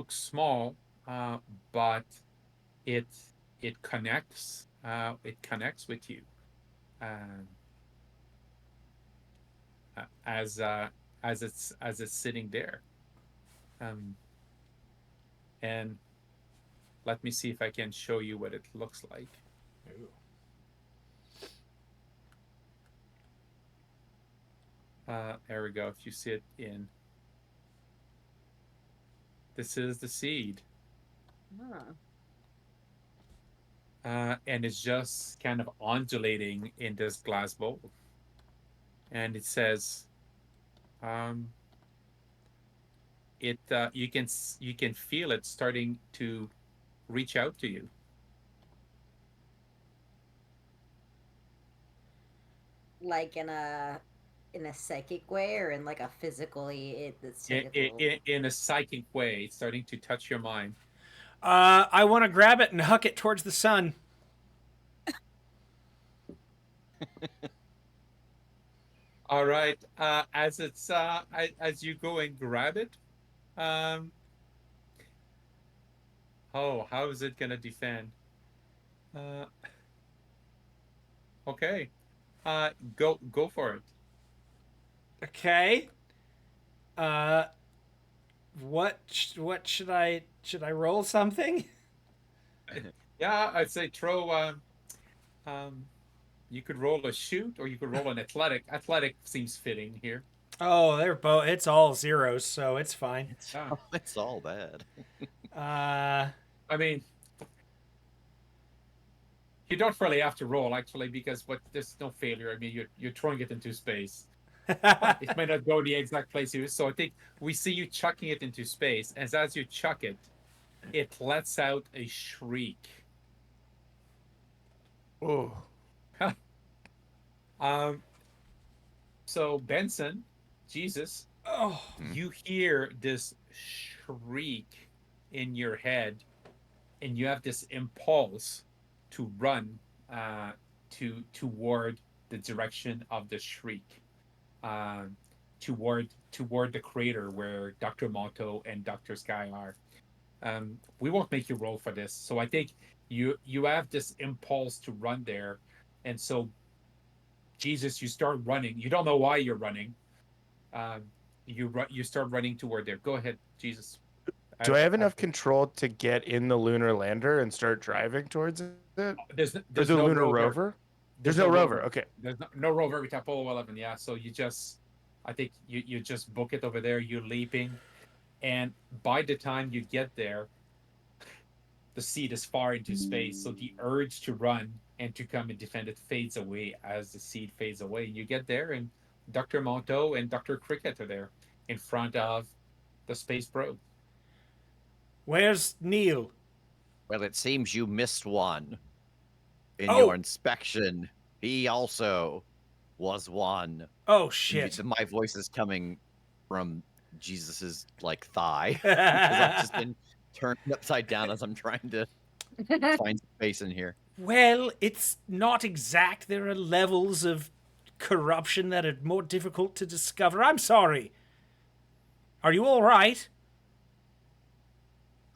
small, but it it connects with you, um, as it's sitting there. Um, and let me see if I can show you what it looks like. There we go. If you see it in, this is the seed. Huh. And it's just kind of undulating in this glass bowl. And it says, um, you can feel it starting to reach out to you. Like in a psychic way or in like a physically it's In, like a little... in a psychic way, it's starting to touch your mind. I want to grab it and huck it towards the sun. All right. As you go and grab it, um, how is it gonna defend? Uh, okay. Go for it. Okay. Uh, what should I roll something? Yeah, I'd say throw. Um, you could roll a shoot, or you could roll an athletic. Athletic seems fitting here. Oh, they're both. It's all zeros, so it's fine. Yeah. It's all bad. I mean, you don't really have to roll actually, because there's no failure. I mean, you're throwing it into space. It may not go the exact place you. So I think we see you chucking it into space, and as you chuck it, it lets out a shriek. Oh. Um. So Benson, Jesus, oh, you hear this shriek in your head, and you have this impulse to run toward the direction of the shriek, um, toward the crater where Dr. Monto and Dr. Sky are. We won't make you roll for this, so I think you have this impulse to run there, and so Jesus, you start running. You don't know why you're running. Um, you start running toward there. Go ahead, Jesus. Do I have enough control to get in the lunar lander and start driving towards it? There's Or there's the no lunar rover. rover? There's no rover. Okay. There's no rover with Apollo 11. Yeah, so I think you just book it over there. You're leaping, and by the time you get there, the seed is far into space. So the urge to run and to come and defend it fades away as the seed fades away. You get there, and Dr. Monto and Dr. Cricket are there in front of the space probe. where's Neil? Well, it seems you missed one in Oh. your inspection. He also was one. Oh shit! My voice is coming from Jesus's like thigh because I've just been turned upside down as I'm trying to find space in here. Well, it's not exact. There are levels of corruption that are more difficult to discover. I'm sorry. Are you all right?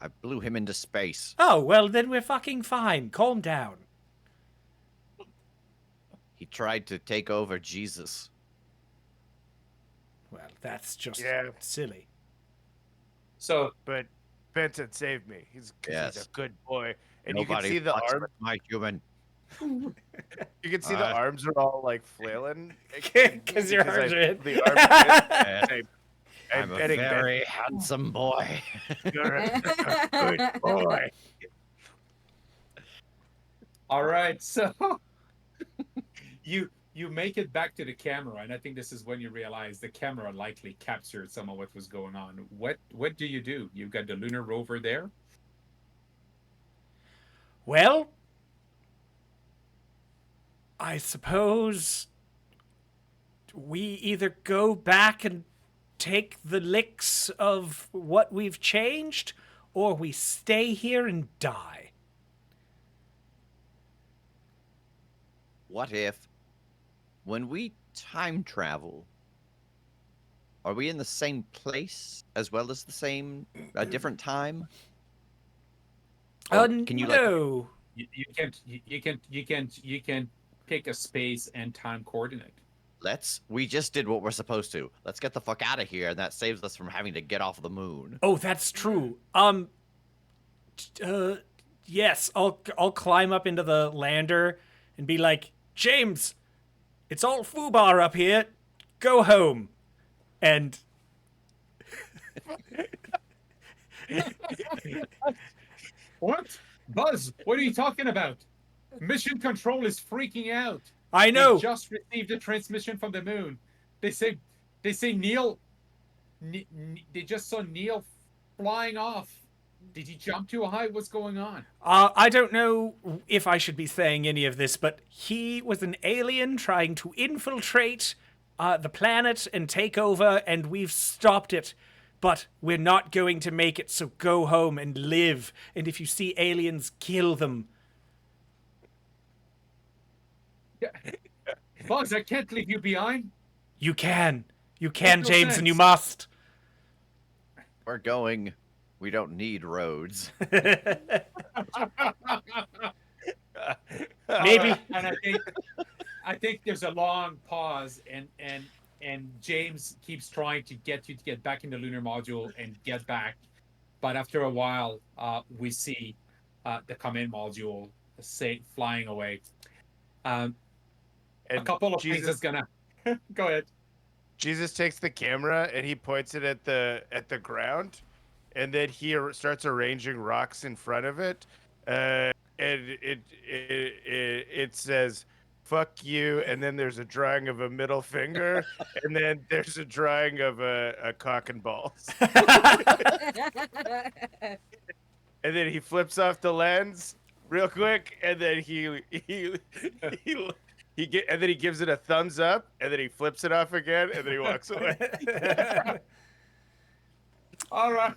I blew him into space. Oh, well, then we're fucking fine. Calm down. He tried to take over Jesus. Well, that's just Yeah. silly. So But Benson saved me. He's Yes. a good boy, and Nobody you can see the fucks arm. with my human. You can see the arms are all like flailing Because your because arms are in. the arms are in. I'm a betting Ben- very handsome boy. You're a good boy. all right, so you make it back to the camera, and I think this is when you realize the camera likely captured some of what was going on. What do? You've got the lunar rover there. Well, I suppose we either go back and take the licks of what we've changed, or we stay here and die. What if, when we time travel, are we in the same place as well as a different time? Or can you like no. You can pick a space and time coordinate. we just did what we're supposed to. Let's get the fuck out of here, and that saves us from having to get off the moon. Oh, that's true. Yes, I'll climb up into the lander and be like, James, it's all foobar up here. Go home. And What? Buzz, what are you talking about? Mission Control is freaking out. I know. They just received a transmission from the moon. They say Neil. They just saw Neil flying off. Did he jump too high? What's going on? I don't know if I should be saying any of this, but he was an alien trying to infiltrate the planet and take over, and we've stopped it. But we're not going to make it, so go home and live. And if you see aliens, kill them. Buzz, I can't leave you behind. You can. You can, No James, and you sense. must. We're going. We don't need roads. Maybe. And I think there's a long pause, and James keeps trying to get you to get back in the lunar module and get back, but after a while, we see the command module flying away. A And couple of things is gonna go ahead. Jesus takes the camera and he points it at the ground, and then he starts arranging rocks in front of it, and it says "fuck you," and then there's a drawing of a middle finger, and then there's a drawing of a cock and balls, and then he flips off the lens real quick, and then he gives it a thumbs up, and then he flips it off again, and then he walks away. All right.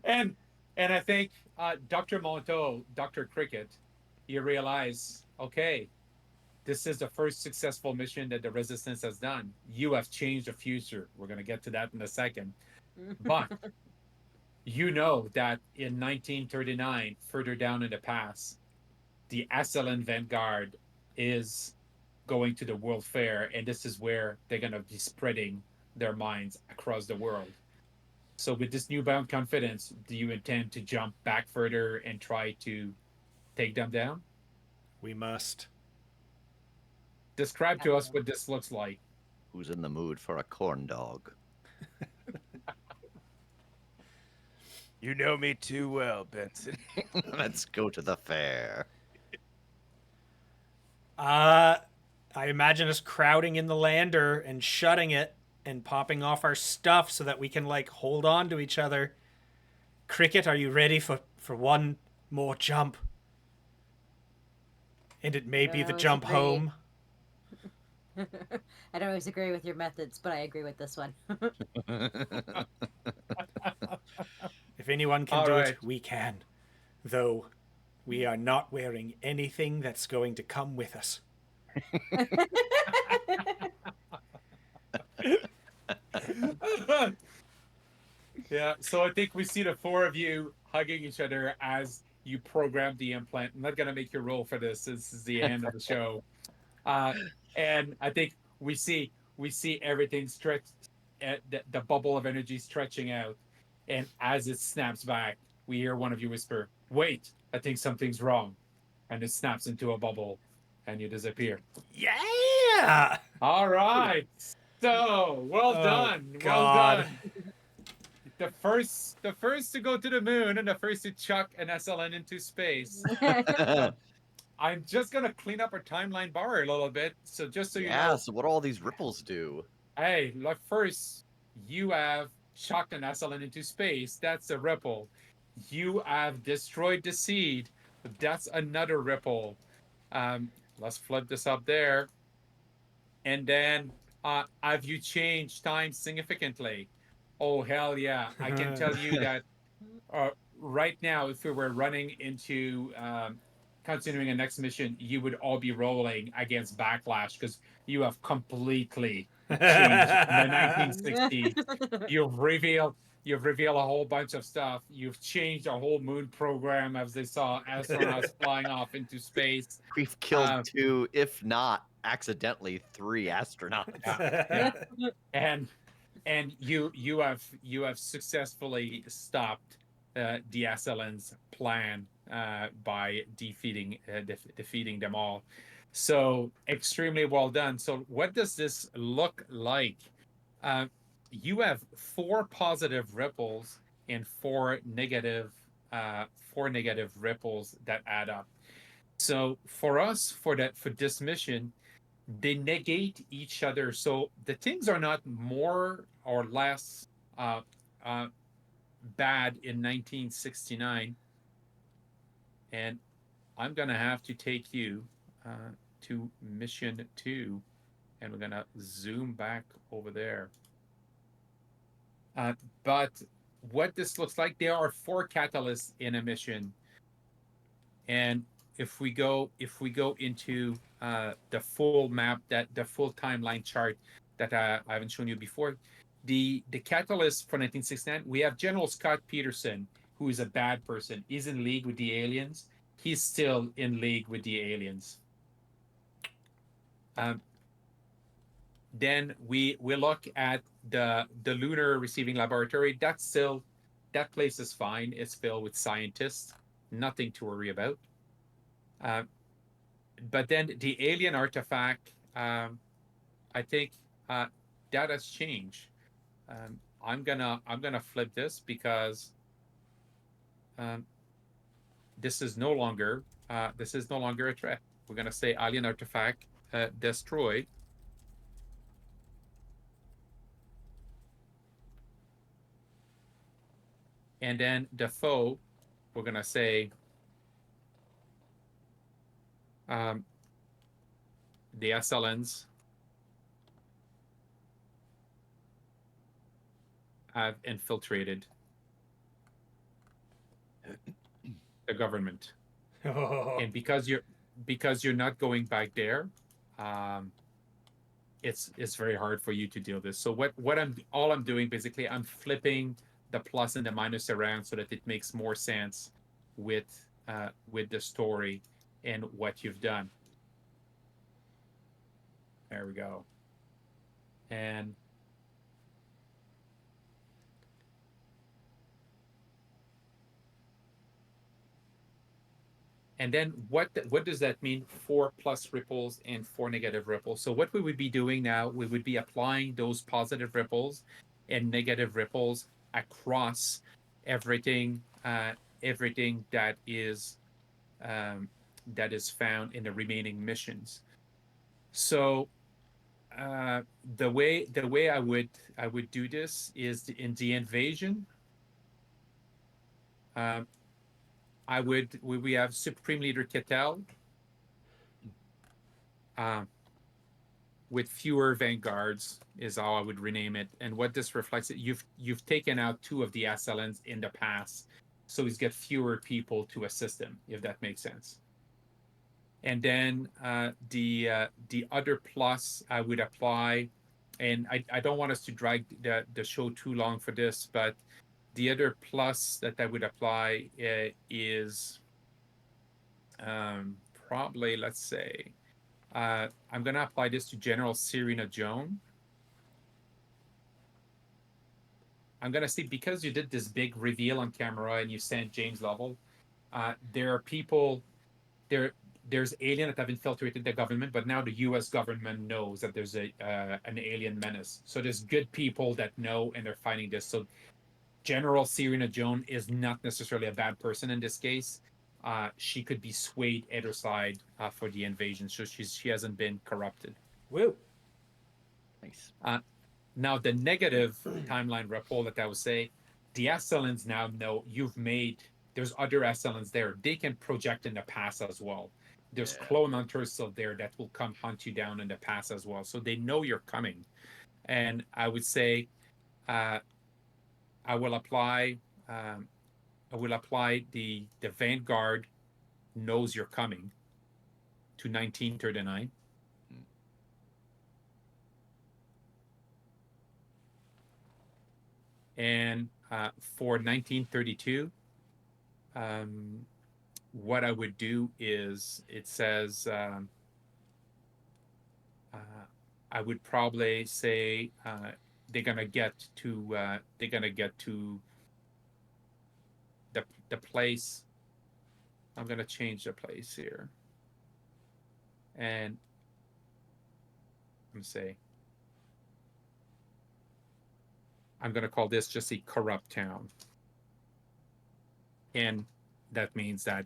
and I think Dr. Monteau, Dr. Cricket, you realize, okay, this is the first successful mission that the Resistance has done. You have changed the future. We're going to get to that in a second. But you know that in 1939, further down in the past, the Ascellan Vanguard is going to the World Fair, and this is where they're going to be spreading their minds across the world. So with this newfound confidence, do you intend to jump back further and try to take them down? We must. Describe to us what this looks like. Who's in the mood for a corn dog? You know me too well, Benson. Let's go to the fair. I imagine us crowding in the lander and shutting it and popping off our stuff so that we can, like, hold on to each other. Cricket, are you ready for one more jump? And it may be the always jump agree. home. I don't always agree with your methods, but I agree with this one. If anyone can All do right. it, we can. Though we are not wearing anything that's going to come with us. Yeah, so I think we see the four of you hugging each other as you program the implant. I'm not going to make you roll for this. This is the end of the show. And I think we see we see everything stretched, the bubble of energy stretching out, and as it snaps back, we hear one of you whisper, "Wait, I think something's wrong," and it snaps into a bubble, and you disappear. Yeah. All right. So well Oh, done. Well God. done. The first to go to the moon and the first to chuck an SLN into space. I'm just gonna clean up our timeline bar a little bit. So just so you Yeah, know, so what do all these ripples do? hey, look, first you have chucked an SLN into space. That's a ripple. You have destroyed the seed. That's another ripple. Let's flip this up there. And then have you changed time significantly? Oh, hell yeah. I can tell you that right now, if we were running into continuing a next mission, you would all be rolling against Backlash because you have completely changed the 1960s. You've revealed a whole bunch of stuff. You've changed a whole moon program as they saw astronauts flying off into space. We've killed two, if not accidentally, three astronauts. Yeah, yeah. And you have successfully stopped the Ascellan's plan by defeating them all. So extremely well done. So what does this look like? Uh, you have 4 positive ripples and four negative ripples that add up. So for us, for this mission, they negate each other. So the things are not more or less uh, uh, bad in 1969. And I'm going to have to take you to mission 2. And we're going to zoom back over there. But what this looks like, there are 4 catalysts in a mission. And if we go into the full map, that the full timeline chart that I haven't shown you before, the catalyst for 1969, we have General Scott Peterson, who is a bad person. He's in league with the aliens. He's still in league with the aliens. Then we look at the lunar receiving laboratory. That place is fine. It's filled with scientists. Nothing to worry about. But then the alien artifact, I think that has changed. I'm gonna flip this because this is no longer a threat. We're gonna say alien artifact destroyed. And then the foe, we're gonna say the Ascellans have infiltrated the government. Oh. And because you're not going back there, it's very hard for you to deal with this. So I'm doing basically, I'm flipping the plus and the minus around so that it makes more sense with the story and what you've done. There we go. And then what does that mean? 4 plus ripples and 4 negative ripples. So what we would be doing now, we would be applying those positive ripples and negative ripples across everything that is found in the remaining missions. So the way I would do this is in the invasion. We have Supreme Leader Kettel with fewer vanguards is how I would rename it. And what this reflects, you've taken out 2 of the Ascellans in the past, so he's got fewer people to assist him, if that makes sense. And then the other plus I would apply, and I don't want us to drag the show too long for this, but the other plus that I would apply is probably, let's say, I'm going to apply this to General Serena Joan. I'm gonna say because you did this big reveal on camera and you sent James Lovell, there are people there. There's alien that have infiltrated the government, but now the U.S. government knows that there's a an alien menace. So there's good people that know and they're fighting this. So General Serena Jones is not necessarily a bad person in this case. She could be swayed either side for the invasion, so she hasn't been corrupted. Woo. Nice. Now, the negative timeline report that I would say, the Ascellans now know you've made. There's other Ascellans there. They can project in the past as well. There's clone hunters still there that will come hunt you down in the past as well. So they know you're coming. And I would say, uh, I will apply. I will apply the Vanguard knows you're coming to 1939. And for 1932, what I would do is it says I would probably say they're gonna get to the place. I'm gonna change the place here, and I'm gonna say I'm gonna call this just a corrupt town, and that means that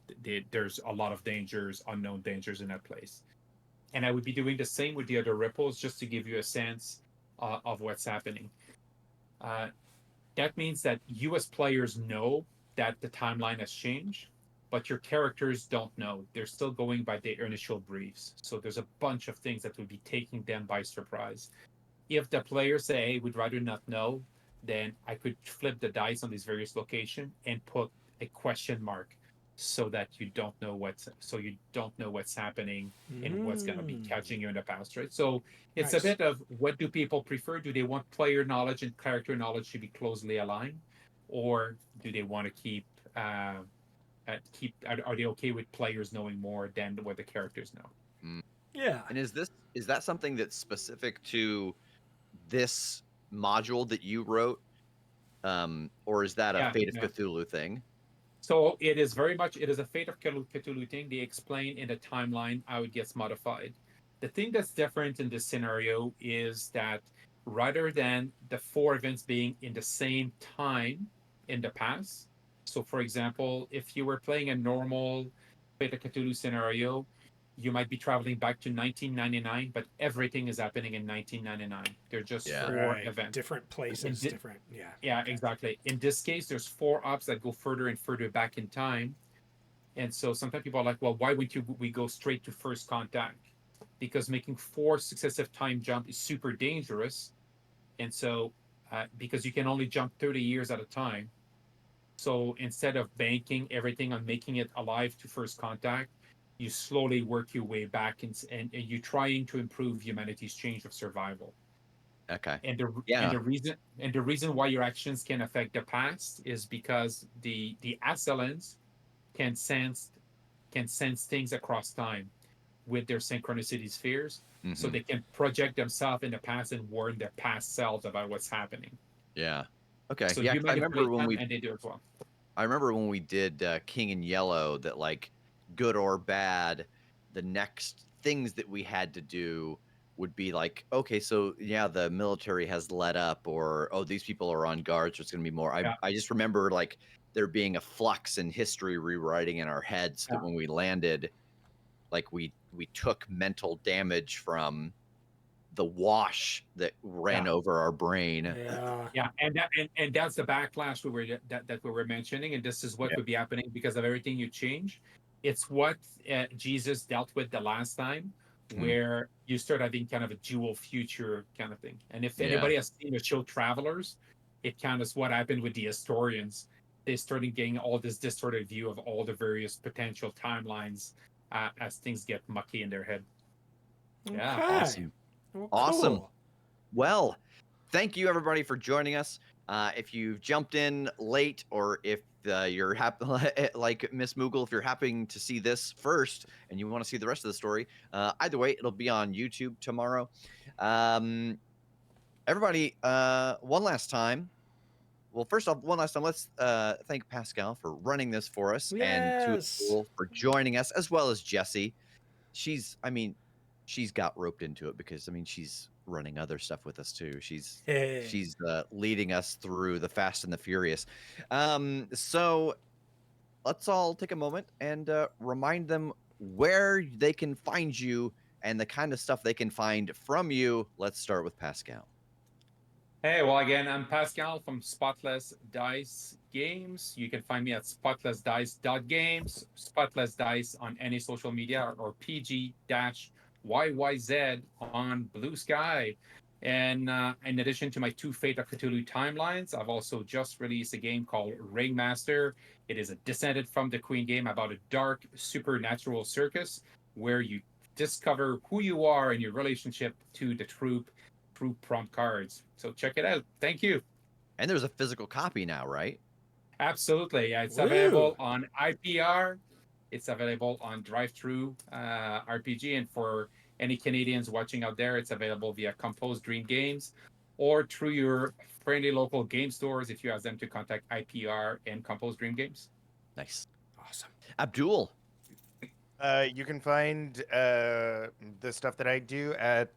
there's a lot of dangers, unknown dangers in that place. And I would be doing the same with the other ripples just to give you a sense of what's happening. That means that US players know that the timeline has changed, but your characters don't know. They're still going by their initial briefs. So there's a bunch of things that would be taking them by surprise. If the players say, hey, we'd rather not know, then I could flip the dice on these various locations and put a question mark so that you don't know what's happening and what's going to be catching you in the past, right? So it's Nice. a bit of what do people prefer? Do they want player knowledge and character knowledge to be closely aligned, or do they want to are they okay with players knowing more than what the characters know? Yeah. And is that something that's specific to this module that you wrote, or is that a Fate of Cthulhu thing? So it is a Fate of Cthulhu thing. They explain in the timeline how it gets modified. The thing that's different in this scenario is that rather than the 4 events being in the same time in the past, so for example, if you were playing a normal Fate of Cthulhu scenario, you might be traveling back to 1999, but everything is happening in 1999. They're just 4 events. Different places, different. Yeah. Yeah, exactly. In this case, there's 4 ops that go further and further back in time. And so sometimes people are like, well, why would we go straight to first contact? Because making 4 successive time jump is super dangerous. And so because you can only jump 30 years at a time. So instead of banking everything on making it alive to first contact, you slowly work your way back and you're trying to improve humanity's change of survival. Okay. And the reason why your actions can affect the past is because the Ascellans can sense things across time with their synchronicity spheres, so they can project themselves in the past and warn their past selves about what's happening. Yeah. Okay. So yeah, you I remember when and they do as well. I remember when we did King in Yellow that, like, good or bad, the next things that we had to do would be like, okay, so yeah, the military has let up, or oh, these people are on guard, so it's going to be more. I just remember like there being a flux in history rewriting in our heads that when we landed, like we took mental damage from the wash that ran over our brain. Yeah, and that's the backlash that we were mentioning, and this is what would be happening because of everything you change. It's what Jesus dealt with the last time, where you start having kind of a dual future kind of thing. And if anybody has seen the show Travelers, it kind of is what happened with the historians. They started getting all this distorted view of all the various potential timelines as things get mucky in their head. Yeah, awesome. Well, awesome. cool. Well, thank you everybody for joining us. If you've jumped in late, or if you're happy, like Miss Moogle, if you're happening to see this first and you want to see the rest of the story, either way, it'll be on YouTube tomorrow. Everybody, one last time, well, first off, one last time, let's thank Pascal for running this for us, and to Yes. Abdul for joining us, as well as Jesse. She's got roped into it because she's running other stuff with us too. She's leading us through the Fast and the Furious. So let's all take a moment and remind them where they can find you and the kind of stuff they can find from you. Let's start with Pascal. Hey, well, again, I'm Pascal from Spotless Dice Games. You can find me at spotlessdice.games, Spotless Dice on any social media, or PG-YYZ on Blue Sky. And in addition to my two Fate of Cthulhu timelines, I've also just released a game called Ringmaster. It is a Descended from the Queen game about a dark supernatural circus where you discover who you are and your relationship to the troupe through prompt cards. So check it out. Thank you. And there's a physical copy now, right? Absolutely. Yeah, it's Woo. available on IPR. It's available on Drive-Thru RPG. And for any Canadians watching out there, it's available via Compose Dream Games or through your friendly local game stores if you ask them to contact IPR and Compose Dream Games. Nice. Awesome. Abdul. You can find the stuff that I do at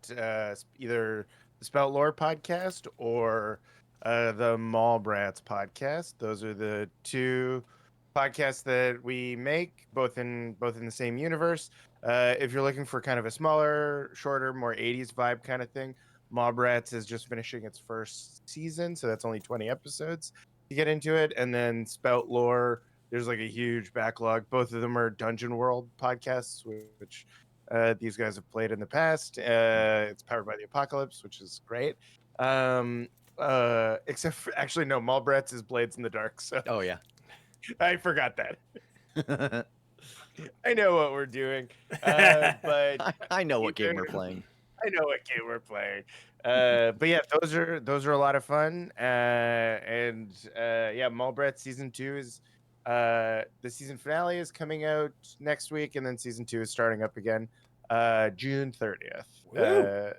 either the Spout Lore podcast or the Mallbrats podcast. Those are the two podcasts that we make, both in the same universe. If you're looking for kind of a smaller, shorter, more 80s vibe kind of thing, Mallbrats is just finishing its first season, so that's only 20 episodes to get into it. And then Spout Lore, there's like a huge backlog. Both of them are Dungeon World podcasts, which these guys have played in the past. It's powered by the Apocalypse, which is great. Except for, actually, no, Mallbrats is Blades in the Dark. So Oh yeah. I forgot that. I know what we're doing, but I know what you game we're can- playing. I know what game we're playing. But yeah, those are a lot of fun. And yeah, Mallbrats season 2 is the season finale is coming out next week, and then season 2 is starting up again June 30th. Woo.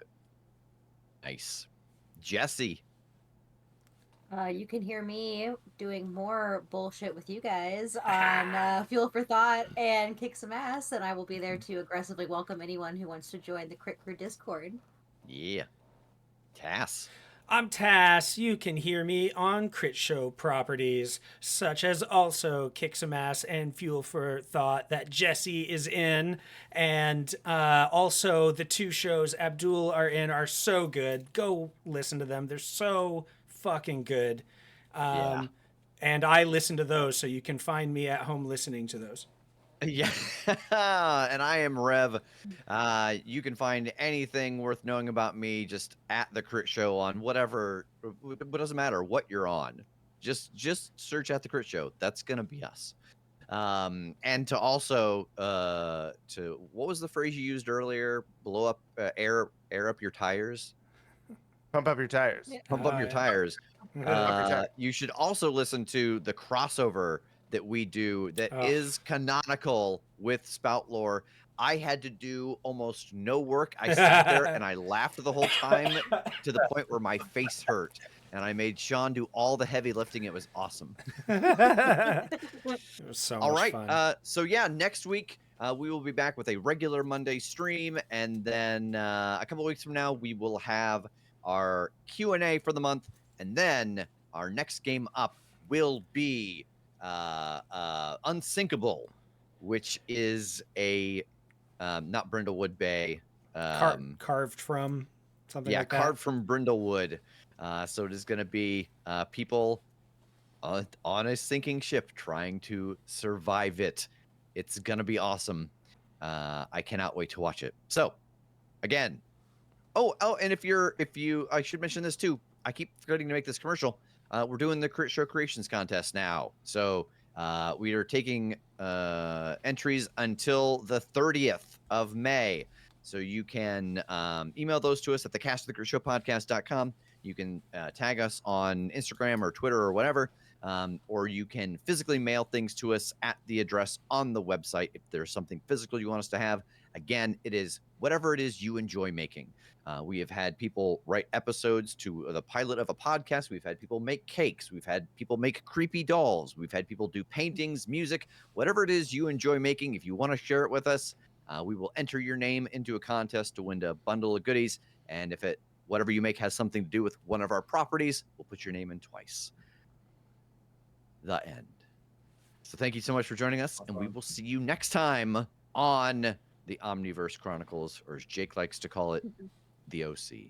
Nice. Jesse. You can hear me doing more bullshit with you guys on Fuel for Thought and Kick Some Ass, and I will be there to aggressively welcome anyone who wants to join the Crit Crew Discord. Yeah. Tass. I'm Tass. You can hear me on Crit Show properties, such as also Kick Some Ass and Fuel for Thought that Jesse is in. And also the two shows Abdul are in are so good. Go listen to them. They're so fucking good. Yeah. And I listen to those, so you can find me at home listening to those. Yeah. And I am Rev. You can find anything worth knowing about me just at the Crit Show on whatever, it doesn't matter what you're on. Just search at the Crit Show. That's gonna be us. And to also to what was the phrase you used earlier? Blow up, air up your tires. Pump up your tires. Yeah. Pump up your tires. Up your tires. You should also listen to the crossover that we do that is canonical with Spout Lore. I had to do almost no work. I sat there and I laughed the whole time to the point where my face hurt. And I made Sean do all the heavy lifting. It was awesome. It was so All much right. fun. So yeah, next week we will be back with a regular Monday stream, and then a couple of weeks from now we will have our Q&A for the month, and then our next game up will be Unsinkable, which is a not Brindlewood Bay. Carved from something like that. Carved from Brindlewood. So it is going to be people on a sinking ship trying to survive it. It's going to be awesome. I cannot wait to watch it. So, again, and if you, I should mention this too. I keep forgetting to make this commercial. We're doing the Crit Show Creations contest now. So we are taking entries until the 30th of May. So you can email those to us at thecastofthecritshowpodcast.com. You can tag us on Instagram or Twitter or whatever. or you can physically mail things to us at the address on the website if there's something physical you want us to have. Again, it is whatever it is you enjoy making. We have had people write episodes to the pilot of a podcast. We've had people make cakes. We've had people make creepy dolls. We've had people do paintings, music, whatever it is you enjoy making. If you want to share it with us, we will enter your name into a contest to win a bundle of goodies. And if whatever you make has something to do with one of our properties, we'll put your name in twice. The end. So thank you so much for joining us, and we will see you next time on the Omniverse Chronicles, or as Jake likes to call it, the OC.